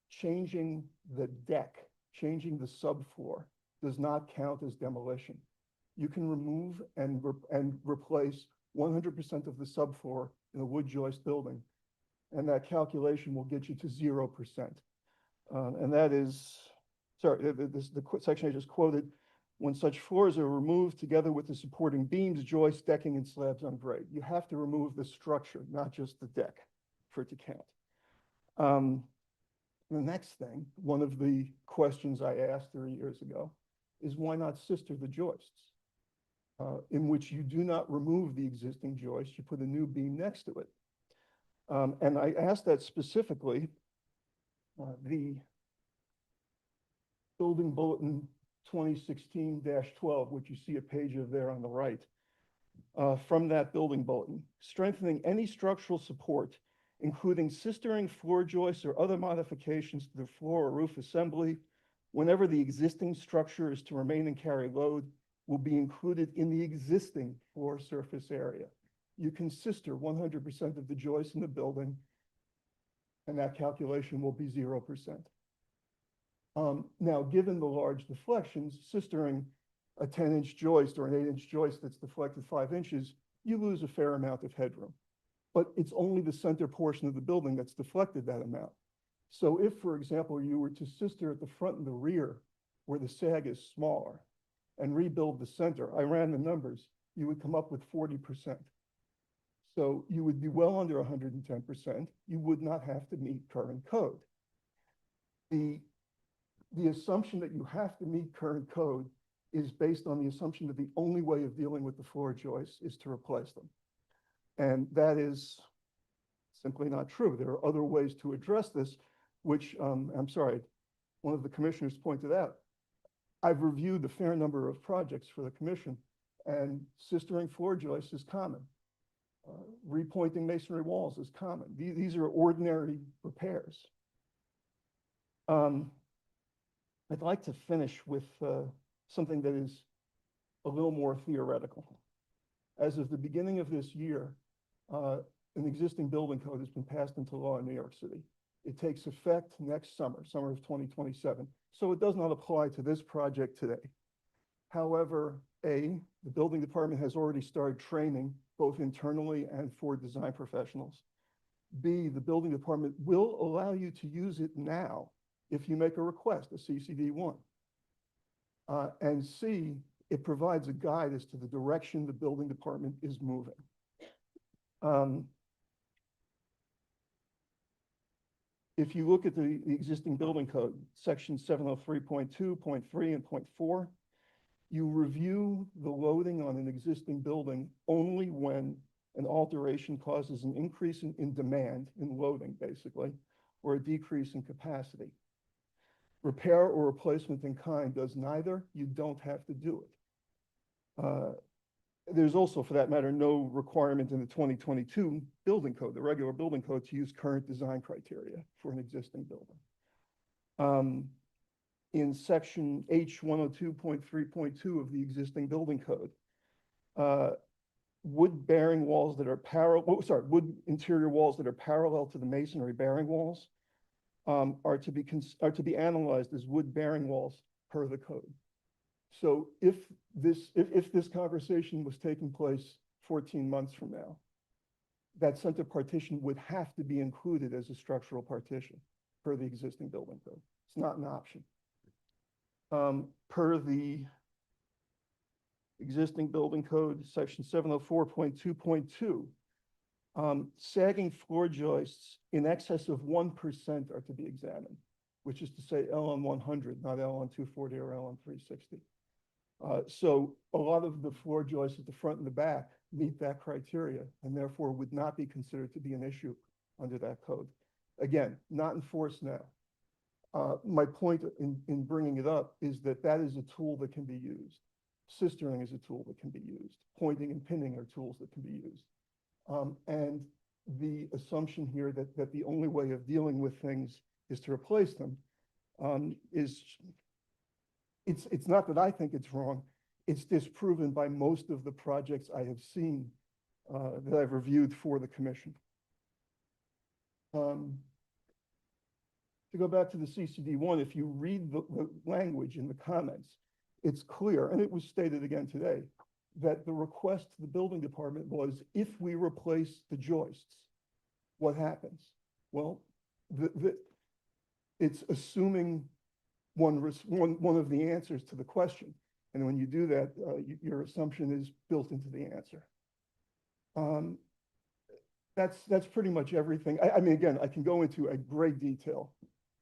changing the deck, changing the subfloor does not count as demolition. You can remove and replace 100% of the subfloor in a wood joist building, and that calculation will get you to 0%. And that is, sorry, the section I just quoted, when such floors are removed together with the supporting beams, joists, decking, and slabs on grade. You have to remove the structure, not just the deck, for it to count. The next thing, one of the questions I asked 3 years ago, is why not sister the joists? In which you do not remove the existing joist, you put a new beam next to it. And I asked that specifically, the Building Bulletin 2016-12, which you see a page of there on the right, from that building bulletin, strengthening any structural support, including sistering floor joists or other modifications to the floor or roof assembly, whenever the existing structure is to remain and carry load, will be included in the existing floor surface area. You can sister 100% of the joists in the building, and that calculation will be 0%. Now, given the large deflections, sistering a 10-inch joist or an 8-inch joist that's deflected 5 inches, you lose a fair amount of headroom. But it's only the center portion of the building that's deflected that amount. So if, for example, you were to sister at the front and the rear, where the sag is smaller, and rebuild the center, I ran the numbers, you would come up with 40%. So you would be well under 110%. You would not have to meet current code. The assumption that you have to meet current code is based on the assumption that the only way of dealing with the floor joists is to replace them. And that is simply not true. There are other ways to address this, which, I'm sorry, one of the commissioners pointed out. I've reviewed a fair number of projects for the commission, and sistering floor joists is common. Repointing masonry walls is common. These are ordinary repairs. I'd like to finish with something that is a little more theoretical. As of the beginning of this year, an existing building code has been passed into law in New York City. It takes effect next summer of 2027. So it does not apply to this project today. However, A, the building department has already started training both internally and for design professionals. B, the building department will allow you to use it now if you make a request, a CCD1. And C, it provides a guide as to the direction the building department is moving. If you look at the existing building code, section 703.2.3 and .4, you review the loading on an existing building only when an alteration causes an increase in demand, in loading basically, or a decrease in capacity. Repair or replacement in kind does neither. You don't have to do it. There's also, for that matter, no requirement in the 2022 building code, the regular building code, to use current design criteria for an existing building. In section H102.3.2 of the existing building code, wood bearing walls that are wood interior walls that are parallel to the masonry bearing walls are to be analyzed as wood bearing walls per the code. So if this conversation was taking place 14 months from now, that center partition would have to be included as a structural partition per the existing building code. It's not an option. Per the existing building code, section 704.2.2, sagging floor joists in excess of 1% are to be examined, which is to say L on 100, not L on 240 or L on 360. So a lot of the floor joists at the front and the back meet that criteria and therefore would not be considered to be an issue under that code. Again, not enforced now. My point in bringing it up is that that is a tool that can be used. Sistering is a tool that can be used. Pointing and pinning are tools that can be used. And the assumption here that the only way of dealing with things is to replace them it's not that I think it's wrong. It's disproven by most of the projects I have seen that I've reviewed for the commission. To go back to the CCD1, if you read the language in the comments, it's clear, and it was stated again today, that the request to the building department was, if we replace the joists, what happens? Well, it's assuming one of the answers to the question. And when you do that, your assumption is built into the answer. That's pretty much everything. I mean, again, I can go into a great detail,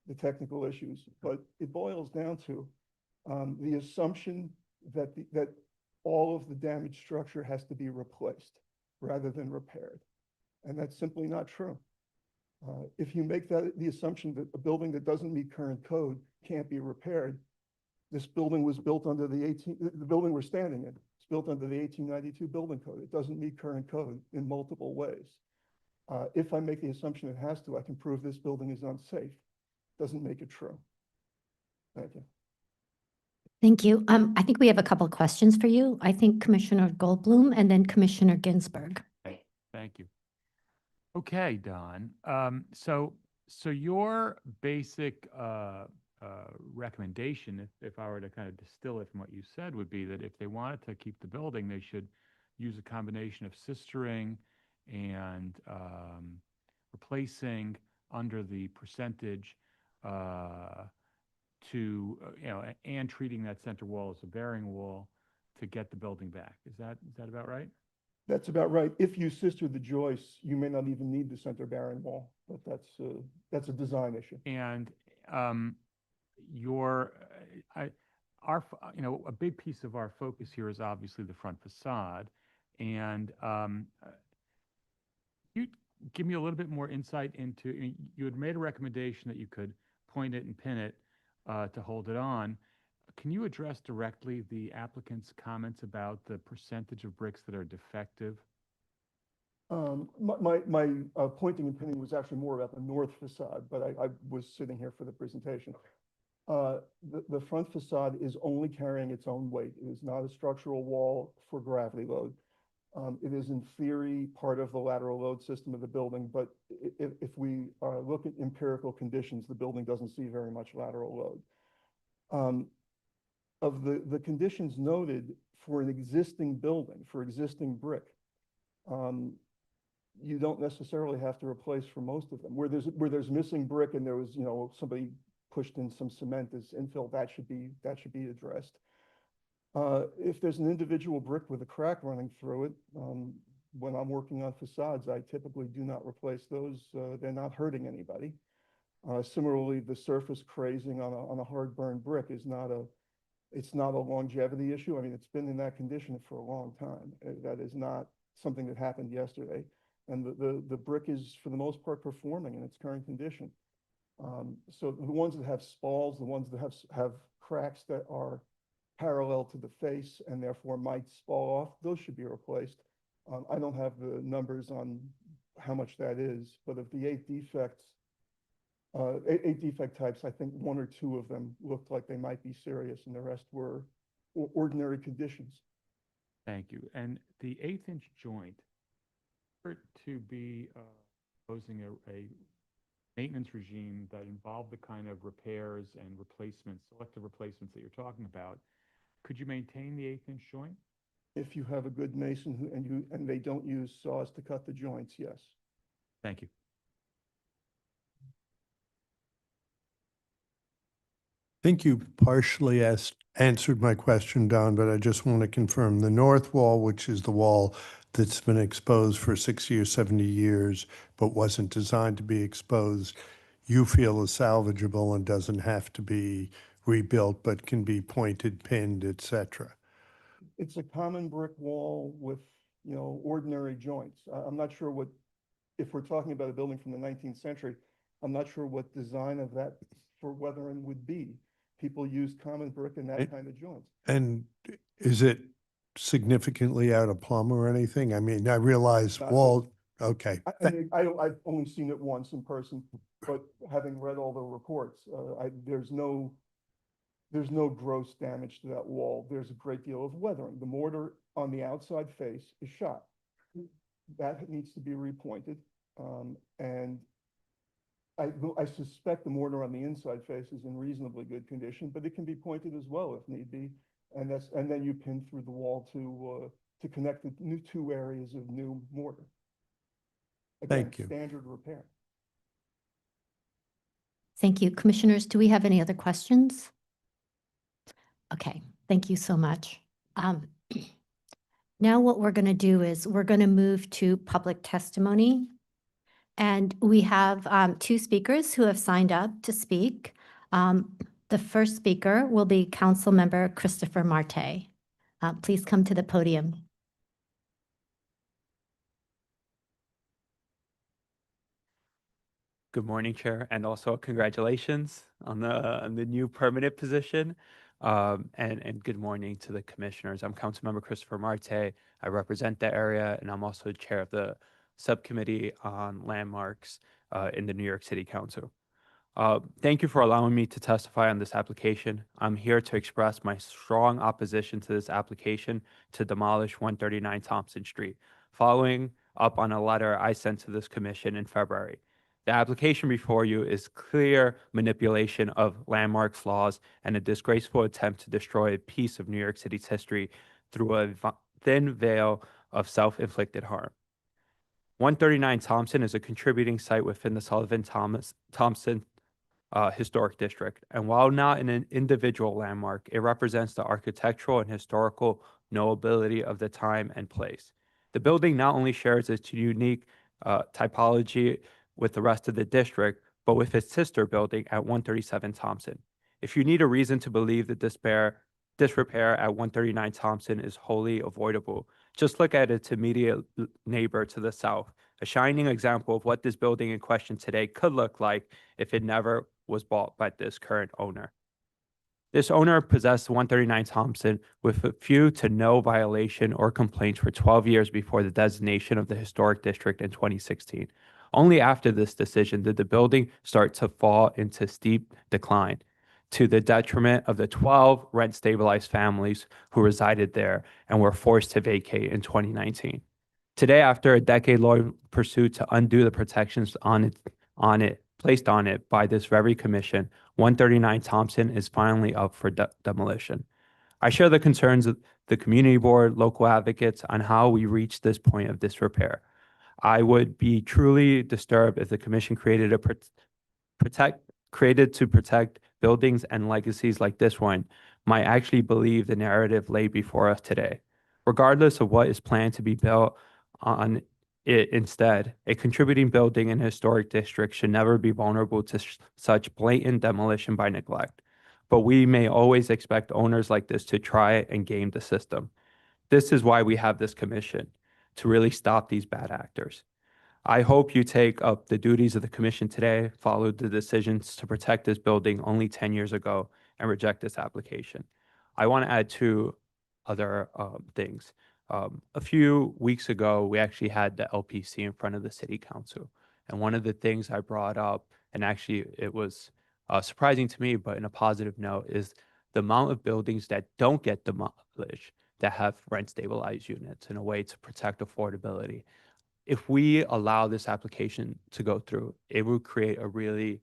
the technical issues, but it boils down to the assumption that all of the damaged structure has to be replaced rather than repaired. And that's simply not true. If you make that the assumption that a building that doesn't meet current code can't be repaired, this building was built under the building we're standing in. It's built under the 1892 building code. It doesn't meet current code in multiple ways. If I make the assumption it has to, I can prove this building is unsafe. Doesn't make it true. Thank you. Thank you. I think we have a couple of questions for you. I think Commissioner Goldblum and then Commissioner Ginsburg. Thank you. Okay, Don. So your basic recommendation, if I were to kind of distill it from what you said, would be that if they wanted to keep the building, they should use a combination of sistering and replacing under the percentage and treating that center wall as a bearing wall to get the building back. Is that about right? That's about right. If you sister the joists, you may not even need the center bearing wall, but that's a design issue. And a big piece of our focus here is obviously the front facade. And you give me a little bit more insight into, you had made a recommendation that you could point it and pin it to hold it on. Can you address directly the applicant's comments about the percentage of bricks that are defective? My pointing and pinning was actually more about the north facade, but I was sitting here for the presentation. The front facade is only carrying its own weight. It is not a structural wall for gravity load. It is in theory part of the lateral load system of the building, but if we look at empirical conditions, the building doesn't see very much lateral load. Of the conditions noted for an existing building, for existing brick, you don't necessarily have to replace for most of them. Where there's missing brick and there was, somebody pushed in some cement as infill, that should be addressed. If there's an individual brick with a crack running through it, when I'm working on facades, I typically do not replace those. They're not hurting anybody. Similarly, the surface crazing on a hard burned brick is not a longevity issue. I mean, it's been in that condition for a long time. That is not something that happened yesterday. And the brick is, for the most part, performing in its current condition. So the ones that have spalls, the ones that have cracks that are parallel to the face and therefore might spall off, those should be replaced. I don't have the numbers on how much that is, but of the 8 defects, 8 defect types, I think 1 or 2 of them looked like they might be serious and the rest were ordinary conditions. Thank you. And the 1/8-inch joint, for it to be proposing a maintenance regime that involved the kind of repairs and replacements, selective replacements that you're talking about, could you maintain the 1/8-inch joint? If you have a good mason and they don't use saws to cut the joints, yes. Thank you. I think you partially answered my question, Don, but I just want to confirm the north wall, which is the wall that's been exposed for 60 or 70 years, but wasn't designed to be exposed, you feel is salvageable and doesn't have to be rebuilt, but can be pointed, pinned, et cetera. It's a common brick wall with, ordinary joints. I'm not sure if we're talking about a building from the 19th century, I'm not sure what design of that for weathering would be. People use common brick and that kind of joints. And is it significantly out of plumb or anything? I mean, I realize Not wall, okay. I've only seen it once in person, but having read all the reports, there's no gross damage to that wall. There's a great deal of weathering. The mortar on the outside face is shot. That needs to be repointed. And I suspect the mortar on the inside face is in reasonably good condition, but it can be pointed as well if need be. And then you pin through the wall to connect the two areas of new mortar. Again, Thank you. standard repair. Thank you. Commissioners, do we have any other questions? Okay, thank you so much. Now what we're going to do is we're going to move to public testimony. And we have two speakers who have signed up to speak. The first speaker will be Councilmember Christopher Marte. Please come to the podium. Good morning, Chair, and also congratulations on the new permanent position. And good morning to the commissioners. I'm Councilmember Christopher Marte. I represent the area, and I'm also chair of the subcommittee on landmarks in the New York City Council. Thank you for allowing me to testify on this application. I'm here to express my strong opposition to this application to demolish 139 Thompson Street, following up on a letter I sent to this commission in February. The application before you is clear manipulation of landmarks laws and a disgraceful attempt to destroy a piece of New York City's history through a thin veil of self-inflicted harm. 139 Thompson is a contributing site within the Thompson Historic District, and while not an individual landmark, it represents the architectural and historical nobility of the time and place. The building not only shares its unique typology with the rest of the district, but with its sister building at 137 Thompson. If you need a reason to believe that disrepair at 139 Thompson is wholly avoidable, just look at its immediate neighbor to the south, a shining example of what this building in question today could look like if it never was bought by this current owner. This owner possessed 139 Thompson with a few to no violation or complaints for 12 years before the designation of the historic district in 2016. Only after this decision did the building start to fall into steep decline, to the detriment of the 12 rent-stabilized families who resided there and were forced to vacate in 2019. Today, after a decade-long pursuit to undo the protections placed on it by this very commission, 139 Thompson is finally up for demolition. I share the concerns of the community board, local advocates on how we reached this point of disrepair. I would be truly disturbed if the commission created to protect buildings and legacies like this one might actually believe the narrative laid before us today. Regardless of what is planned to be built on it instead, a contributing building in a historic district should never be vulnerable to such blatant demolition by neglect. But we may always expect owners like this to try and game the system. This is why we have this commission, to really stop these bad actors. I hope you take up the duties of the commission today, follow the decisions to protect this building only 10 years ago, and reject this application. I want to add two other things. A few weeks ago, we actually had the LPC in front of the city council. And one of the things I brought up, and actually it was surprising to me, but in a positive note, is the amount of buildings that don't get demolished that have rent stabilized units in a way to protect affordability. If we allow this application to go through, it will create a really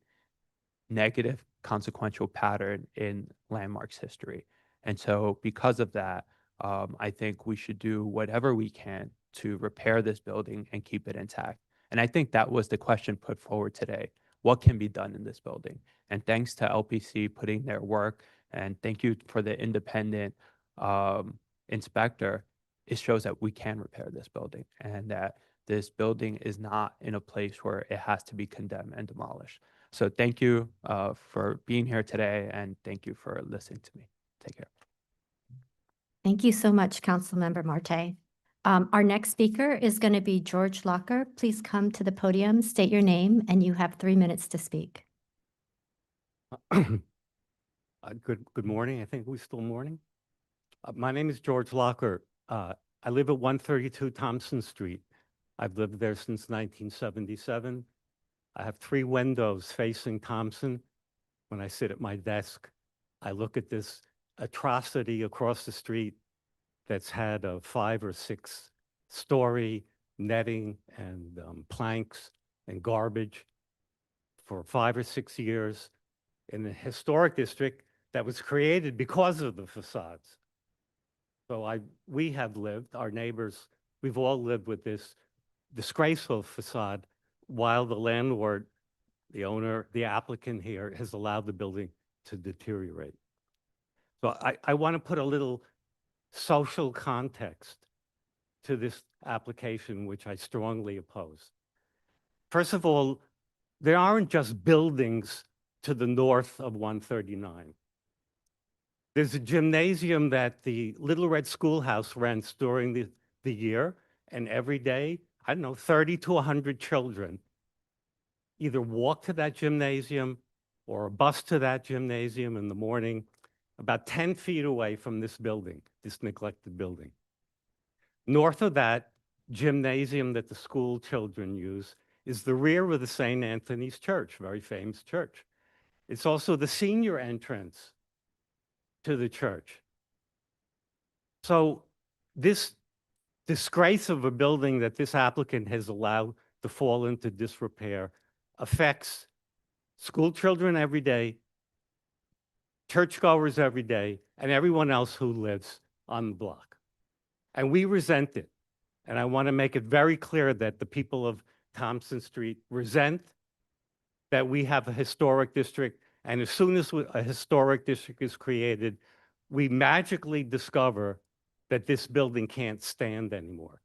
negative consequential pattern in Landmark's history. And so because of that, I think we should do whatever we can to repair this building and keep it intact. And I think that was the question put forward today. What can be done in this building? And thanks to LPC putting their work, and thank you for the independent inspector, it shows that we can repair this building and that this building is not in a place where it has to be condemned and demolished. So thank you for being here today, and thank you for listening to me. Take care. Thank you so much, Councilmember Marte. Our next speaker is going to be George Locker. Please come to the podium, state your name, and you have 3 minutes to speak. Good morning. I think we're still morning. My name is George Locker. I live at 132 Thompson Street. I've lived there since 1977. I have 3 windows facing Thompson. When I sit at my desk, I look at this atrocity across the street that's had a 5 or 6 story netting and planks and garbage for 5 or 6 years in the historic district that was created because of the facades. So we have lived, our neighbors, we've all lived with this disgraceful facade while the landlord, the owner, the applicant here has allowed the building to deteriorate. So I want to put a little social context to this application, which I strongly oppose. First of all, there aren't just buildings to the north of 139. There's a gymnasium that the Little Red Schoolhouse rents during the year, and every day, I don't know, 30 to 100 children either walk to that gymnasium or a bus to that gymnasium in the morning, about 10 feet away from this building, this neglected building. North of that gymnasium that the school children use is the rear of the St. Anthony's Church, very famous church. It's also the senior entrance to the church. So this disgrace of a building that this applicant has allowed to fall into disrepair affects school children every day, churchgoers every day, and everyone else who lives on the block. And we resent it. And I want to make it very clear that the people of Thompson Street resent that we have a historic district. And as soon as a historic district is created, we magically discover that this building can't stand anymore.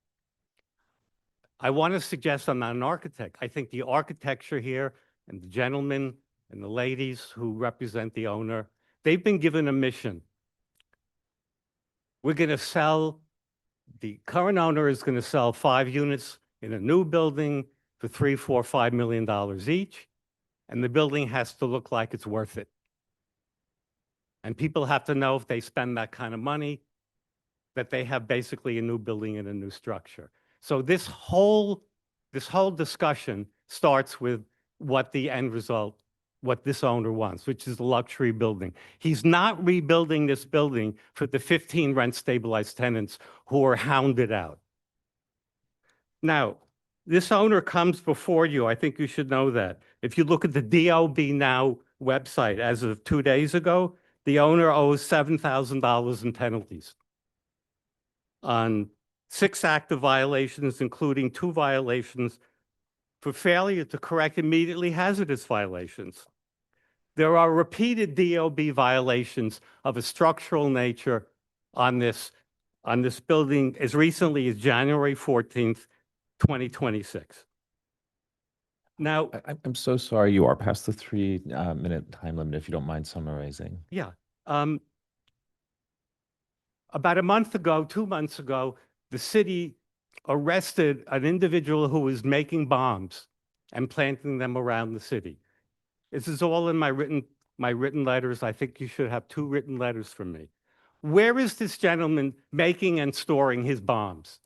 I want to suggest I'm not an architect. I think the architecture here and the gentlemen and the ladies who represent the owner, they've been given a mission. We're going to sell, the current owner is going to sell 5 units in a new building for $3, $4, $5 million each, and the building has to look like it's worth it. And people have to know if they spend that kind of money, that they have basically a new building and a new structure. So this whole discussion starts with what the end result, what this owner wants, which is a luxury building. He's not rebuilding this building for the 15 rent-stabilized tenants who are hounded out. Now, this owner comes before you. I think you should know that. If you look at the DOB Now website, as of 2 days ago, the owner owes $7,000 in penalties on 6 active violations, including 2 violations for failure to correct immediately hazardous violations. There are repeated DOB violations of a structural nature on this building as recently as January 14th, 2026. Now, I'm so sorry, you are past the 3-minute time limit, if you don't mind summarizing. yeah. About a month ago, 2 months ago, the city arrested an individual who was making bombs and planting them around the city. This is all in my written letters. I think you should have 2 written letters from me. Where is this gentleman making and storing his bombs?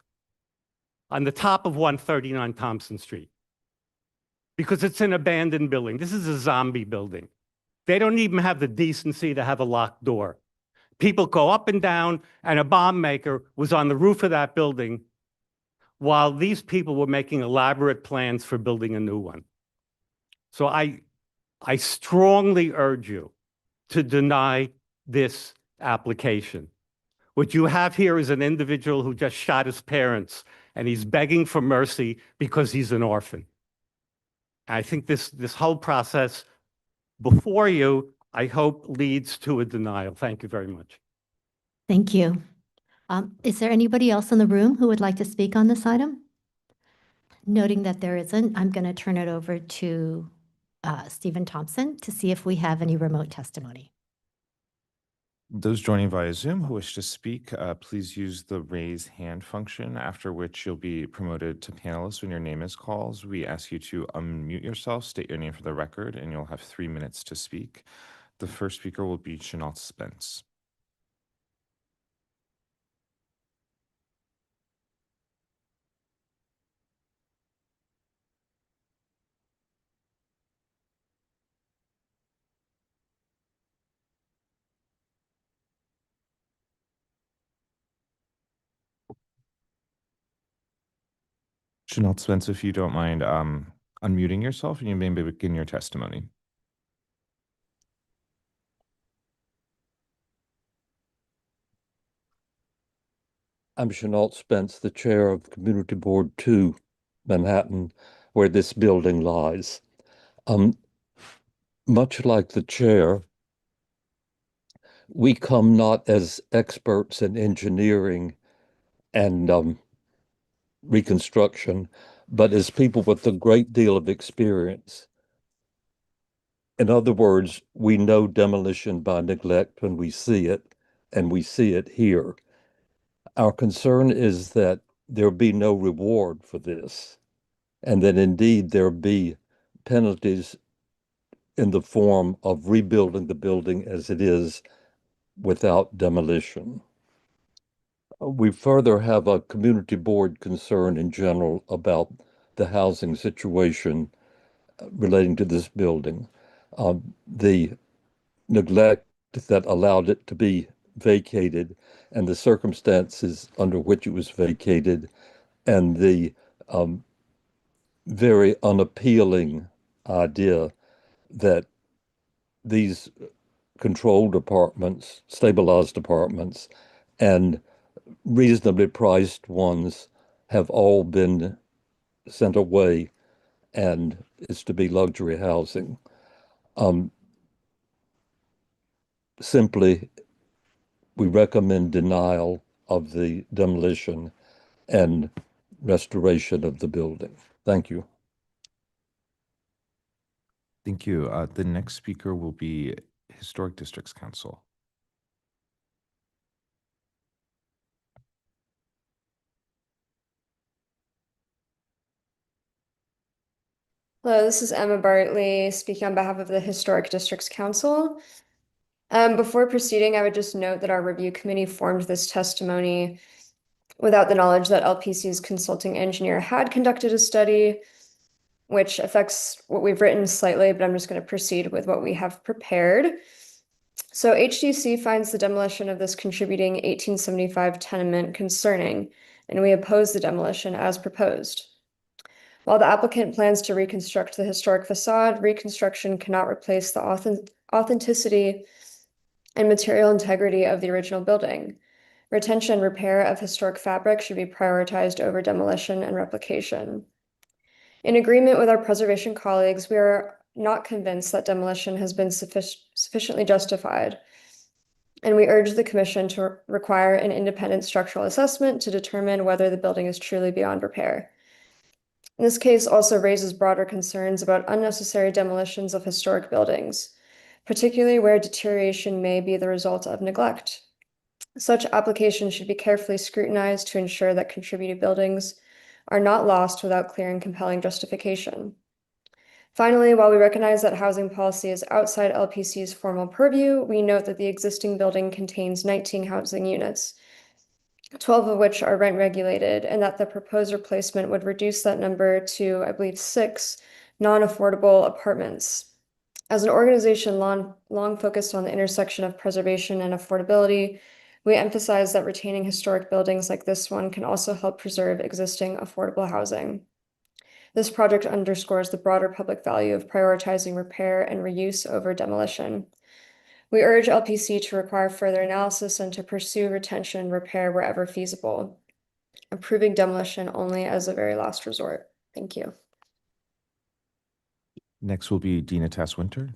On the top of 139 Thompson Street. Because it's an abandoned building. This is a zombie building. They don't even have the decency to have a locked door. People go up and down, and a bomb maker was on the roof of that building while these people were making elaborate plans for building a new one. So I strongly urge you to deny this application. What you have here is an individual who just shot his parents, and he's begging for mercy because he's an orphan. I think this whole process before you, I hope, leads to a denial. Thank you very much. Thank you. Is there anybody else in the room who would like to speak on this item? Noting that there isn't, I'm going to turn it over to Stephen Thompson to see if we have any remote testimony. Those joining via Zoom who wish to speak, please use the raise hand function, after which you'll be promoted to panelist when your name is called. We ask you to unmute yourself, state your name for the record, and you'll have 3 minutes to speak. The first speaker will be Chanel Spence. Chanel Spence, if you don't mind unmuting yourself, and you may begin your testimony. I'm Chenault Spence, the chair of Community Board 2, Manhattan, where this building lies. Much like the chair, we come not as experts in engineering and reconstruction, but as people with a great deal of experience. In other words, we know demolition by neglect when we see it, and we see it here. Our concern is that there be no reward for this, and that indeed there be penalties in the form of rebuilding the building as it is without demolition. We further have a community board concern in general about the housing situation relating to this building. The neglect that allowed it to be vacated and the circumstances under which it was vacated, and the very unappealing idea that these controlled apartments, stabilized apartments, and reasonably priced ones have all been sent away and is to be luxury housing. Simply, we recommend denial of the demolition and restoration of the building. Thank you. Thank you. The next speaker will be Historic Districts Council. Hello, this is Emma Bartley speaking on behalf of the Historic Districts Council. Before proceeding, I would just note that our review committee formed this testimony without the knowledge that LPC's consulting engineer had conducted a study, which affects what we've written slightly, but I'm just going to proceed with what we have prepared. So HDC finds the demolition of this contributing 1875 tenement concerning, and we oppose the demolition as proposed. While the applicant plans to reconstruct the historic facade, reconstruction cannot replace the authenticity and material integrity of the original building. Retention and repair of historic fabric should be prioritized over demolition and replication. In agreement with our preservation colleagues, we are not convinced that demolition has been sufficiently justified, and we urge the Commission to require an independent structural assessment to determine whether the building is truly beyond repair. This case also raises broader concerns about unnecessary demolitions of historic buildings, particularly where deterioration may be the result of neglect. Such applications should be carefully scrutinized to ensure that contributed buildings are not lost without clear and compelling justification. Finally, while we recognize that housing policy is outside LPC's formal purview, we note that the existing building contains 19 housing units, 12 of which are rent regulated, and that the proposed replacement would reduce that number to, I believe, 6 non-affordable apartments. As an organization long focused on the intersection of preservation and affordability, we emphasize that retaining historic buildings like this one can also help preserve existing affordable housing. This project underscores the broader public value of prioritizing repair and reuse over demolition. We urge LPC to require further analysis and to pursue retention and repair wherever feasible, approving demolition only as a very last resort. Thank you. Next will be Dina Tass-Winter.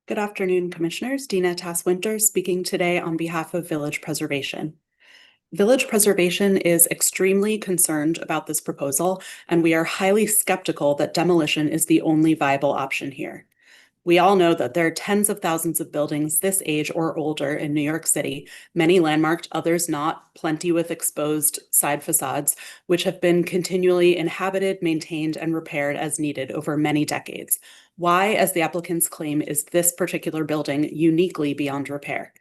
Good afternoon, Commissioners. Dina Tass-Winter speaking today on behalf of Village Preservation. Village Preservation is extremely concerned about this proposal, and we are highly skeptical that demolition is the only viable option here. We all know that there are tens of thousands of buildings this age or older in New York City, many landmarked, others not, plenty with exposed side facades, which have been continually inhabited, maintained, and repaired as needed over many decades. Why, as the applicants claim, is this particular building uniquely beyond repair?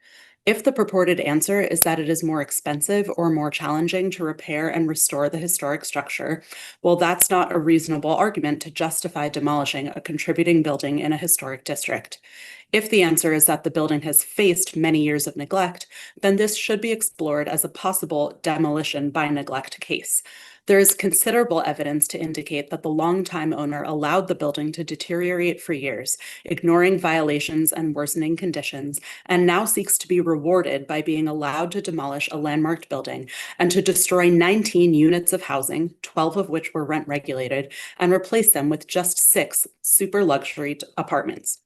If the purported answer is that it is more expensive or more challenging to repair and restore the historic structure, well, that's not a reasonable argument to justify demolishing a contributing building in a historic district. If the answer is that the building has faced many years of neglect, then this should be explored as a possible demolition by neglect case. There is considerable evidence to indicate that the longtime owner allowed the building to deteriorate for years, ignoring violations and worsening conditions, and now seeks to be rewarded by being allowed to demolish a landmarked building and to destroy 19 units of housing, 12 of which were rent regulated, and replace them with just 6 super luxury apartments.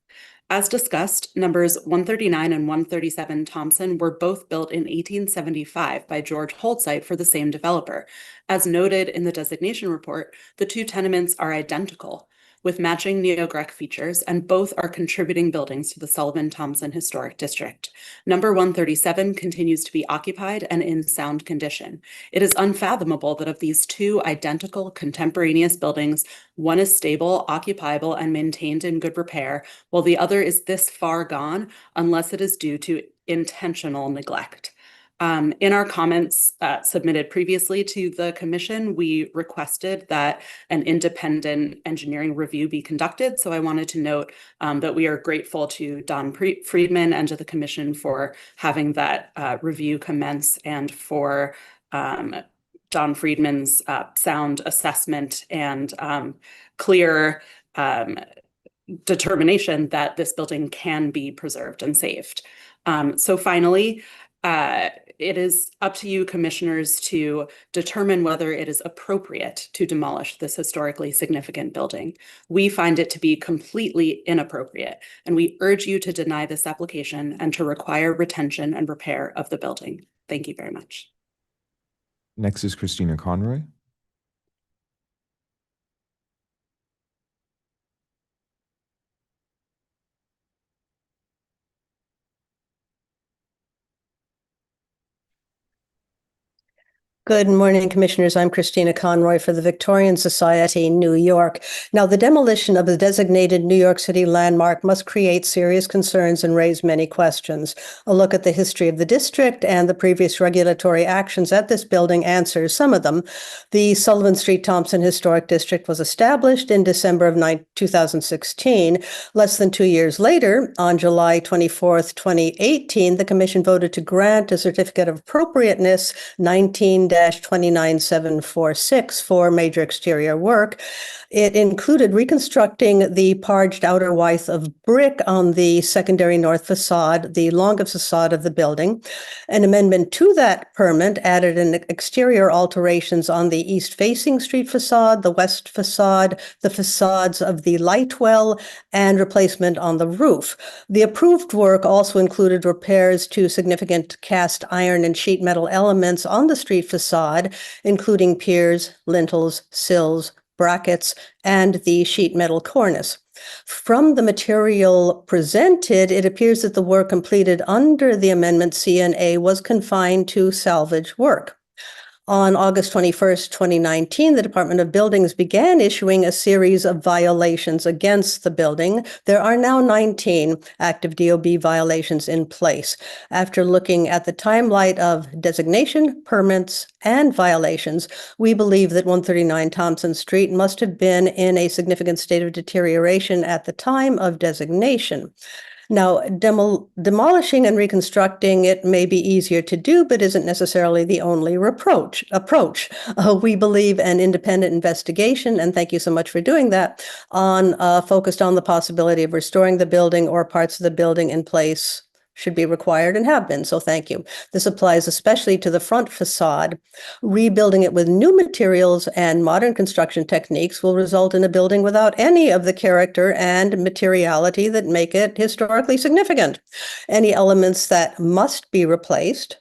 As discussed, numbers 139 and 137 Thompson were both built in 1875 by George Holtzite for the same developer. As noted in the designation report, the two tenements are identical, with matching neo-Grec features, and both are contributing buildings to the Sullivan-Thompson Historic District. Number 137 continues to be occupied and in sound condition. It is unfathomable that of these two identical contemporaneous buildings, one is stable, occupiable, and maintained in good repair, while the other is this far gone, unless it is due to intentional neglect. In our comments submitted previously to the Commission, we requested that an independent engineering review be conducted. So I wanted to note that we are grateful to Don Friedman and to the Commission for having that review commence, and for Don Friedman's sound assessment and clear determination that this building can be preserved and saved. So finally, it is up to you, Commissioners, to determine whether it is appropriate to demolish this historically significant building. We find it to be completely inappropriate, and we urge you to deny this application and to require retention and repair of the building. Thank you very much. Next is Christina Conroy. Good morning, Commissioners. I'm Christina Conroy for the Victorian Society, New York. Now, the demolition of a designated New York City landmark must create serious concerns and raise many questions. A look at the history of the district and the previous regulatory actions at this building answers some of them. The Sullivan Street Thompson Historic District was established in December of 2016. Less than 2 years later, on July 24th, 2018, the Commission voted to grant a certificate of appropriateness 19-29746 for major exterior work. It included reconstructing the parged outer wythe of brick on the secondary north facade, the longest facade of the building. An amendment to that permit added an exterior alterations on the east-facing street facade, the west facade, the facades of the light well, and replacement on the roof. The approved work also included repairs to significant cast iron and sheet metal elements on the street facade, including piers, lintels, sills, brackets, and the sheet metal cornice. From the material presented, it appears that the work completed under the amendment C&A was confined to salvage work. On August 21st, 2019, the Department of Buildings began issuing a series of violations against the building. There are now 19 active DOB violations in place. After looking at the timeline of designation, permits, and violations, we believe that 139 Thompson Street must have been in a significant state of deterioration at the time of designation. Now, demolishing and reconstructing it may be easier to do, but isn't necessarily the only approach. We believe an independent investigation, and thank you so much for doing that, focused on the possibility of restoring the building or parts of the building in place should be required and have been, so thank you. This applies especially to the front facade. Rebuilding it with new materials and modern construction techniques will result in a building without any of the character and materiality that make it historically significant. Any elements that must be replaced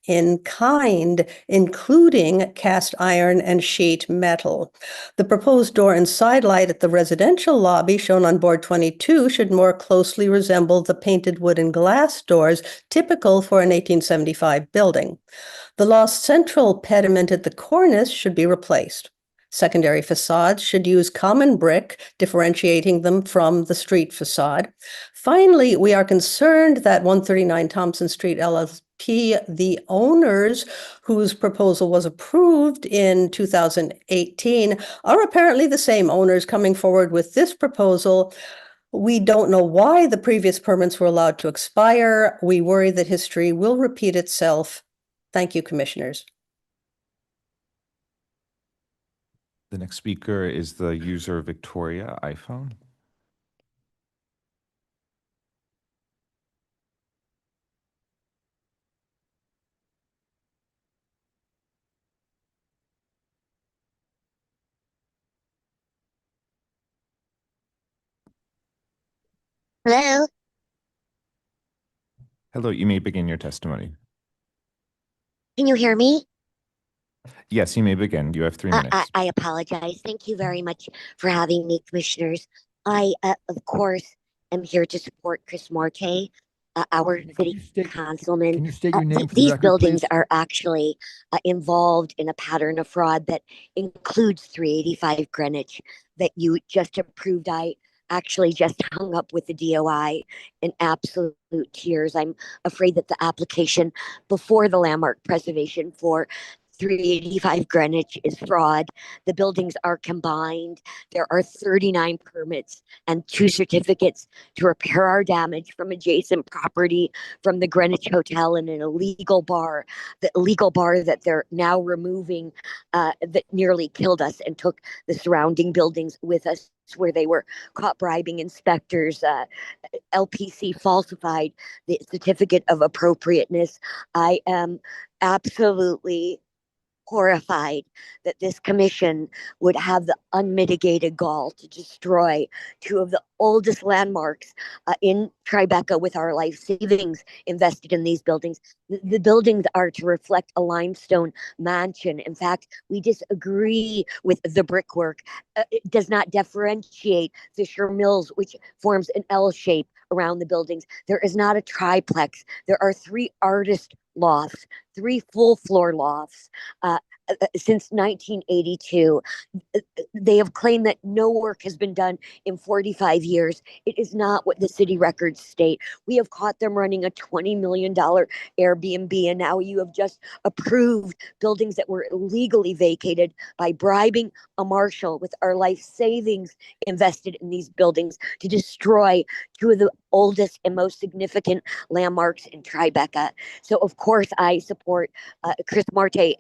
in kind, including cast iron and sheet metal. The proposed door and side light at the residential lobby shown on board 22 should more closely resemble the painted wood and glass doors typical for an 1875 building. The lost central pediment at the cornice should be replaced. Secondary facades should use common brick, differentiating them from the street facade. Finally, we are concerned that 139 Thompson Street LLP, the owners whose proposal was approved in 2018, are apparently the same owners coming forward with this proposal. We don't know why the previous permits were allowed to expire. We worry that history will repeat itself. Thank you, Commissioners. The next speaker is the user Victoria iPhone. Hello? Hello, you may begin your testimony. Can you hear me? Yes, you may begin. You have 3 minutes. I apologize. Thank you very much for having me, Commissioners. I, of course, am here to support Chris Marte, our city councilman. Can you state your name for the These record, buildings please? are actually involved in a pattern of fraud that includes 385 Greenwich that you just approved. I actually just hung up with the DOI in absolute tears. I'm afraid that the application before the landmark preservation for 385 Greenwich is fraud. The buildings are combined. There are 39 permits and 2 certificates to repair our damage from adjacent property from the Greenwich Hotel and an illegal bar, the illegal bar that they're now removing that nearly killed us and took the surrounding buildings with us, where they were caught bribing inspectors. LPC falsified the certificate of appropriateness. I am absolutely horrified that this commission would have the unmitigated gall to destroy 2 of the oldest landmarks in Tribeca with our life savings invested in these buildings. The buildings are to reflect a limestone mansion. In fact, we disagree with the brickwork. It does not differentiate Fisher Mills, which forms an L shape around the buildings. There is not a triplex. There are 3 artist lofts, 3 full floor lofts. Since 1982, they have claimed that no work has been done in 45 years. It is not what the city records state. We have caught them running a $20 million Airbnb, and now you have just approved buildings that were illegally vacated by bribing a marshal with our life savings invested in these buildings to destroy 2 of the oldest and most significant landmarks in Tribeca. So, of course, I support Chris Marte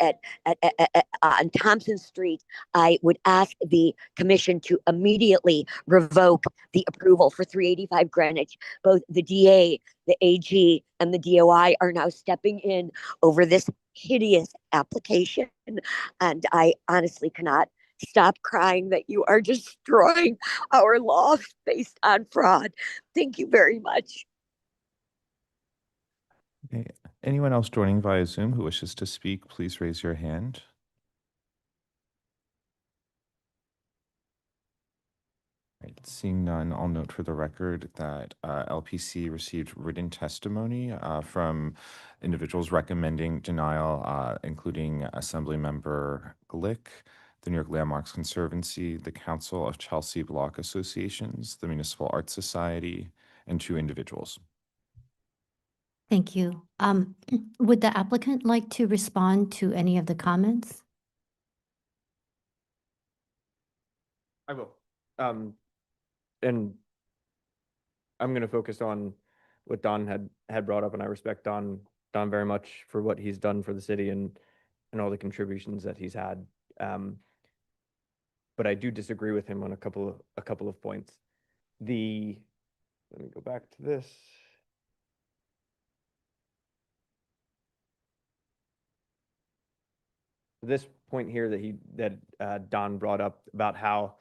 on Thompson Street. I would ask the commission to immediately revoke the approval for 385 Greenwich. Both the DA, the AG, and the DOI are now stepping in over this hideous application. And I honestly cannot stop crying that you are destroying our law based on fraud. Thank you very much. Okay. Anyone else joining via Zoom who wishes to speak, please raise your hand. Right. right, seeing none, I'll note for the record that LPC received written testimony from individuals recommending denial, including Assemblymember Glick, the New York Landmarks Conservancy, the Council of Chelsea Block Associations, the Municipal Arts Society, and 2 individuals. Thank you. Would the applicant like to respond to any of the comments? I will. And I'm going to focus on what Don had brought up, and I respect Don very much for what he's done for the city and all the contributions that he's had. But I do disagree with him on a couple of points. Let me go back to this. This point here that Don brought up about how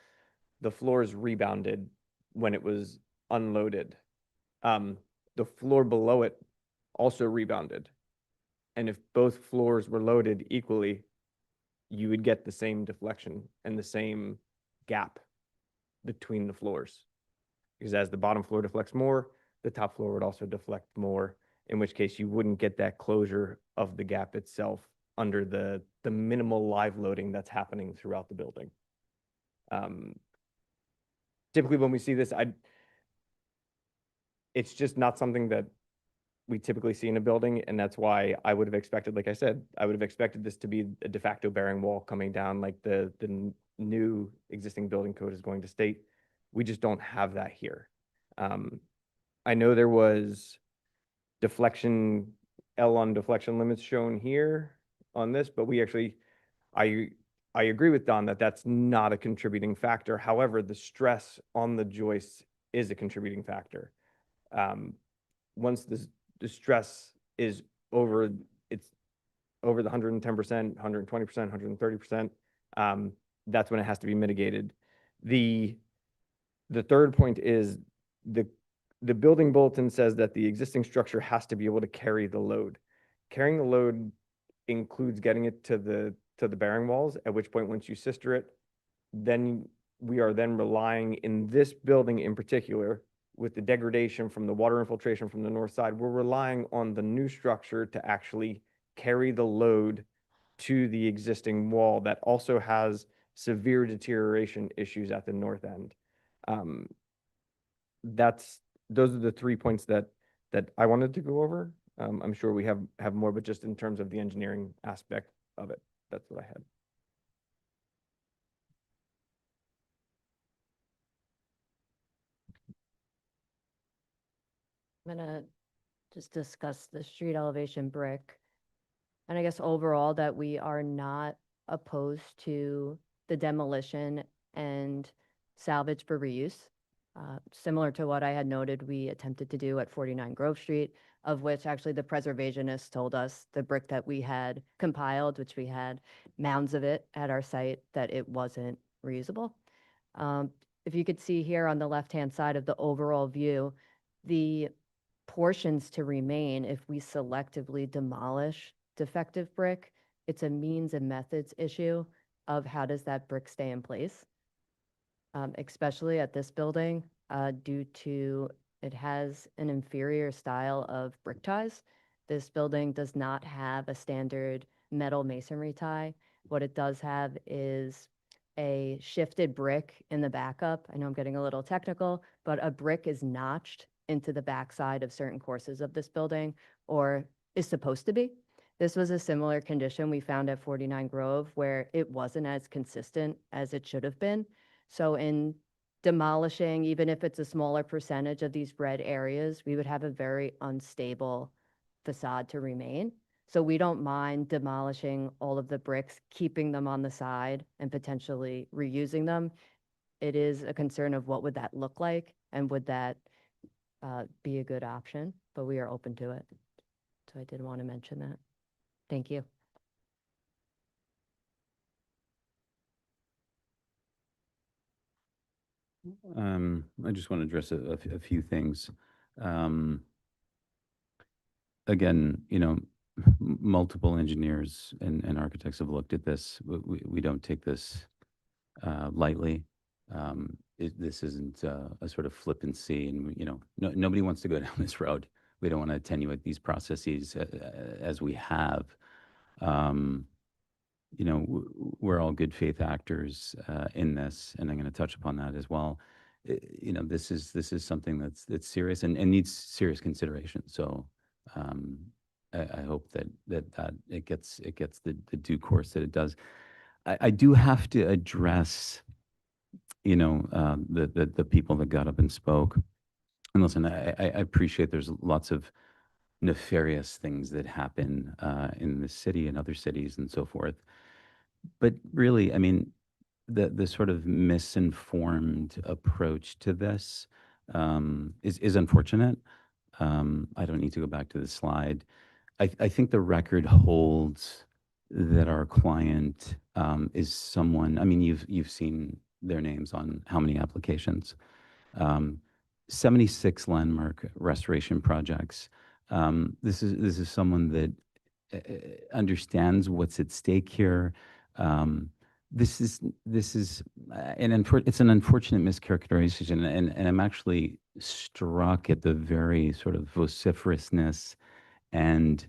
the floors rebounded when it was unloaded. The floor below it also rebounded. And if both floors were loaded equally, you would get the same deflection and the same gap between the floors. Because as the bottom floor deflects more, the top floor would also deflect more, in which case you wouldn't get that closure of the gap itself under the minimal live loading that's happening throughout the building. Typically when we see this, it's just not something that we typically see in a building, and that's why I would have expected, like I said, I would have expected this to be a de facto bearing wall coming down like the new existing building code is going to state. We just don't have that here. I know there was deflection, L on deflection limits shown here on this, but we actually, I agree with Don that that's not a contributing factor. However, the stress on the joists is a contributing factor. Once the stress is over, it's over the 110%, 120%, 130%, that's when it has to be mitigated. The third point is the building bulletin says that the existing structure has to be able to carry the load. Carrying the load includes getting it to the bearing walls, at which point once you sister it, then we are then relying in this building in particular, with the degradation from the water infiltration from the north side, we're relying on the new structure to actually carry the load to the existing wall that also has severe deterioration issues at the north end. Those are the 3 points that I wanted to go over. I'm sure we have more, but just in terms of the engineering aspect of it, that's what I had. I'm gonna just discuss the street elevation brick. And I guess overall that we are not opposed to the demolition and salvage for reuse. Similar to what I had noted, we attempted to do at 49 Grove Street, of which actually the preservationists told us the brick that we had compiled, which we had mounds of it at our site, that it wasn't reusable. If you could see here on the left-hand side of the overall view, the portions to remain if we selectively demolish defective brick, it's a means and methods issue of how does that brick stay in place, especially at this building, due to it has an inferior style of brick ties. This building does not have a standard metal masonry tie. What it does have is a shifted brick in the backup. I know I'm getting a little technical, but a brick is notched into the backside of certain courses of this building, or is supposed to be. This was a similar condition we found at 49 Grove, where it wasn't as consistent as it should have been. So in demolishing, even if it's a smaller percentage of these red areas, we would have a very unstable facade to remain. So we don't mind demolishing all of the bricks, keeping them on the side and potentially reusing them. It is a concern of what would that look like, and would that be a good option, but we are open to it. So I did want to mention that. Thank you. I just want to address a few things. Again, multiple engineers and architects have looked at this. We don't take this lightly. this isn't a sort of flippancy, and nobody wants to go down this road. We don't want to attenuate these processes as we have. We're all good faith actors in this, and I'm going to touch upon that as well. This is something that's serious and needs serious consideration. So I hope that it gets the due course that it does. I do have to address the people that got up and spoke. And listen, I appreciate there's lots of nefarious things that happen in the city and other cities and so forth. But really, I mean, the sort of misinformed approach to this is unfortunate. I don't need to go back to the slide. I think the record holds that our client is someone, I mean, you've seen their names on how many applications? 76 landmark restoration projects. This is someone that understands what's at stake here. This is it's an unfortunate mischaracterization, and I'm actually struck at the very sort of vociferousness and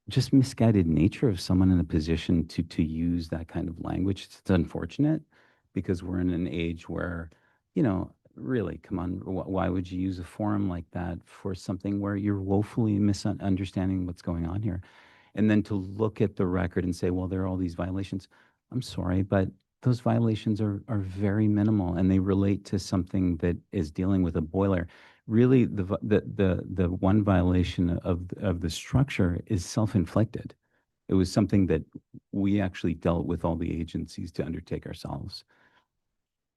just misguided nature of someone in a position to use that kind of language. It's unfortunate because we're in an age where, really, come on, why would you use a forum like that for something where you're woefully misunderstanding what's going on here? And then to look at the record and say, well, there are all these violations. I'm sorry, but those violations are very minimal, and they relate to something that is dealing with a boiler. Really, the one violation of the structure is self-inflicted. It was something that we actually dealt with all the agencies to undertake ourselves.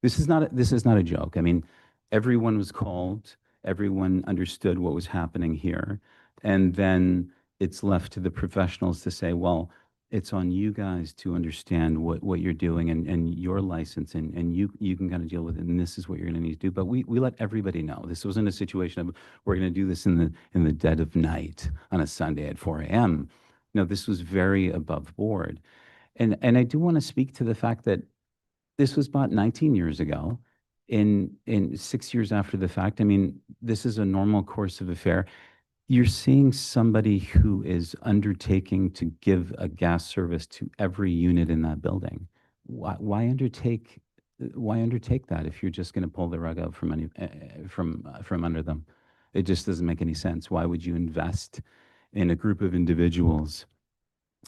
This is not a joke. I mean, everyone was called, everyone understood what was happening here, and then it's left to the professionals to say, well, it's on you guys to understand what you're doing and your license, and you can kind of deal with it, and this is what you're going to need to do. But we let everybody know. This wasn't a situation of we're going to do this in the dead of night on a Sunday at 4 a.m. No, this was very above board. And I do want to speak to the fact that this was bought 19 years ago. In 6 years after the fact, I mean, this is a normal course of affair. You're seeing somebody who is undertaking to give a gas service to every unit in that building. Why undertake that if you're just going to pull the rug out from under them? It just doesn't make any sense. Why would you invest in a group of individuals?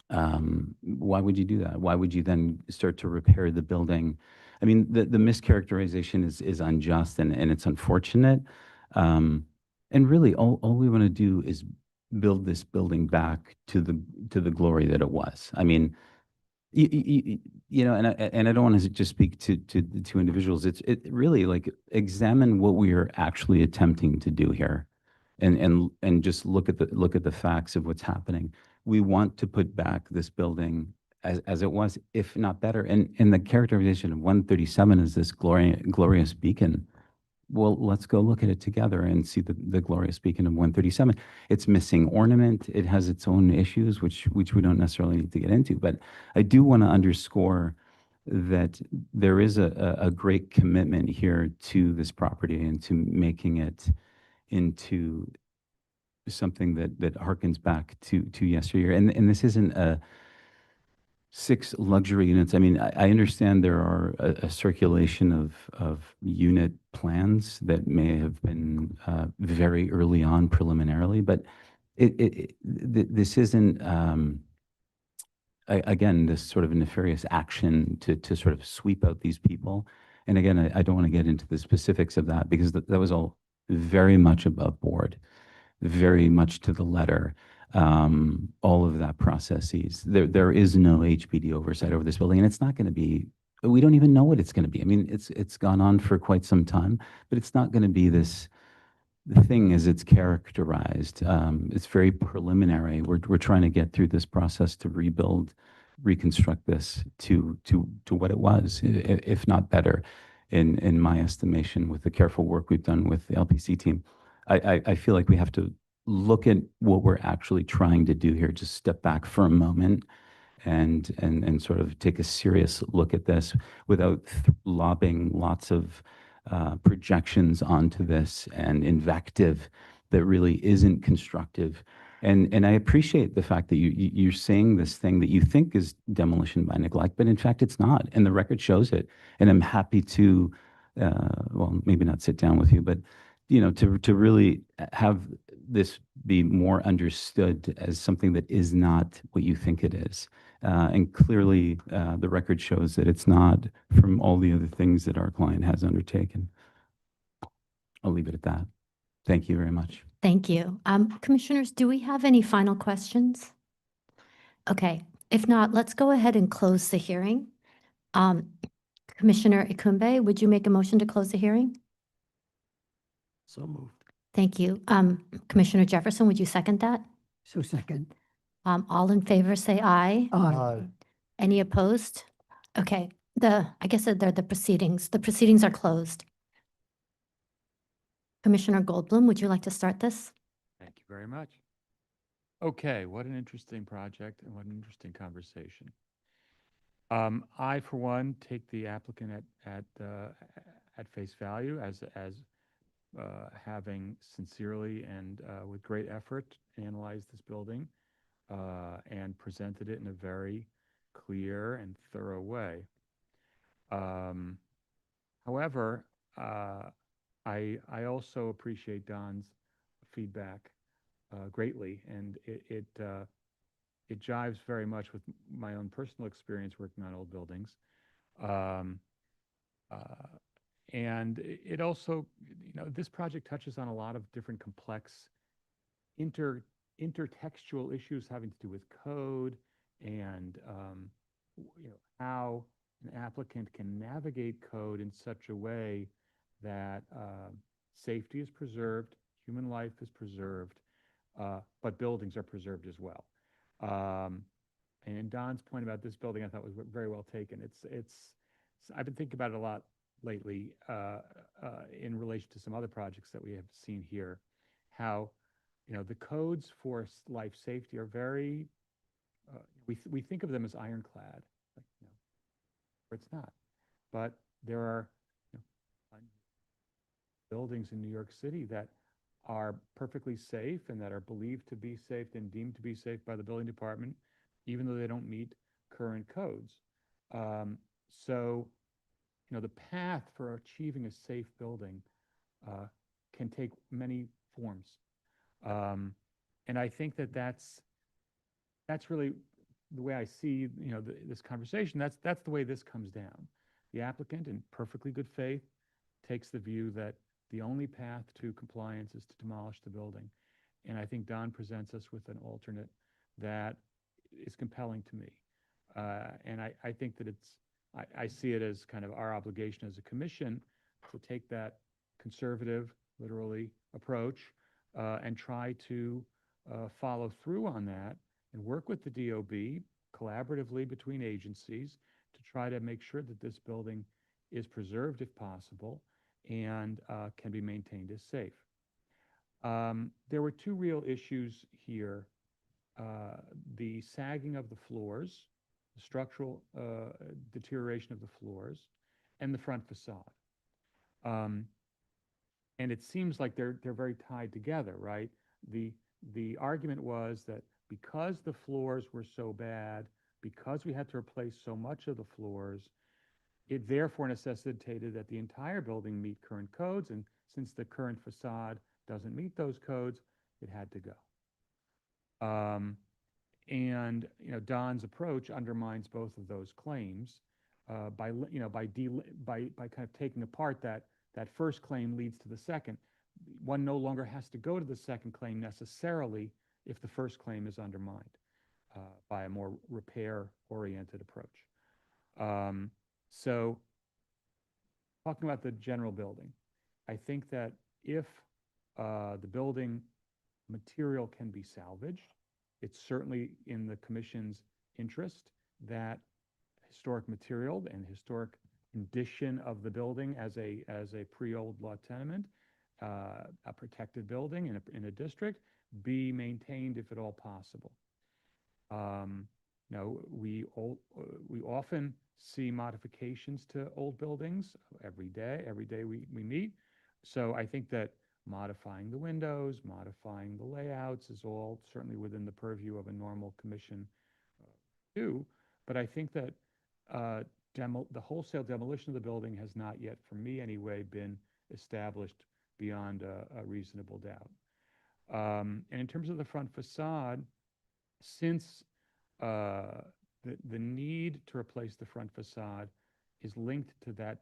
Why would you do that? Why would you then start to repair the building? I mean, the mischaracterization is unjust and it's unfortunate. And really, all we want to do is build this building back to the glory that it was. I mean, and I don't want to just speak to individuals. It really, like, examine what we are actually attempting to do here, and just look at the facts of what's happening. We want to put back this building as it was, if not better. And the characterization of 137 is this glorious beacon. Well, let's go look at it together and see the glorious beacon of 137. It's missing ornament. It has its own issues, which we don't necessarily need to get into. But I do want to underscore that there is a great commitment here to this property and to making it into something that harkens back to yesteryear. And this isn't 6 luxury units. I mean, I understand there are a circulation of unit plans that may have been very early on preliminarily, but this isn't, again, this sort of nefarious action to sort of sweep out these people. And again, I don't want to get into the specifics of that because that was all very much above board, very much to the letter. All of that processes. There is no HPD oversight over this building, and it's not going to be. We don't even know what it's going to be. I mean, it's gone on for quite some time, but it's not going to be this thing as it's characterized. It's very preliminary. We're trying to get through this process to reconstruct this to what it was, if not better, in my estimation, with the careful work we've done with the LPC team. I feel like we have to look at what we're actually trying to do here. Just step back for a moment and sort of take a serious look at this without lobbing lots of projections onto this and invective that really isn't constructive. And I appreciate the fact that you're saying this thing that you think is demolition by neglect, but in fact it's not, and the record shows it. And I'm happy to, well, maybe not sit down with you, but to really have this be more understood as something that is not what you think it is. And clearly, the record shows that it's not, from all the other things that our client has undertaken. I'll leave it at that. Thank you very much. Thank you. Commissioners, do we have any final questions? Okay, if not, let's go ahead and close the hearing. Commissioner Ikumbe, would you make a motion to close the hearing? So moved. Thank you. Commissioner Jefferson, would you second that? So second. All in favor, say aye. Aye. Any opposed? Okay, I guess they're the proceedings. The proceedings are closed. Commissioner Goldblum, would you like to start this? Thank you very much. Okay, what an interesting project and what an interesting conversation. I, for one, take the applicant at face value as having sincerely and with great effort analyzed this building and presented it in a very clear and thorough way. However, I also appreciate Don's feedback greatly, and it jives very much with my own personal experience working on old buildings. And it also, this project touches on a lot of different complex intertextual issues having to do with code and how an applicant can navigate code in such a way that safety is preserved, human life is preserved, but buildings are preserved as well. And Don's point about this building I thought was very well taken. I've been thinking about it a lot lately in relation to some other projects that we have seen here, how the codes for life safety are very, we think of them as ironclad, or it's not. But there are buildings in New York City that are perfectly safe and that are believed to be safe and deemed to be safe by the building department, even though they don't meet current codes. So, the path for achieving a safe building can take many forms. And I think that that's really the way I see, this conversation. That's the way this comes down. The applicant, in perfectly good faith, takes the view that the only path to compliance is to demolish the building. And I think Don presents us with an alternate that is compelling to me. And I think that I see it as kind of our obligation as a commission to take that conservative, literally, approach and try to follow through on that and work with the DOB collaboratively between agencies to try to make sure that this building is preserved if possible and can be maintained as safe. There were two real issues here. The sagging of the floors, the structural deterioration of the floors, and the front facade. And it seems like they're very tied together, right? The argument was that because the floors were so bad, because we had to replace so much of the floors, it therefore necessitated that the entire building meet current codes, and since the current facade doesn't meet those codes, it had to go. And Don's approach undermines both of those claims by kind of taking apart that first claim leads to the second. One no longer has to go to the second claim necessarily if the first claim is undermined by a more repair-oriented approach. So, talking about the general building, I think that if the building material can be salvaged, it's certainly in the Commission's interest that historic material and historic condition of the building as a pre-old law tenement, a protected building in a district, be maintained if at all possible. we often see modifications to old buildings every day. Every day we meet. So I think that modifying the windows, modifying the layouts is all certainly within the purview of a normal commission do. But I think that the wholesale demolition of the building has not yet, for me anyway, been established beyond a reasonable doubt. And in terms of the front facade, since the need to replace the front facade is linked to that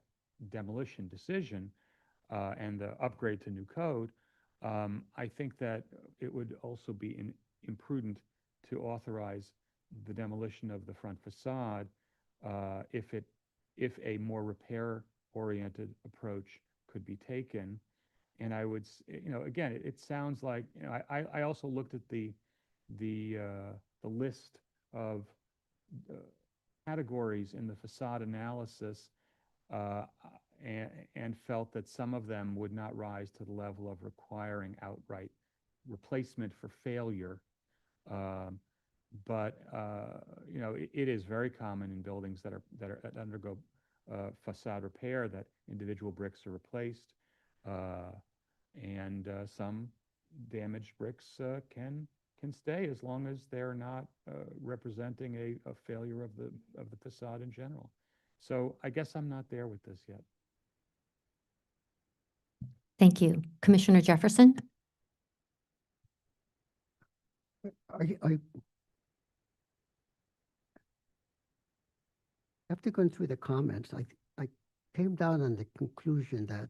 demolition decision and the upgrade to new code, I think that it would also be imprudent to authorize the demolition of the front facade if a more repair-oriented approach could be taken. And I would, again, it sounds like, I also looked at the list of categories in the facade analysis and felt that some of them would not rise to the level of requiring outright replacement for failure. But it is very common in buildings that undergo facade repair that individual bricks are replaced, and some damaged bricks can stay as long as they're not representing a failure of the facade in general. So I guess I'm not there with this yet. Thank you. Commissioner Jefferson? After going through the comments, I came down on the conclusion that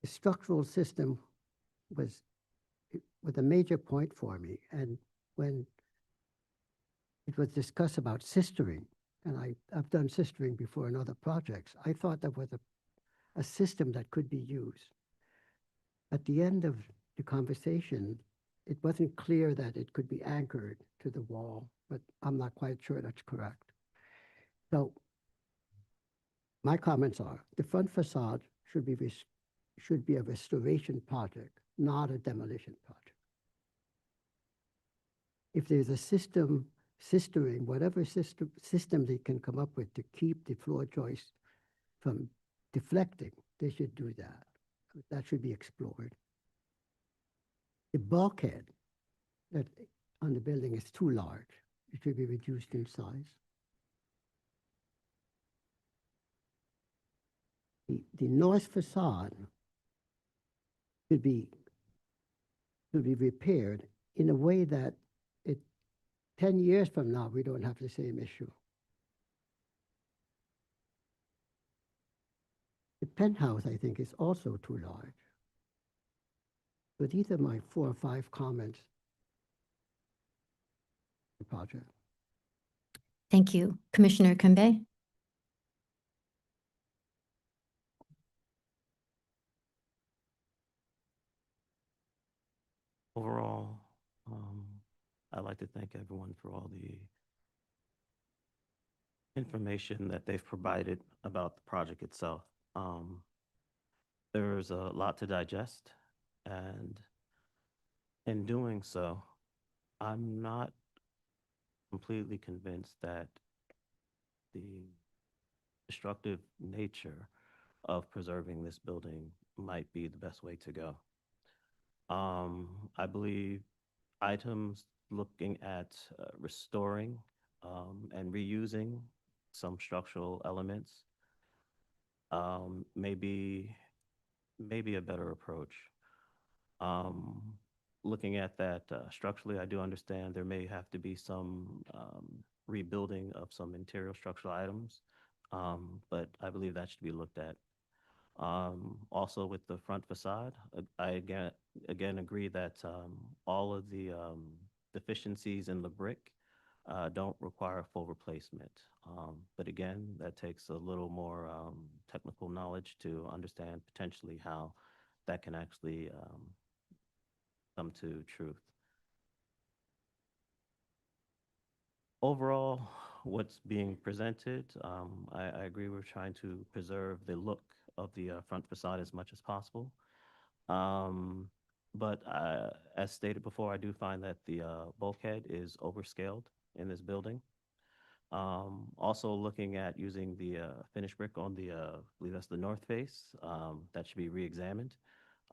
the structural system was a major point for me. And when it was discussed about sistering, and I've done sistering before in other projects, I thought that was a system that could be used. At the end of the conversation, it wasn't clear that it could be anchored to the wall, but I'm not quite sure that's correct. So my comments are, the front facade should be a restoration project, not a demolition project. If there's a sistering, whatever system they can come up with to keep the floor joists from deflecting, they should do that. That should be explored. The bulkhead that on the building is too large. It should be reduced in size. The north facade should be repaired in a way that 10 years from now, we don't have the same issue. The penthouse, I think, is also too large. But these are my 4 or 5 comments. Project. Thank you. Commissioner Kembe? Overall, I'd like to thank everyone for all the information that they've provided about the project itself. There's a lot to digest, and in doing so, I'm not completely convinced that the destructive nature of preserving this building might be the best way to go. I believe items looking at restoring and reusing some structural elements may be a better approach. Looking at that structurally, I do understand there may have to be some rebuilding of some interior structural items, but I believe that should be looked at. Also with the front facade, I again agree that all of the deficiencies in the brick don't require full replacement. But again, that takes a little more technical knowledge to understand potentially how that can actually come to truth. Overall, what's being presented, I agree we're trying to preserve the look of the front facade as much as possible. but as stated before, I do find that the bulkhead is overscaled in this building. Also looking at using the finished brick on the, I believe that's the north face, that should be re-examined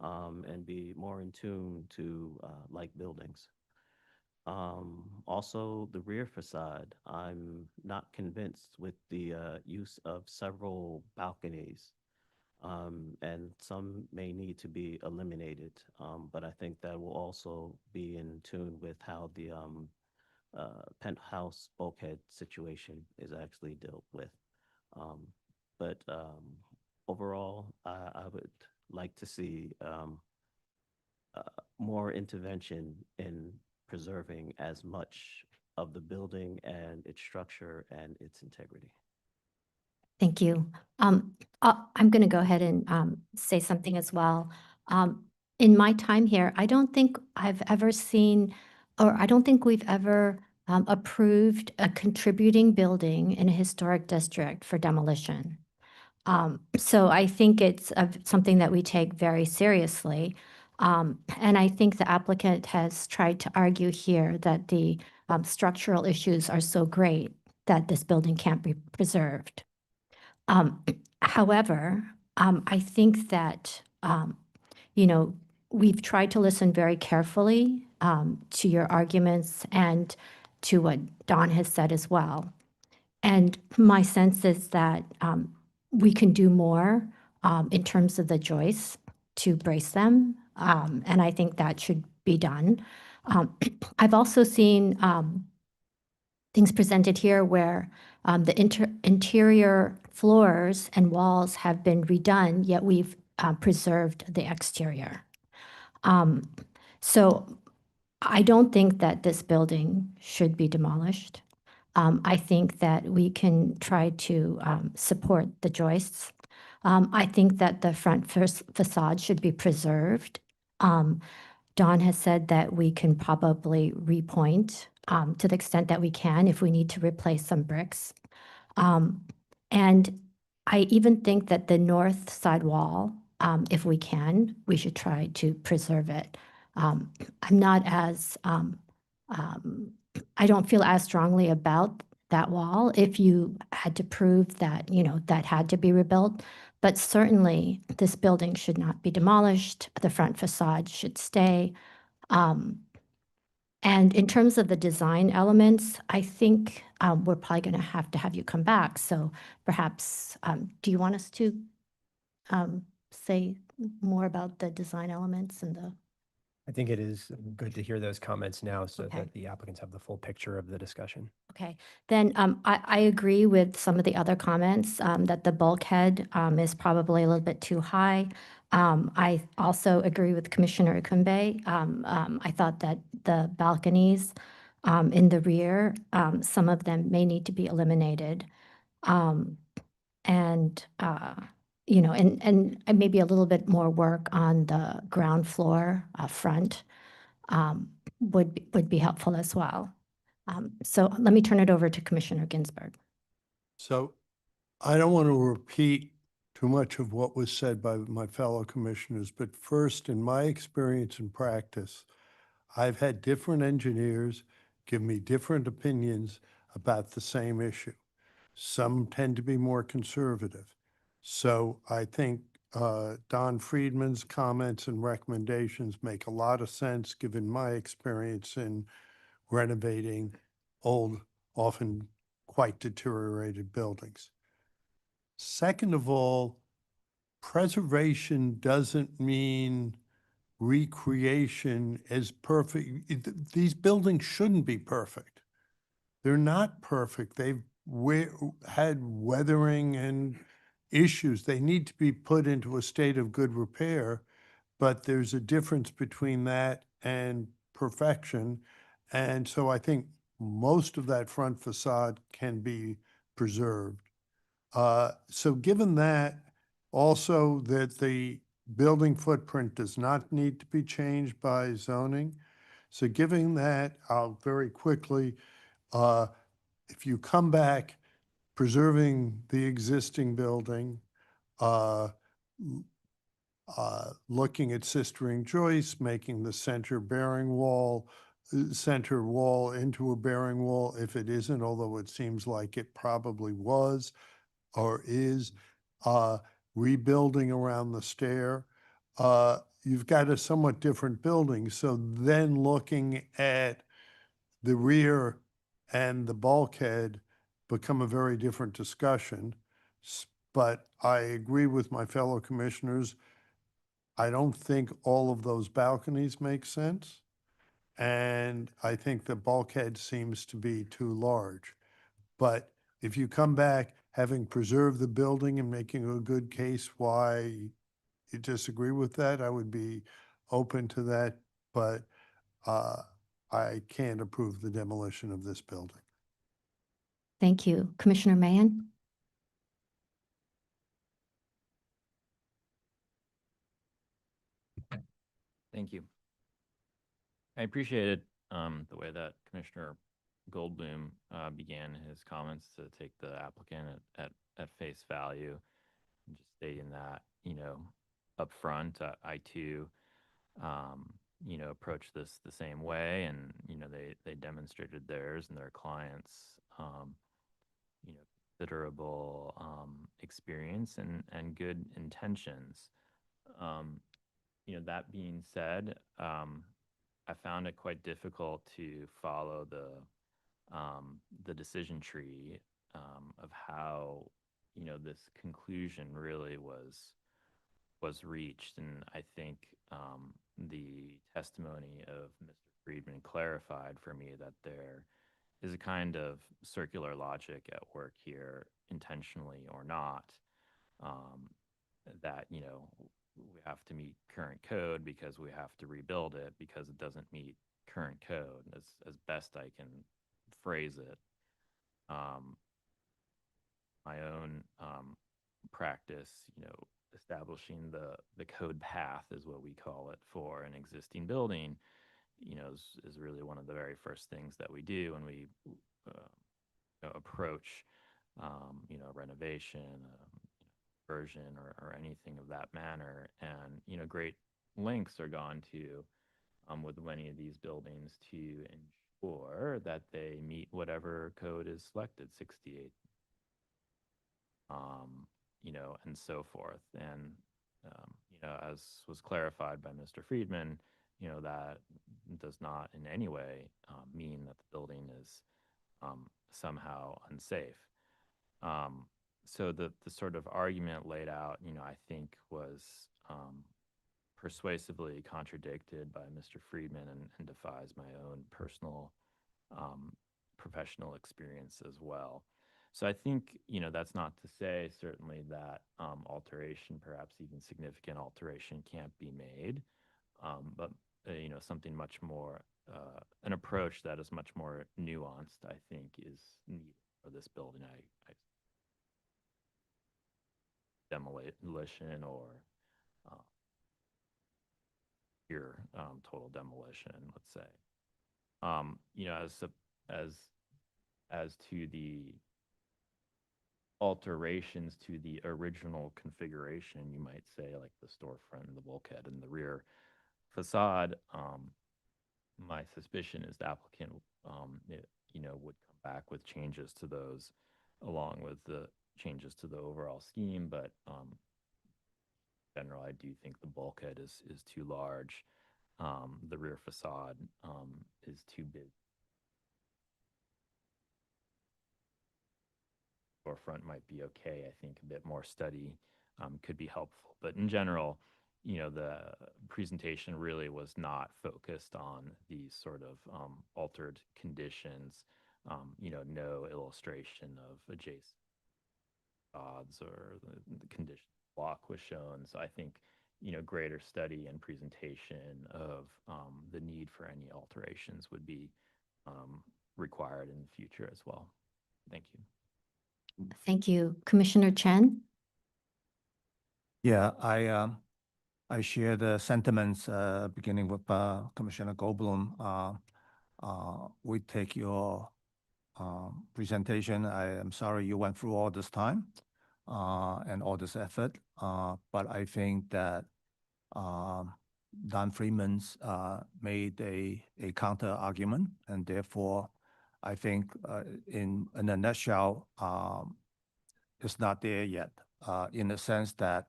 and be more in tune to like buildings. Also, the rear facade, I'm not convinced with the use of several balconies, and some may need to be eliminated. But I think that will also be in tune with how the penthouse bulkhead situation is actually dealt with. But overall, I would like to see more intervention in preserving as much of the building and its structure and its integrity. Thank you. I'm going to go ahead and say something as well. In my time here, I don't think I've ever seen, or I don't think we've ever approved a contributing building in a historic district for demolition. So I think it's something that we take very seriously. And I think the applicant has tried to argue here that the structural issues are so great that this building can't be preserved. However, I think that, we've tried to listen very carefully to your arguments and to what Don has said as well. And my sense is that we can do more in terms of the joists to brace them. And I think that should be done. I've also seen things presented here where the interior floors and walls have been redone, yet we've preserved the exterior. So I don't think that this building should be demolished. I think that we can try to support the joists. I think that the front facade should be preserved. Don has said that we can probably repoint to the extent that we can if we need to replace some bricks. And I even think that the north side wall, if we can, we should try to preserve it. I'm not as, I don't feel as strongly about that wall if you had to prove that, that had to be rebuilt. But certainly, this building should not be demolished. The front facade should stay. And in terms of the design elements, I think we're probably going to have you come back. So perhaps, do you want us to say more about the design elements and the? I think it is good to hear those comments now so Okay. that the applicants have the full picture of the discussion. Okay, then I agree with some of the other comments that the bulkhead is probably a little bit too high. I also agree with Commissioner Akumbe. I thought that the balconies in the rear, some of them may need to be eliminated. And maybe a little bit more work on the ground floor front would be helpful as well. So let me turn it over to Commissioner Ginsburg. So I don't want to repeat too much of what was said by my fellow commissioners, but first, in my experience and practice, I've had different engineers give me different opinions about the same issue. Some tend to be more conservative. So I think Don Friedman's comments and recommendations make a lot of sense given my experience in renovating old, often quite deteriorated buildings. Second of all, preservation doesn't mean recreation is perfect. These buildings shouldn't be perfect. They're not perfect. They've had weathering and issues. They need to be put into a state of good repair, but there's a difference between that and perfection. And so I think most of that front facade can be preserved. So given that, also that the building footprint does not need to be changed by zoning. So given that, I'll very quickly, if you come back, preserving the existing building, looking at sistering joists, making the center wall into a bearing wall if it isn't, although it seems like it probably was or is, rebuilding around the stair. You've got a somewhat different building. So then looking at the rear and the bulkhead become a very different discussion. But I agree with my fellow commissioners. I don't think all of those balconies make sense. And I think the bulkhead seems to be too large. But if you come back having preserved the building and making a good case why you disagree with that, I would be open to that. But I can't approve the demolition of this building. Thank you. Commissioner Mahan? Thank you. I appreciated the way that Commissioner Goldblum began his comments to take the applicant at face value, and just stating that, up front, I too, approach this the same way, and, they demonstrated theirs and their clients, considerable experience and good intentions. That being said, I found it quite difficult to follow the decision tree of how this conclusion really was reached, and I think the testimony of Mr. Friedman clarified for me that there is a kind of circular logic at work here, intentionally or not, that we have to meet current code because we have to rebuild it because it doesn't meet current code, as best I can phrase it. My own practice, establishing the code path is what we call it for an existing building, is really one of the very first things that we do when we approach, renovation, version or anything of that manner. And, great lengths are gone to with many of these buildings to ensure that they meet whatever code is selected, 68, and so forth. And, as was clarified by Mr. Friedman, that does not in any way mean that the building is somehow unsafe. So the sort of argument laid out, I think was persuasively contradicted by Mr. Friedman and defies my own personal professional experience as well. So I think, that's not to say certainly that alteration, perhaps even significant alteration, can't be made, but something much more, an approach that is much more nuanced, I think, is needed for this building. I demolition or your total demolition, let's say. As to the alterations to the original configuration, you might say, like the storefront and the bulkhead and the rear facade, my suspicion is the applicant, would come back with changes to those, along with the changes to the overall scheme. But in general, I do think the bulkhead is too large. The rear facade is too big. Storefront might be okay. I think a bit more study could be helpful. But in general, the presentation really was not focused on these sort of altered conditions, no illustration of adjacent odds or the condition block was shown. So I think, greater study and presentation of the need for any alterations would be required in the future as well. Thank you. Thank you. Commissioner Chen? Yeah, I share the sentiments beginning with Commissioner Goldblum. We take your presentation. I am sorry you went through all this time and all this effort, but I think that Don Freeman's made a counter argument, and therefore, I think in a nutshell, it's not there yet. In the sense that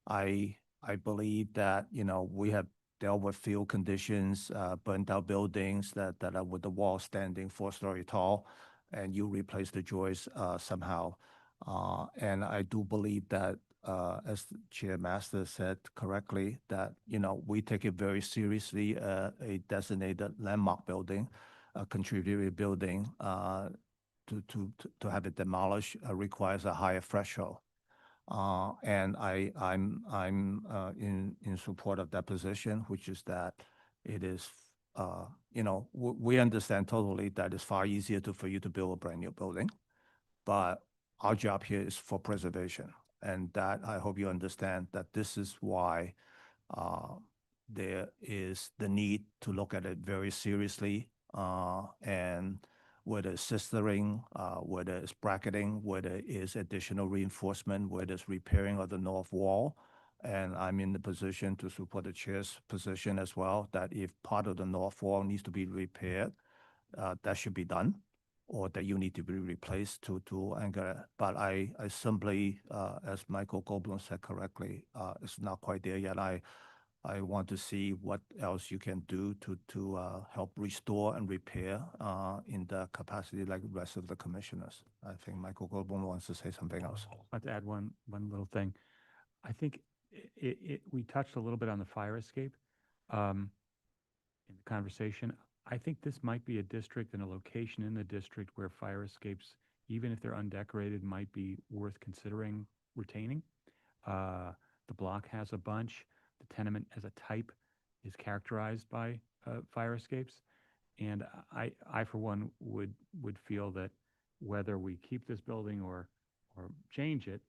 I believe that we have dealt with field conditions, burnt out buildings that are with the wall standing 4-story tall, and you replace the joists somehow. And I do believe that, as Chair Master said correctly, that we take it very seriously. A designated landmark building, a contributory building, to have it demolished requires a higher threshold. And I'm in support of that position, which is that it is, we understand totally that it's far easier for you to build a brand new building, but our job here is for preservation. And that I hope you understand that this is why there is the need to look at it very seriously, and whether it's sistering, whether it's bracketing, whether it's additional reinforcement, whether it's repairing of the north wall. And I'm in the position to support the chair's position as well, that if part of the north wall needs to be repaired, that should be done, or that you need to be replaced to anchor. But I simply, as Michael Goldblum said correctly, it's not quite there yet. I want to see what else you can do to help restore and repair in the capacity like the rest of the commissioners. I think Michael Goldblum wants to say something else. I'd like to add one little thing. I think we touched a little bit on the fire escape in the conversation. I think this might be a district and a location in the district where fire escapes, even if they're undecorated, might be worth considering retaining. The block has a bunch. The tenement as a type is characterized by fire escapes. And I for one, would feel that whether we keep this building or change it,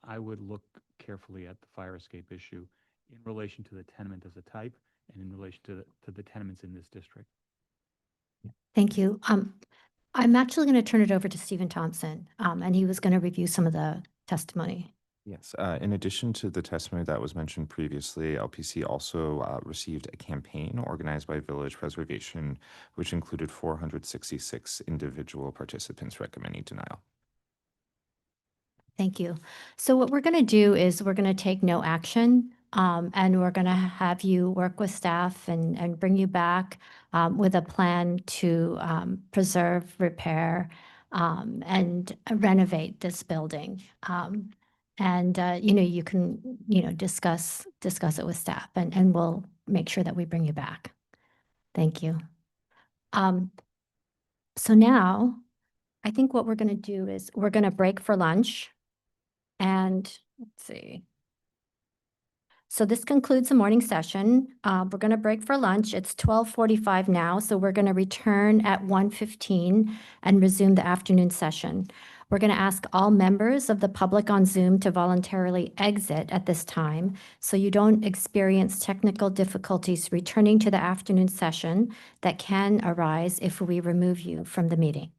I would look carefully at the fire escape issue in relation to the tenement as a type and in relation to the tenements in this district. Thank you. I'm actually going to turn it over to Stephen Thompson, and he was going to review some of the testimony. Yes, in addition to the testimony that was mentioned previously, LPC also received a campaign organized by Village Preservation, which included 466 individual participants recommending denial. Thank you. So what we're going to do is we're going to take no action, and we're going to have you work with staff and bring you back with a plan to preserve, repair, and renovate this building. And you can discuss it with staff, and we'll make sure that we bring you back. Thank you. So now I think what we're going to do is we're going to break for lunch. And let's see. So this concludes the morning session. We're going to break for lunch. It's 12:45 now, so we're going to return at 1:15 and resume the afternoon session. We're going to ask all members of the public on Zoom to voluntarily exit at this time so you don't experience technical difficulties returning to the afternoon session that can arise if we remove you from the meeting.